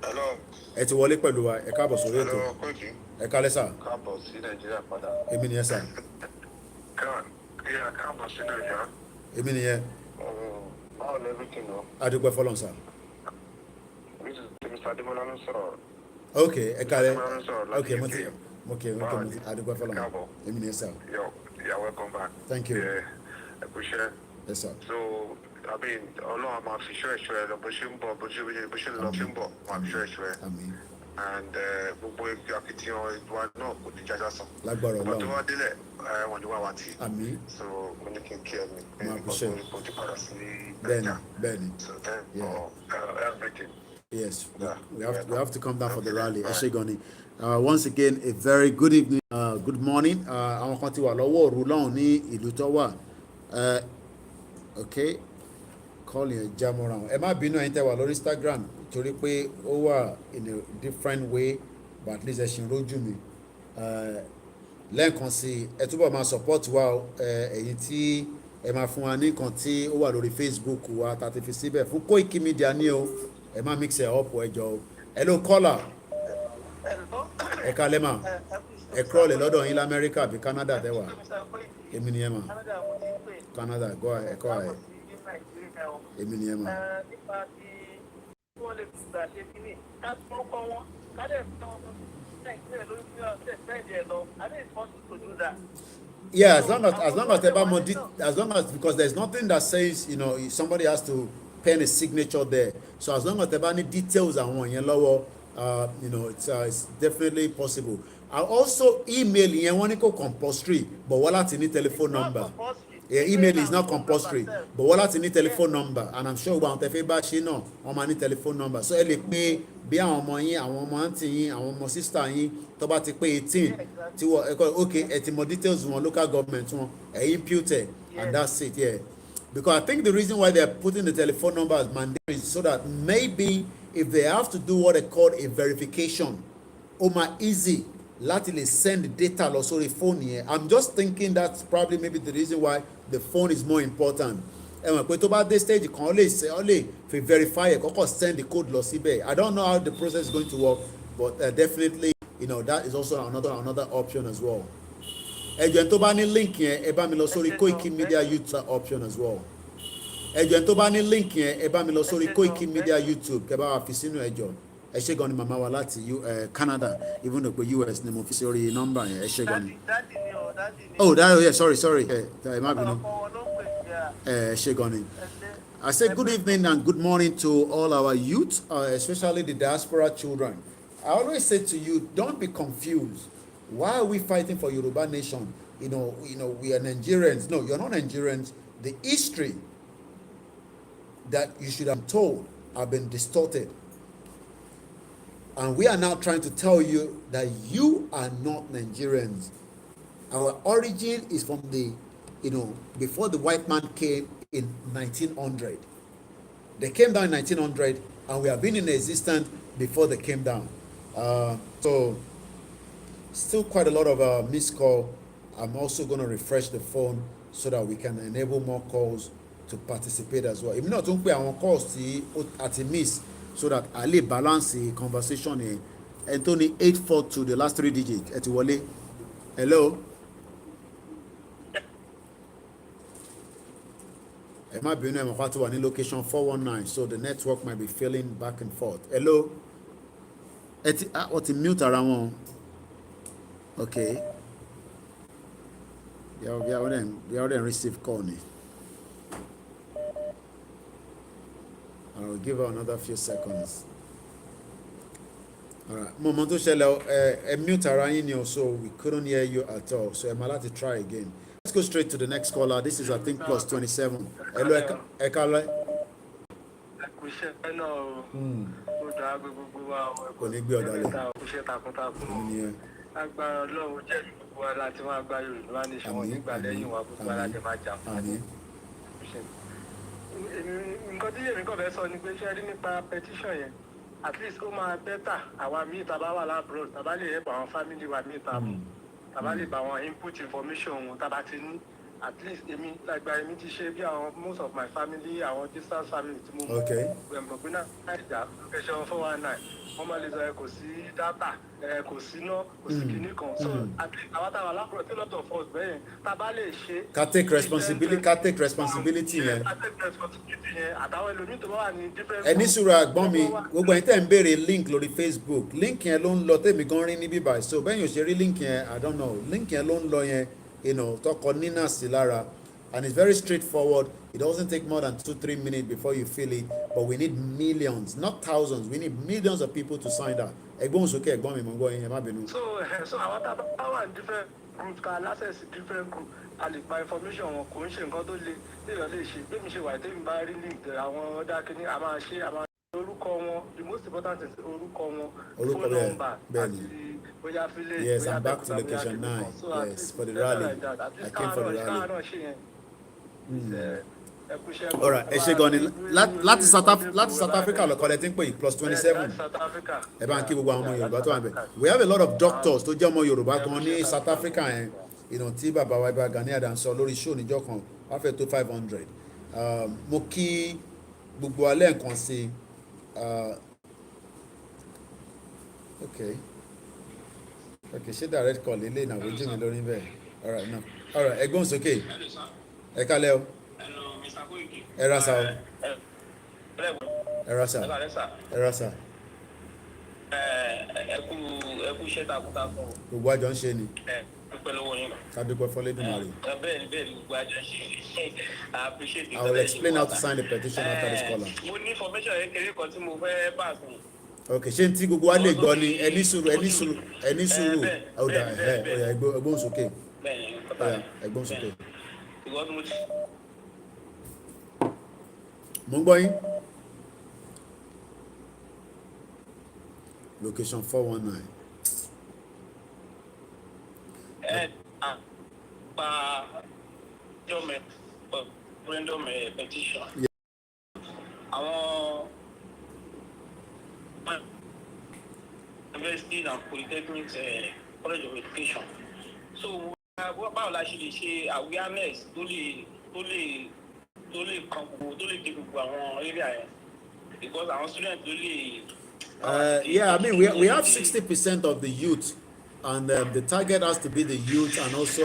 Hello. Ẹ ti wọlé pẹ̀lú wa, ẹ káàbọ̀ sórí ètò. Hello, Koiki. Ẹ kálẹ́ sà. Káàbọ̀ sí Nàìjíríà padà. Èmi nìyẹn sà. Káàbọ̀ sí Nàìjíríà. Èmi nìyẹn. Báwo ni everything lọ? Adúpẹ́ fọlọ́n sà. Mr. Adémọ́lá ló sọ̀rọ̀. Ok, ẹ kálẹ́. Ok, mo ti Báwo adúpẹ́ fọlọ́n. Káàbọ̀. Èmi nìyẹn sà. You're welcome back. Thank you. Ẹ kú iṣẹ́. Yes sir. So, I mean, Ọlọ́run máa fi ṣọ́ ẹ̀ṣọ́ ẹ lọ bó ṣe ń bọ̀ bó ṣe lọ ṣe ń bọ̀ máa fi ṣọ́ ẹ̀ṣọ́ ẹ. Àmín. And gbogbo akitiyan ìwà náà kò ní jájá sàn. Lágbára Ọba tó Ọlọ́run. wá délẹ̀ wọ́n ní wá wá tì. Àmín. So, mo ní kí n kí ẹ mi. Máa fi ṣe. Mo ti padà sí Bẹ́ẹ̀ni, Nàìjíríà. bẹ́ẹ̀ni. So, then everything. Yes, Yeah. we have to come down for the rally. Ẹ ṣé gan ni. Once again, a very good evening, good morning. Àwọn kan ti wà lọ́wọ́ òru lọ́hùn ní ìlú tó wà. Okay, call yẹn já mọ́ra wọn. Ẹ má bínú ẹ̀yin tẹ́ wà lórí Instagram torí pé ó wà in a different way, but at least ẹ ṣì ń rójú mi. Lẹ́ẹ̀kan sí ẹ túbọ̀ máa support wa o. Ẹ̀yin tí ẹ máa fún wa ní nǹkan tí ó wà lórí Facebook wa tá a ti fi síbẹ̀ fún Koiki Media ní o. Ẹ má mix ẹ̀ up ẹjọ́ o. Hello caller. Ẹ kálẹ́ mà. Ẹ kúrọ̀lẹ́ lọ́dọ̀ yín lamẹ́ríkà àbí Canada tẹ́ wà. Èmi nìyẹn mà. Canada go ahead, go ahead. Èmi nìyẹn mà. Nípa tí wọ́n lè gbà ṣe kíní ká fọ́kọ́ wọn ká dẹ̀ fún wọn Nàìjíríà lórí fún ọ̀sẹ̀ fẹ́ẹ̀dì ẹ̀ lọ. I think it's possible to do that. Yeah, as long as because there's nothing that says somebody has to pen a signature there. So as long as there are any details àwọn yẹn lọ́wọ́, it's definitely possible. I also email yẹn wọ́n ní kò compulsory but wọ́n láti ní telephone number. Yeah, email is not compulsory but wọ́n láti ní telephone number and I'm sure àwọn tẹ́fẹ́ bá ṣe náà wọ́n máa ní telephone number. So ẹ lè pé bí àwọn ọmọ yín, àwọn ọmọ àǹtí yín, àwọn ọmọ sister yín tó bá ti pé 18 tí wọ́n ẹ ti mọ details wọn local government wọn ẹ impute and that's it. Yeah. Because I think the reason why they're putting the telephone number as mandatory is so that maybe if they have to do what they call a verification, easy, láti lè send data lọ sórí phone yẹn. I'm just thinking that's probably maybe the reason why the phone is more important. Ẹ mọ̀ pé tó bá dé stage kan ó lè fi verify ẹ̀ kọ́kọ́ send the code lọ síbẹ̀. I don't know how the process is going to work, but definitely that is also another option as well. Ẹjọ́ tó bá ní link yẹn ẹ bá mi lọ sórí Koiki Media YouTube option as well. Ẹjọ́ tó bá ní link yẹn ẹ bá mi lọ sórí Koiki Media YouTube kẹ́ bá wa fi sínú ẹjọ́. Ẹ ṣé gan ni màmá wa láti Canada, even though pé US ni mo fi sórí nọ́mbà yẹn. Ẹ ṣé gan ni. Oh, yeah, sorry. Ẹ má bínú. Ẹ ṣé gan ni. I say good evening and good morning to all our youth, especially the diaspora children. I always say to you, don't be confused. Why are we fighting for Yoruba nation we are Nigerians. No, you're not Nigerians. The history that you should have told have been distorted. And we are now trying to tell you that you are not Nigerians. Our origin is from the, before the white man came in 1900. They came down in 1900, and we have been in existence before they came down. So, still quite a lot of missed call. I'm also going to refresh the phone so that we can enable more calls to participate as well. If not, don't pay our calls at a miss so that I lè balance the conversation here. Anthony 842, the last 3 digits. Etiwole. Hello. Ẹ má bínú, ẹ mọ̀ pátó wà ní location 419, so the network might be failing back and forth. Hello. Wọ́n ti mute ara wọn. Okay. We already receive call ni. I will give her another few seconds. All right. Moment to ṣẹlẹ̀, mute ara yín ni, so we couldn't hear you at all. So I'm allowed to try again. Let's go straight to the next caller. This is, I think, plus 27. Hello, Ekale. Kò ní gbé ọ̀dà lẹ̀. Agbára Ọlọ́run jẹ́ gbogbo wa láti máa gba Yorùbá nation wọn nígbà lẹ́yìn wa gbogbo alájẹ máa jà fún mi. Nǹkan tí èmi kàn fẹ́ sọ ni pé ṣé rí nípa petition yẹn, at least ó máa bẹ́tà àwa míì tá a bá wà lábroad tá a bá lè help àwọn family wa míì tá a bá lè bá wọn input information wọn tá a bá ti ní, at least èmi lágbára èmi ti ṣe bí àwọn most of my family àwọn distance family tí mo mọ̀ gbẹ̀mọ̀ pé náà ìjà location 419 wọ́n máa lè sọ kò sí data kò sí iná kò sí kinní kan, so at least àwọn táwọn alápò tí lot of us bẹ́yẹn tá a bá lè ṣe. Ká take responsibility yẹn. Àtàwọn ẹlòmíì tó bá wà ní different. Ẹni sùúrù àgbọ́n mi, gbogbo ẹ̀yin tẹ́ ń béèrè link lórí Facebook, link yẹn ló ń lọ tèmi gan rí níbí báyìí, so bẹ́ẹ̀ yóò ṣe rí link yẹn, I don't know, link yẹn ló ń lọ yẹn, tọkọ nínà sí lára, and it's very straightforward. It doesn't take more than 2-3 minutes before you fill it, but we need millions, not thousands. We need millions of people to sign that. Ẹ̀gbọ́n sókè, ẹ̀gbọ́n mi, mo ń gbọ́ yín, ẹ má bínú. So àwọn tá a wà ní different groups ká access different group, a lè gba information wọn, kò ń ṣe nǹkan tó le téèyàn lè ṣe. Bí mi ṣe wà tèmi bá rí link àwọn ọ̀dà kìíní, a máa ṣe orúkọ wọn, the most important is orúkọ wọn, phone number àti bóyá village. Yes, I'm back to location 9. Yes, for the rally. I came for the rally. All right, ẹ ṣe gan ni láti South Africa lọkọ lẹ ti ń pè plus 27. Ẹ bá ń kí gbogbo àwọn ọmọ Yorùbá tó wà bẹ̀. We have a lot of doctors tó jẹ́ ọmọ Yorùbá kan ní South Africa yẹn, tí bàbá wa ibà Gani Adams sọ lórí show níjọ́ kan, wọ́n fẹ́ tó 500. Mo kí gbogbo alẹ́ nǹkan sí. Okay, ṣé direct call ilé ìnáwó jí mi lórí bẹ́ẹ̀. All right, ẹgbọ́n sókè. Ẹ kálẹ́ o. Ẹ ra sa o. Ẹ ra sa. Ẹ kú iṣẹ́ takuntakun. Gbogbo àjọ ń ṣe ni. Dúpẹ́ lọ́wọ́ yín. Ká dúpẹ́ f'Olódùmarè. Bẹ́ẹ̀ni gbogbo àjọ ṣe. I appreciate it. I will explain how to sign the petition after this caller. Mo ní information kékeré kan tí mo fẹ́ pass mi. Okay, ṣé n tí gbogbo wa lè gbọ́ ni ẹni sùúrù ọ̀dà ọ̀yà ẹgbọ́n sókè. Ẹgbọ́n sókè. Mo ń gbọ́ yín. Location 419. Referendum petition. Àwọn university and polytechnic college of education. So báwo la ṣe lè ṣe awareness tó lè kan gbogbo tó lè dé gbogbo àwọn area yẹn, because àwọn students tó lè. Yeah, I mean we have 60% of the youth, and the target has to be the youth, and also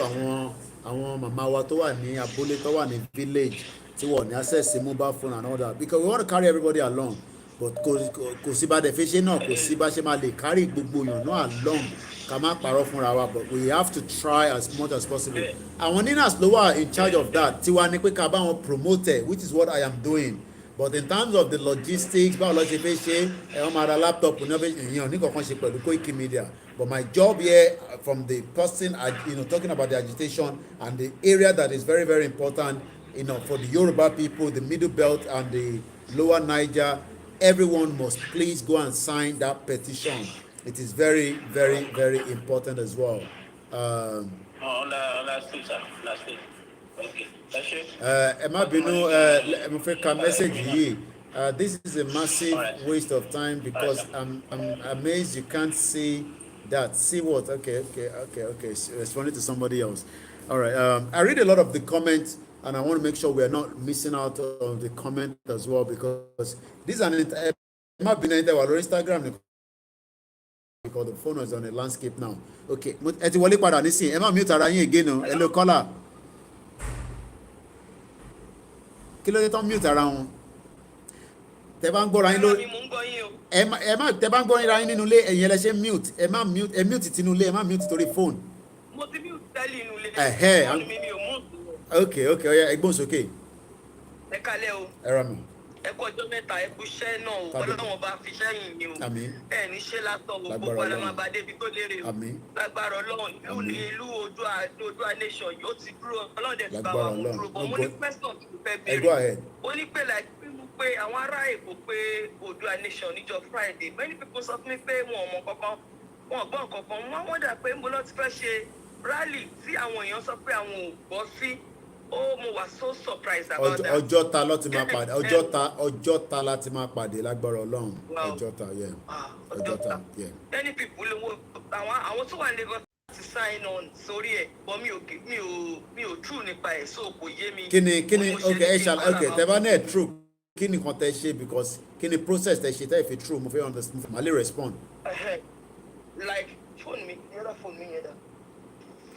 àwọn màmá wa tó wà ní abúlé tó wà ní village tí wọ́n ní access to mobile phone and all that, because we want to carry everybody along, but kò sí bá dẹ̀ fi ṣe náà, kò sí bá ṣe máa lè carry gbogbo èèyàn náà along ká má parọ́ fúnra wa, but we have to try as much as possible. Àwọn ninas ló wà in charge of that, tiwa ni pé ká bá wọn promote, which is what I am doing. but in terms of the logistics báwo lọ ṣe fẹ́ ṣe ẹ wọ́n máa ra laptop ní ọ̀fẹ́ ìyẹn ní kankan ṣe pẹ̀lú Koiki Media, but my job here from the person talking about the agitation and the area that is very very important for the Yoruba people, the Middle Belt and the Lower Niger, everyone must please go and sign that petition. It is very very very important as well. Last week, sir. Last week. Okay. Ẹ má bínú, mo fẹ́ ka message yìí. This is a massive waste of time because I'm amazed you can't see that. See what? Okay. Responding to somebody else. All right. I read a lot of the comments and I want to make sure we are not missing out on the comment as well because this is an Instagram because the phone is on the landscape now. Okay. Ẹ ti wọlé padà nísìnyí. Ẹ má mute ara yín again o. Hello caller. Kí ló dé tán mute ara wọn? Tẹ bá ń gbọ́ra yín lórí. Ẹ má tẹ bá ń gbọ́ra yín nínú ilé ẹ̀yin ẹlẹ́ṣẹ̀ mute. Ẹ má mute tinú ilé ẹ má mute torí phone. Mo ti mute tẹ́lẹ̀ inú ilé. Ẹ̀hẹ́. Okay, ọ̀ya ẹ gbóhùn sókè. Ẹ kálẹ̀ o. Ẹ ra mọ̀. Ẹ kú ọjọ́ mẹ́ta ẹ kú iṣẹ́ náà o. Ọlọ́run bá fi iṣẹ́ yìn ni o. Ẹ ní ṣe látọ̀ o. Gbogbo ara máa bá débi tó lérè o. Lágbára Ọlọ́run ìlú Oòduà nation yóò ti dúró. Ọlọ́run dẹ̀ ti bá wa mú dúró. Bọ̀ mo ní question tí mo fẹ́ béèrè. Ó ní pé pé àwọn ará Èkó pé Oòduà nation níjọ́ Friday. Many people sọ fún mi pé wọn ò mọ kankan. Wọn ò gbọ́ kankan. Wọ́n dà pé mo lọ ti fẹ́ ṣe rally tí àwọn èèyàn sọ pé àwọn ò gbọ́ sí. Oh, mo was so surprised about that. Ọjọ́ta ló ti máa pàdé. Ọjọ́ta láti máa pàdé lágbára Ọlọ́run. Ọjọ́ta, yeah. Ọjọ́ta, yeah. Many people àwọn tó wà ní Lagos ti sign on sórí ẹ̀, but mi ò true nípa ẹ̀, so kò yé mi. Kíni okay tẹ́ bá ní ẹ̀ true kíni kan tẹ́ ṣe because kíni process tẹ́ ṣe tẹ́ fi true mo fẹ́ understand mo lè respond. Like phone mi yẹn dá.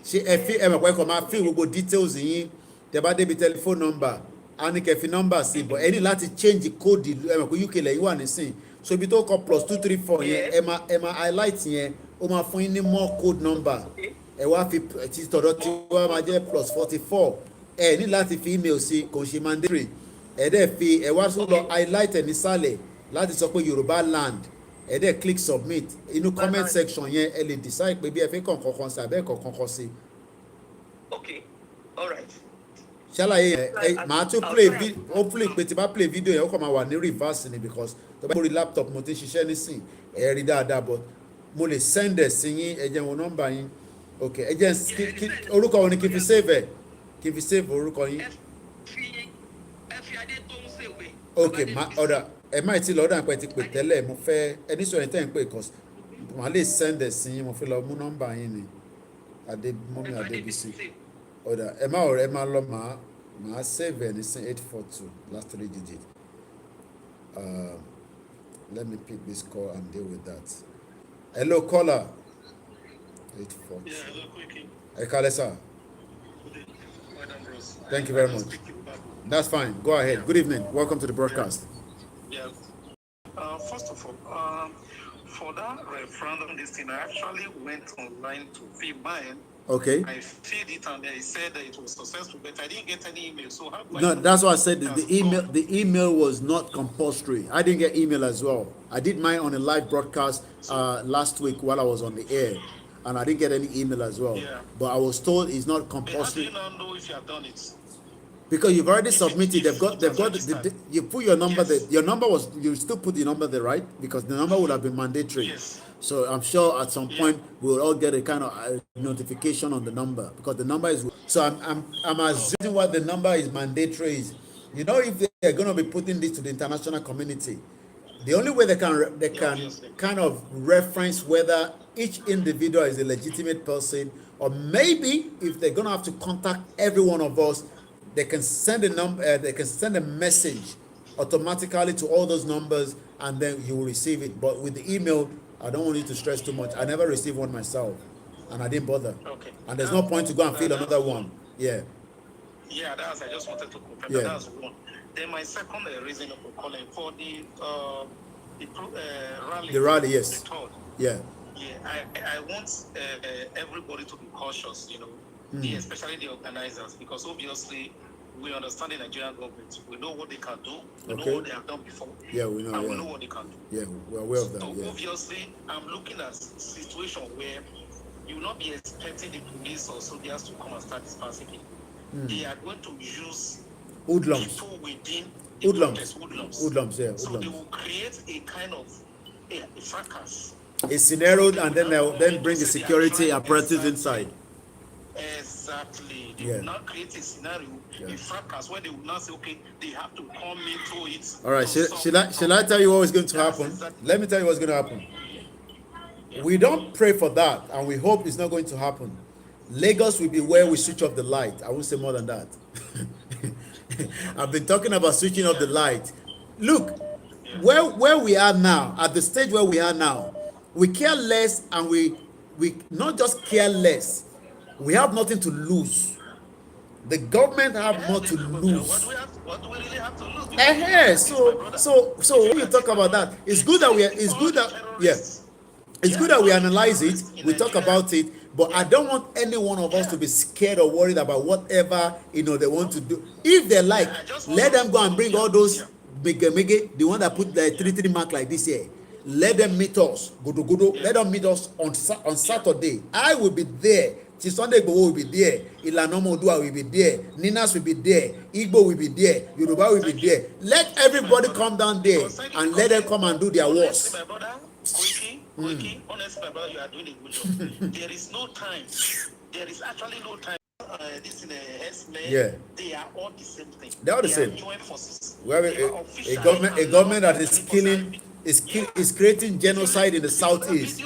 Ṣé ẹ mọ̀ pé kò máa fill gbogbo details yín tẹ́ bá débi telephone number a ní kẹ́ fi number sí but ẹ ní láti change code ìlú ẹ mọ̀ pé UK lẹ́yìn wà nísìn so ibi tó kọ +234 yẹn ẹ máa highlight yẹn ó máa fún yín ní more code number ẹ wá fi ti tọ̀dọ̀ tí wọ́n máa jẹ́ +44 ẹ ní láti fi email sí kò ṣe mandatory ẹ dẹ̀ fi ẹ wá tún lọ highlight ẹ nísàlẹ̀ láti sọ pé Yorùbá land ẹ dẹ̀ click submit inú comment section yẹn ẹ lè decide pé bí ẹ fi kọ̀ọ̀kan sí abẹ́ kọ̀ọ̀kan sí. Okay, all right. Ṣàlàyé yẹn màá tún play hopefully pé tí bá play video yẹn ó kàn máa wà ní reverse ni because tó bá mórí laptop mo ti ṣiṣẹ́ nísìn ẹ rí dáadáa but mo lè send ẹ̀ sí yín ẹ jẹ́ wọn nọ́mbà yín ok ẹ jẹ́ orúkọ wọn ni kí n fi save orúkọ yín. ẹ fi adé tó ń ṣèwé. ok ọ̀dà ẹ má ti lọ́dà pé ti pè tẹ́lẹ̀ mo fẹ́ ẹni sọ yẹn tẹ́ ń pè cause màá lè send ẹ̀ sí yín mo fi lọ mú nọ́mbà yín ni mọ́mí Adébísí ọ̀dà ẹ má lọ màá save ẹ̀ ní sin 842 last 3 digits let me pick this call and deal with that. Hello caller 842. Yeah, hello, Koiki. Ẹ kálẹ́ sir. Thank you very much. That's fine. Go ahead. Good evening. Welcome to the broadcast. Yeah. First of all, for that referendum, this thing, I actually went online to fill mine. Okay. I filled it and they said that it was successful, but I didn't get any email. So how do No, that's why I said the email was not compulsory. I didn't get email as well. I did mine on a live broadcast last week while I was on the air, and I didn't get any email as well. Yeah. But I was told it's not compulsory. How do you not know if you have done it? Because you've already submitted. They've got you put your number there. Your number was you still put the number there, right? Because the number would have been mandatory. Yes. So I'm sure at some point we'll all get a kind of notification on the number because the number is. So I'm assuming what the number is mandatory is. You know, if they're going to be putting this to the international community, the only way they can kind of reference whether each individual is a legitimate person, or maybe if they're going to have to contact every one of us, they can send a number. They can send a message automatically to all those numbers, and then you will receive it. But with the email, I don't want you to stress too much. I never received one myself, and I didn't bother. Okay. And there's no point to go and fill another one. Yeah. Yeah, I just wanted to confirm Yeah. that's one. Then my second reason for calling for the rally. The rally, yes. The third. Yeah. Yeah, I want everybody to be cautious, you know, especially the organizers, because obviously we understand the Nigerian government. We know what they can do. We Okay. know what they have done before. Yeah, we know. And Yeah. we know what they can do. Yeah, we're aware of that. So Yeah. obviously, I'm looking at a situation where you will not be expecting the police or soldiers to come and start dispersing people. They are going to use Hoodlums. people within the Hoodlums. hoodlums. Hoodlums, yeah. So they Hoodlums. will create a kind of a fracas. A scenario, and then they'll then bring the security apparatus inside. Exactly. They Yeah. will now create a scenario, a fracas, where they will now say, okay, they have to come into it. All right, shall I tell you what is going to happen? Let me tell you what's going to happen. We don't pray for that, and we hope it's not going to happen. Lagos will be where we switch off the light. I won't say more than that. I've been talking about switching off the light. Look, where we are now, at the stage where we are now, we care less, and we not just care less, we have nothing to lose. The government have more to lose. What do we really have to lose? So when you talk about that, it's good that we analyze it, we talk about it, but I don't want any one of us to be scared or worried about whatever they want to do. If they like, let them go and bring all those the one that put the 3 mark like this here. Let them meet us. Let them meet us on Saturday. I will be there. Sunday will be there. Ilanomo Odua will be there. Ninas will be there. Igbo will be there. Yoruba will be there. Let everybody come down there and let them come and do their worst. Honestly, my brother, you are doing a good job. There is no time. There is actually no time. This in the S-Men, they are all the same thing. They are the same. Joint forces. We have a government that is killing, is creating genocide in the southeast,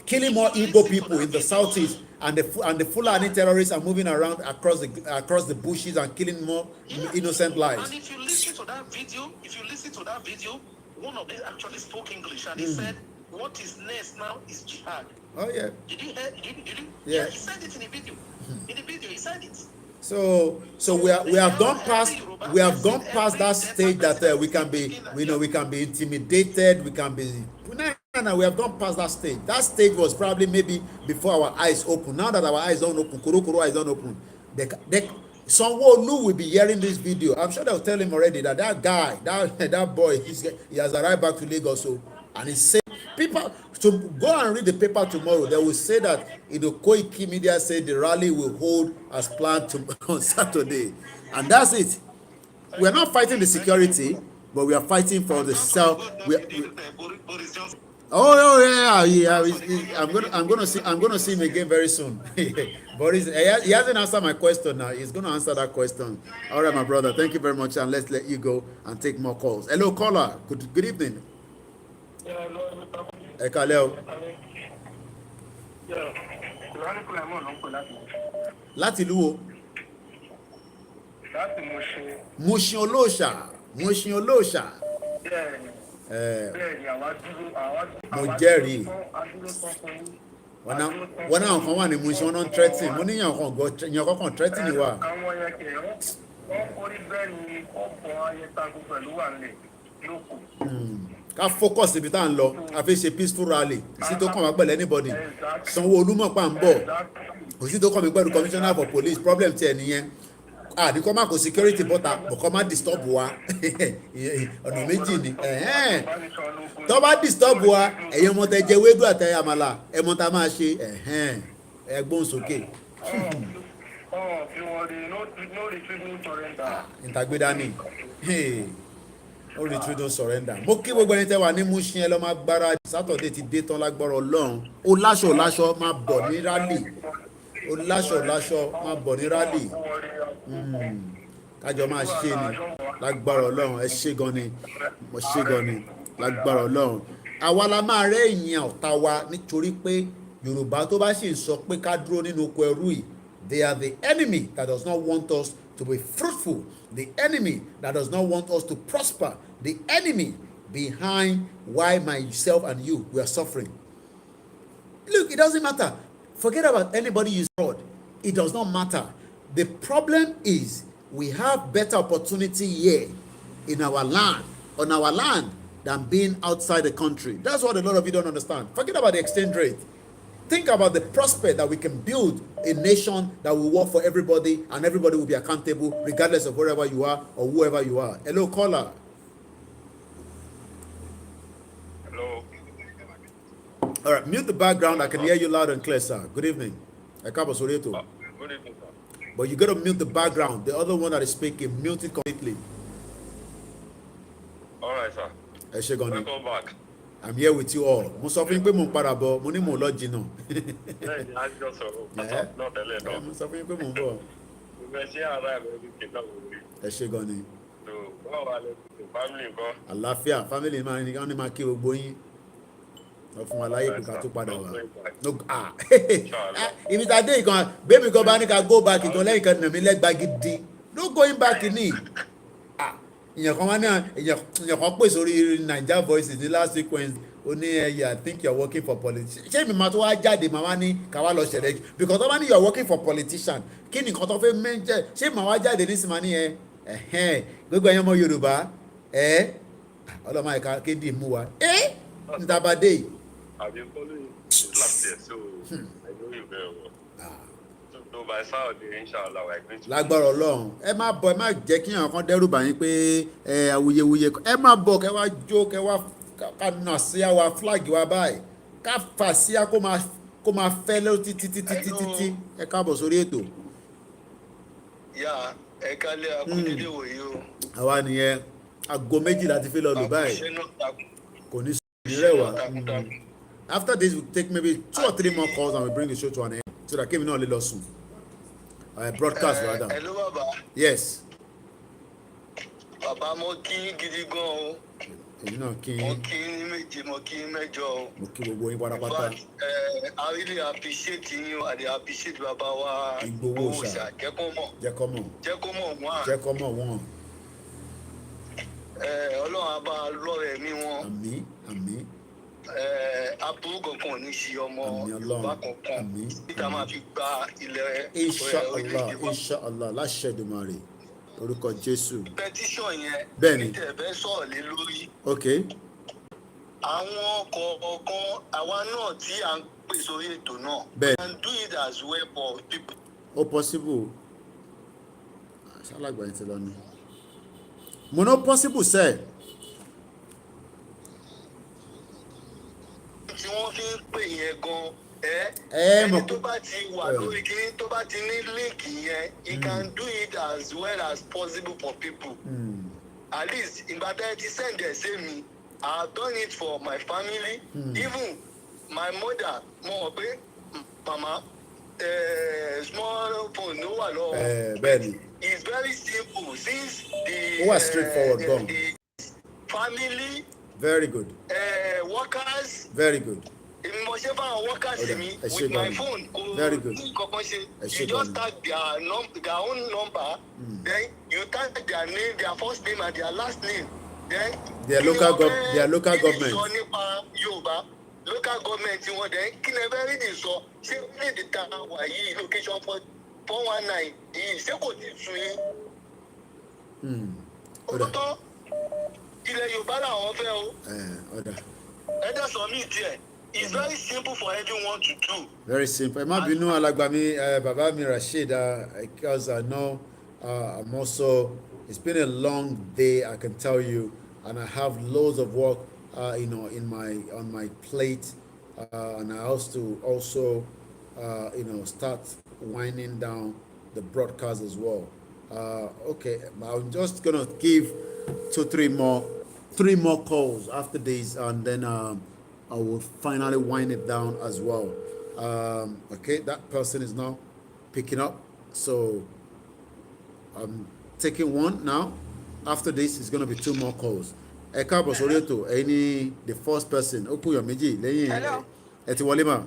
killing more Igbo people in the southeast, and the Fulani terrorists are moving around across the bushes and killing more innocent lives. And if you listen to that video, one of them actually spoke English, and he said, "What is next now is jihad." Oh yeah. Did you hear? Yeah. He said it in the video. In the video, he said it. So we have gone past that stage that we can be intimidated, we can be. No, we have gone past that stage. That stage was probably maybe before our eyes open. Now that our eyes don't open, Kuro eyes don't open, someone who will be hearing this video, I'm sure they'll tell him already that guy, that boy, he has arrived back to Lagos. So, and he said, people to go and read the paper tomorrow, they will say that Koiki Media said the rally will hold as planned on Saturday, and that's it. We are not fighting the security, but we are fighting for the self. I'm gonna see him again very soon. Boris, he hasn't answered my question now. He's gonna answer that question. All right, my brother. Thank you very much, and let's let you go and take more calls. Hello, caller. Good evening. Ekaleo. Láti ìlú wo? Mushin Olóòṣà. Mo jẹ́rìí. Wọ́n náà kan wà ní Mushin, wọ́n náà ń threatening. Mo níyàn kan threatening wa. Ká focus ibi tá à ń lọ, a fi ṣe peaceful rally, kò sí tó kàn wá pẹ̀lú anybody. Sanwó-Olú mọ̀ pa ń bọ̀, kò sí tó kàn mí pẹ̀lú commissioner for police, problem tiẹ̀ nìyẹn. Àdìkọ́ máa kò security bọ́ta, bọ̀kọ́ máa disturb wa, ọ̀nà méjì ni. Tó bá disturb wa, ẹ̀yin ọmọ tẹ jẹ wédú àtẹ àmàlà, ẹ̀mọ́ ta máa ṣe ẹ̀gbọ́n sókè. Ìtàgbéda ni. No retreat, no surrender. Mo kí gbogbo ẹni tẹ́ wà ní Mushin ẹ lọ máa gbára Saturday ti dé tán lágbára Ọlọ́run. Ó láṣọ máa bọ̀ ní rally. Ó láṣọ máa bọ̀ ní rally. Kájọ máa ṣe ni lágbára Ọlọ́run. Ẹ ṣé gan ni. Mo ṣé gan ni lágbára Ọlọ́run. Àwa la máa rẹ́ ìyẹn ọ̀tá wa nítorí pé Yorùbá tó bá sì ń sọ pé ká dúró nínú oko ẹrú yìí, they are the enemy that does not want us to be fruitful, the enemy that does not want us to prosper, the enemy behind why myself and you we are suffering. Look, it doesn't matter. Forget about anybody you saw. It does not matter. The problem is we have better opportunity here in our land, on our land, than being outside the country. That's what a lot of you don't understand. Forget about the exchange rate. think about the prospect that we can build a nation that will work for everybody and everybody will be accountable regardless of wherever you are or whoever you are. Hello, caller. Hello. All right, mute the background. I can hear you loud and clear, sir. Good evening. Good evening, sir. But you got to mute the background. The other one that is speaking, mute it completely. All right, sir. Welcome back. I'm here with you all. Mo sọ fún yín pé mo ń padà bọ̀, mo ní mo lọ jìnnà. Lẹ́yìn àjọ sọ̀rọ̀ náà tẹ́lẹ̀ náà. Mo sọ fún yín pé mo ń bọ̀. Ìgbẹ́ ṣé ara rẹ̀ ní kí náà wò rí. Ẹ ṣé gan ni. Báwo wà lẹ́sìn family nǹkan? Àlàáfíà family máa ní máa kí gbogbo yín. Wọ́n fún wa láyé kó ká tó padà wá. Ibi tá a dé ìkan, bébí kan bá ní ká go back ìkan lẹ́yìn kan nà mí lẹ́gbàá gidi. No going back ni. Ìyẹn kan wá ní ìyẹn kan pè sórí Naija Voices ní last sequence ó ní I think you are working for politician. Ṣé mi máa tó wá jáde màá wá ní ká wá lọ ṣẹlẹ̀ because tó bá ní you are working for politician kí ni nǹkan tó fẹ́ mẹ́jẹ̀ ṣé màá wá jáde ní sinmi ní gbogbo ẹ̀yàn ọmọ Yorùbá ọlọ́mọ ẹ̀ka kéde mú wa ní tabadé yìí. I've been following you last year, so I know you very well. So by Saturday, inshallah, we're going to. Lágbára Ọlọ́run ẹ má bọ̀ ẹ má jẹ́ kí àwọn kan dẹ́rù bà yín pé awuyewuye ẹ má bọ̀ kẹ́ wá jó kẹ́ wá ká nà sí àwa flag wa báyìí ká fà sí à kó máa fẹ́ lọ títí ẹ káàbọ̀ sórí ètò. Yà ẹ kálẹ̀ akúndédé wòye o. Àwa nìyẹn aago méjì láti fi lọ lò báyìí kò ní sùn rẹwà. After this we take maybe 2 or 3 more calls and we bring the show to an end so that Kevin náà lè lọ sùn. Broadcast rather. Hello bàbá. Yes. Bàbá mo kí gidi gan o. Èyí náà kí. Mo kí ní méje mo kí mẹ́jọ o. Mo kí gbogbo yín pátápátá. I really appreciate you and I appreciate bàbá wa Ìgbòho ṣá. Jẹ́ kó mọ̀. Jẹ́ kó mọ̀. Jẹ́ kó mọ̀ wọ́n. Jẹ́ kó mọ̀ wọ́n. Ọlọ́run á bá lọ́rẹ̀ mi wọn. Àmín àmín. Aburú kankan ò ní ṣe ọmọ Yorùbá kankan níta máa fi gba ilẹ̀ Inshallah láṣẹ Èdùmàrè orúkọ Jésù. Petition yẹn bẹ́ẹ̀ni tẹ̀ fẹ́ sọ̀rọ̀ lé lórí. Ok. Àwọn kọ̀ọ̀kan àwa náà tí à ń pè sórí ètò náà. Bẹ́ẹ̀ni. can do it as well for people. Ó possible. Ṣálàgbà yẹn ti lọ ni. Mo ná possible sẹ́ẹ̀. Tí wọ́n fi ń pè yẹn gan ẹni tó bá ti wà lórí kí tó bá ti ní líǹkì yẹn he can do it as well as possible for people. At least ìgbà tẹ́ ti send ẹ̀ sí mi I have done it for my family. Even my mother mo mọ̀ pé mama small phone ló wà lọ́wọ́. Bẹ́ẹ̀ni. It's very simple since the the family. Very good. Workers. Very good. Mo ṣe fáwọn workers mi with my phone very good. Kankan ṣe you just tag their own number then you tag their name their first name and their last name then their local government. sọ nípa Yorùbá local government wọn then kí lè fẹ́ rí ní sọ ṣé orílẹ̀-èdè ta wà yìí location 419 yìí ṣé kò tí ì sun yín. Òótọ́ ilẹ̀ Yorùbá làwọn fẹ́ o. Ẹ̀dá sọ mí tiẹ̀. It's very simple for everyone to do. Very simple. Ẹ má bínú alàgbà mi bàbá mi Rasheed because I know I'm also it's been a long day I can tell you and I have loads of work on my plate and I have to also start winding down the broadcast as well. Okay, I'm just gonna give 3 more calls after this and then I will finally wind it down as well. Okay, that person is now picking up. So I'm taking one now. After this, it's going to be 2 more calls. Ẹ káàbọ̀ sórí ètò, ẹ̀yin ni the first person. Ó kú yọ̀ méjì lẹ́yìn ẹ ti wọlé mà.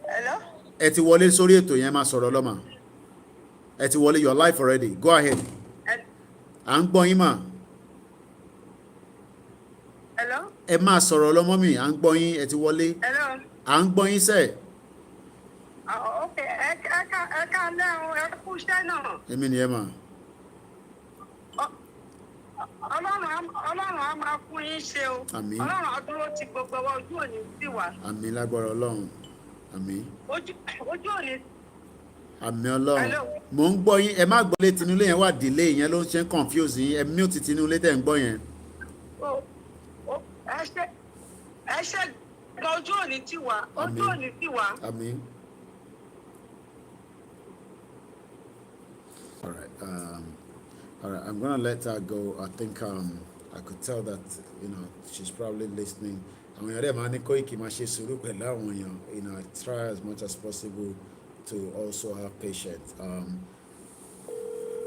Hello? Ẹ ti wọlé sórí ètò yẹn máa sọ̀rọ̀ lọ́mà. Ẹ ti wọlé, your life already. Go ahead. À ń gbọ́ yín mà. Hello? Ẹ máa sọ̀rọ̀ lọ́mọ́ mi, à ń gbọ́ yín, ẹ ti wọlé. Hello? À ń gbọ́ yín sẹ́ẹ̀. Ok, ẹ ká lẹ́hùn ẹ kú iṣẹ́ náà. Èmi ni ẹ mà. Ọlọ́run á máa fún yín ṣe o. Àmín. Ọlọ́run á dúró ti gbogbo wa, ojú òní sí wa. Àmín lágbára Ọlọ́run. Àmín. Ojú òní. Àmín Ọlọ́run. Mò ń gbọ́ yín, ẹ má gbọ́ lé tinúlé yẹn wà delay yẹn ló ń ṣe confuse yín, ẹ mute tinúlé tẹ̀ ń gbọ́ yẹn. Ẹ ṣe gan ojú òní sí wa, ojú òní sí wa. Àmín. All right, I'm gonna let her go. I think I could tell that she's probably listening. Àwọn èèyàn dẹ̀ máa ní Koiki máa ṣe sùúrù pẹ̀lú àwọn èèyàn. I try as much as possible to also have patience.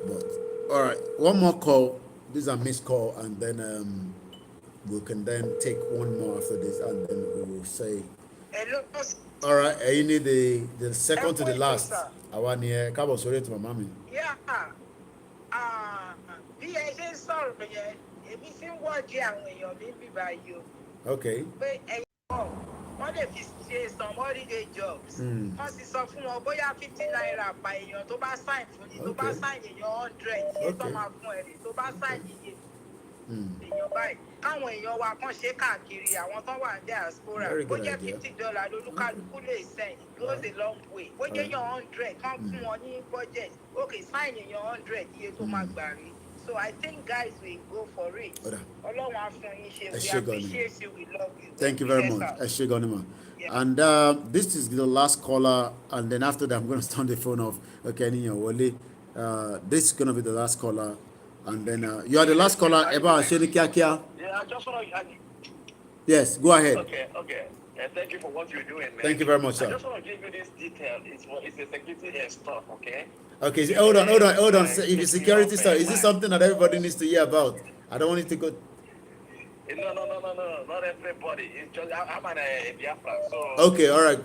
But all right, one more call. This is a missed call, and then we can then take one more after this, and then we will say. Hello. All right, you need the second to the last. Àwa ni ẹ káàbọ̀ sórí ètò màmá mi. Yeah. Bí ẹ ṣe ń sọ̀rọ̀ yẹn, èmi sì ń wọ́ọ̀dì àwọn èèyàn mi bíbá yìí o. Okay. Pé ẹ̀yin náà, wọ́n lè fi ṣe some holiday jobs. Wọ́n sì sọ fún wọn bóyá 50 naira pa èèyàn tó bá sign fún ni, tó bá sign èèyàn 100, iye tó máa fún ẹ rè, tó bá sign iye èèyàn báyìí. Káwọn èèyàn wa kan ṣe káàkiri àwọn tó wà ní diaspora. Bó jẹ́ $50 lolúkálukú lè send, it goes a long way. Bó jẹ́ èèyàn 100, kán fún wọn ní budget. Okay, sign èèyàn 100, iye tó máa gbà rí. So I think guys will go for it. Ọlọ́run á fún yín ṣe. We appreciate you. We love you. Thank you very much. Ẹ ṣé gan ni ma. And this is the last caller, and then after that I'm going to turn the phone off. Okay, Niyan Wole. This is going to be the last caller, and then you are the last caller. Eba Asheni Kiakia. Yeah, I just want to. Yes, go ahead. Okay. Thank you for what you're doing, man. Thank you very much, sir. I just want to give you this detail. It's a security stuff, okay? Okay, so hold on. If it's security stuff, is this something that everybody needs to hear about? I don't want it to go. No, not everybody. It's just I'm an Biafra, so. Okay, all right,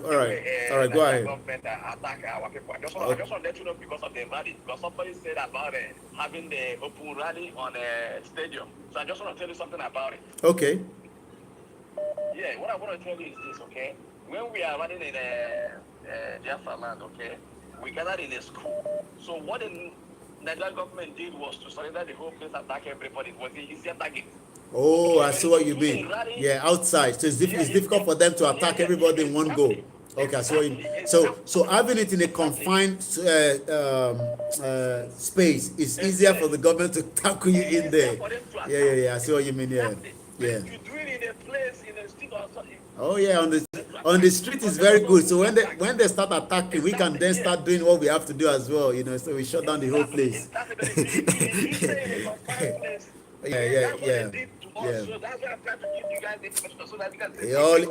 go ahead. Government attack our people. I just want to let you know because of the rally, because somebody said about having the open rally on a stadium. So I just want to tell you something about it. Okay. Yeah, what I want to tell you is this, okay? When we are running in Biafra land, okay, we gathered in a school. So what the Nigerian government did was to surrender the whole place, attack everybody. It was the easier target. Oh, I see what you mean. Yeah, outside. So it's difficult for them to attack everybody in one go. Okay, I see what you mean. So having it in a confined space is easier for the government to tackle you in there. Yeah. I see what you mean. Yeah. Oh yeah, on the street is very good. So when they start attacking, we can then start doing what we have to do as well. So we shut down the whole place. Yeah.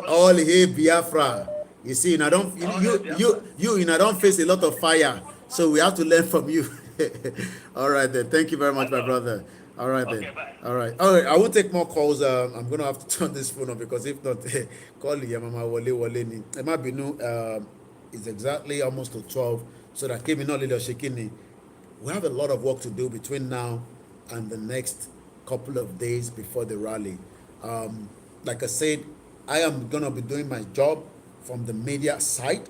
All here Biafra. You see, you don't face a lot of fire, so we have to learn from you. All right then. Thank you very much, my brother. All right then. All right. I won't take more calls. I'm gonna have to turn this phone off because if not, call Yamama Wole ni. Emma Binu, it's exactly almost to 12. So that came in all little shaking. We have a lot of work to do between now and the next couple of days before the rally. Like I said, I am gonna be doing my job from the media side,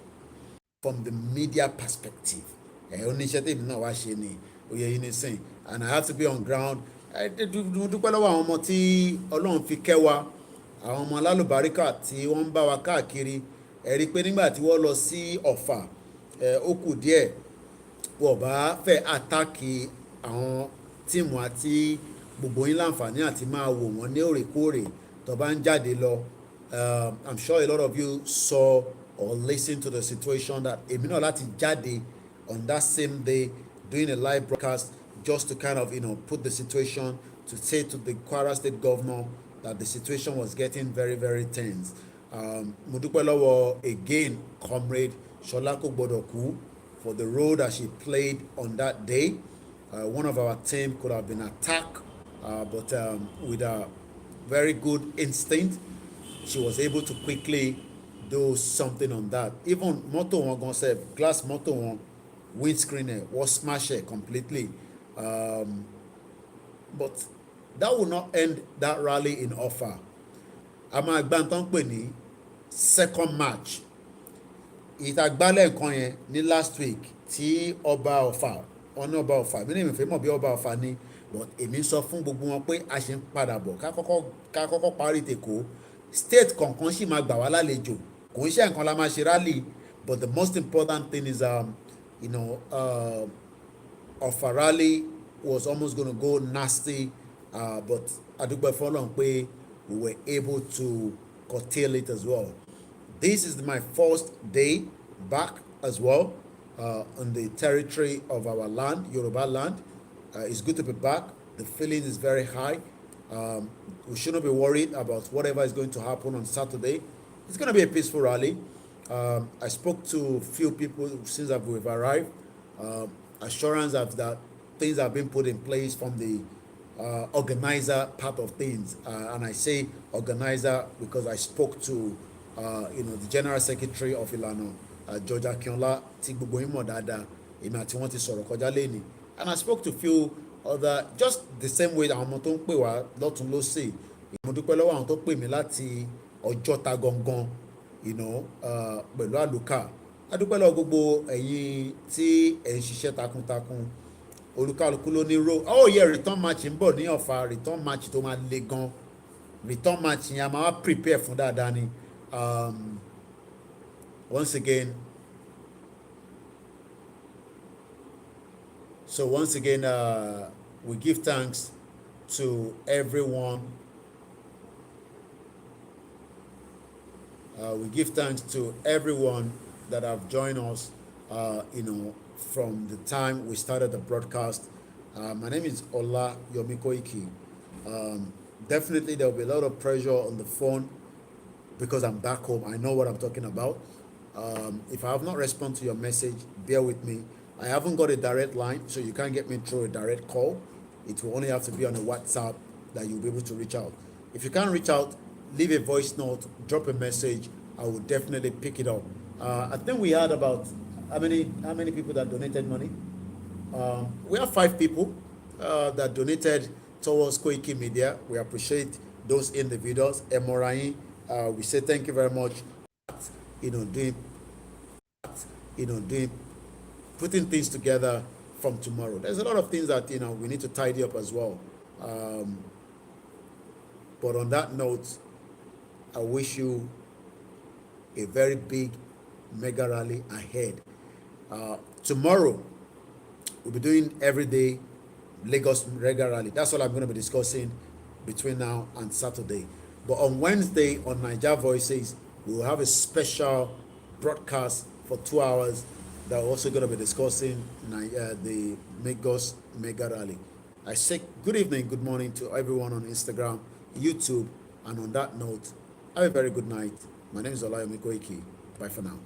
from the media perspective. And I have to be on ground. Dúpẹ́ lọ́wọ́ àwọn ọmọ tí Ọlọ́run fi kẹ́ wa, àwọn ọmọ alálùbáríkà tí wọ́n ń bá wa káàkiri. Ẹ rí pé nígbà tí wọ́n lọ sí Ọ̀fà, ó kù díẹ̀ wọ́n bá fẹ́ àtàkì àwọn tíìmù àti gbogbo yín láǹfààní àti máa wò wọ́n ní òrèkóòrè tó bá ń jáde lọ. I'm sure a lot of you saw or listened to the situation that èmi náà láti jáde on that same day doing a live broadcast just to kind of put the situation, to say to the Kwara State governor that the situation was getting very, very tense. Mo dúpẹ́ lọ́wọ́ again comrade Ṣọlá Kògbódòkú for the role that she played on that day. One of our team could have been attacked, but with a very good instinct, she was able to quickly do something on that. Even motor one gonna say glass motor one windscreen was smashed completely. But that will not end that rally in Offa. Àmọ́ àgbàntàn pè ní second match. Ìtàgbálẹ̀ nǹkan yẹn ní last week tí ọba Ọ̀fà, ọ̀nà ọba Ọ̀fà, mí ní ìfẹ́ mọ̀ bí ọba Ọ̀fà ni but èmi ń sọ fún gbogbo wọn pé a ṣe ń padà bọ̀ ká kọ́kọ́ parí tèkó state kọ̀ọ̀kan sì máa gbà wá lálejò kò ń ṣe nǹkan la máa ṣe rally but the most important thing is Ọ̀fà rally was almost going to go nasty but adúpẹ́ fọlọ́n pé we were able to curtail it as well. This is my first day back as well on the territory of our land, Yoruba land. It's good to be back. The feeling is very high. We shouldn't be worried about whatever is going to happen on Saturday. It's going to be a peaceful rally. I spoke to a few people since we've arrived. Assurance of that things have been put in place from the organizer part of things. And I say organizer because I spoke to the General Secretary of Ilana, George Akinola, tí gbogbo yín mọ̀ dáadáa, èmi àti wọ́n ti sọ̀rọ̀ kọjá lẹ́ni. And I spoke to a few other, just the same way àwọn ọmọ tó ń pè wá lọ́tún lósì. Mo dúpẹ́ lọ́wọ́ àwọn tó pè mí láti Ọjọ́ta gangan, pẹ̀lú àlùkà. A dúpẹ́ lọ́wọ́ gbogbo ẹ̀yin tí ẹ̀ ń ṣiṣẹ́ takuntakun. Olúkálùkù ló ní return match ń bọ̀ ní Ọ̀fà, return match tó máa le gan. Return match yẹn a máa prepare fún dáadáa ni. Once again, we give thanks to everyone. We give thanks to everyone that have joined us, from the time we started the broadcast. My name is Ola Yomikoiki. Definitely there will be a lot of pressure on the phone because I'm back home. I know what I'm talking about. If I have not responded to your message, bear with me. I haven't got a direct line, so you can't get me through a direct call. It will only have to be on a WhatsApp that you'll be able to reach out. If you can't reach out, leave a voice note, drop a message. I will definitely pick it up. I think we had about how many people that donated money? We have 5 people that donated towards Koiki Media. We appreciate those individuals. Emorai, we say thank you very much. Putting things together from tomorrow. There's a lot of things that we need to tidy up as well. But on that note, I wish you a very big mega rally ahead. Tomorrow, we'll be doing everyday Lagos mega rally. That's all I'm going to be discussing between now and Saturday. But on Wednesday, on Niger Voices, we will have a special broadcast for 2 hours that we're also going to be discussing the Lagos mega rally. I say good evening, good morning to everyone on Instagram, YouTube, and on that note, have a very good night. My name is Olayomi Koiki. Bye for now.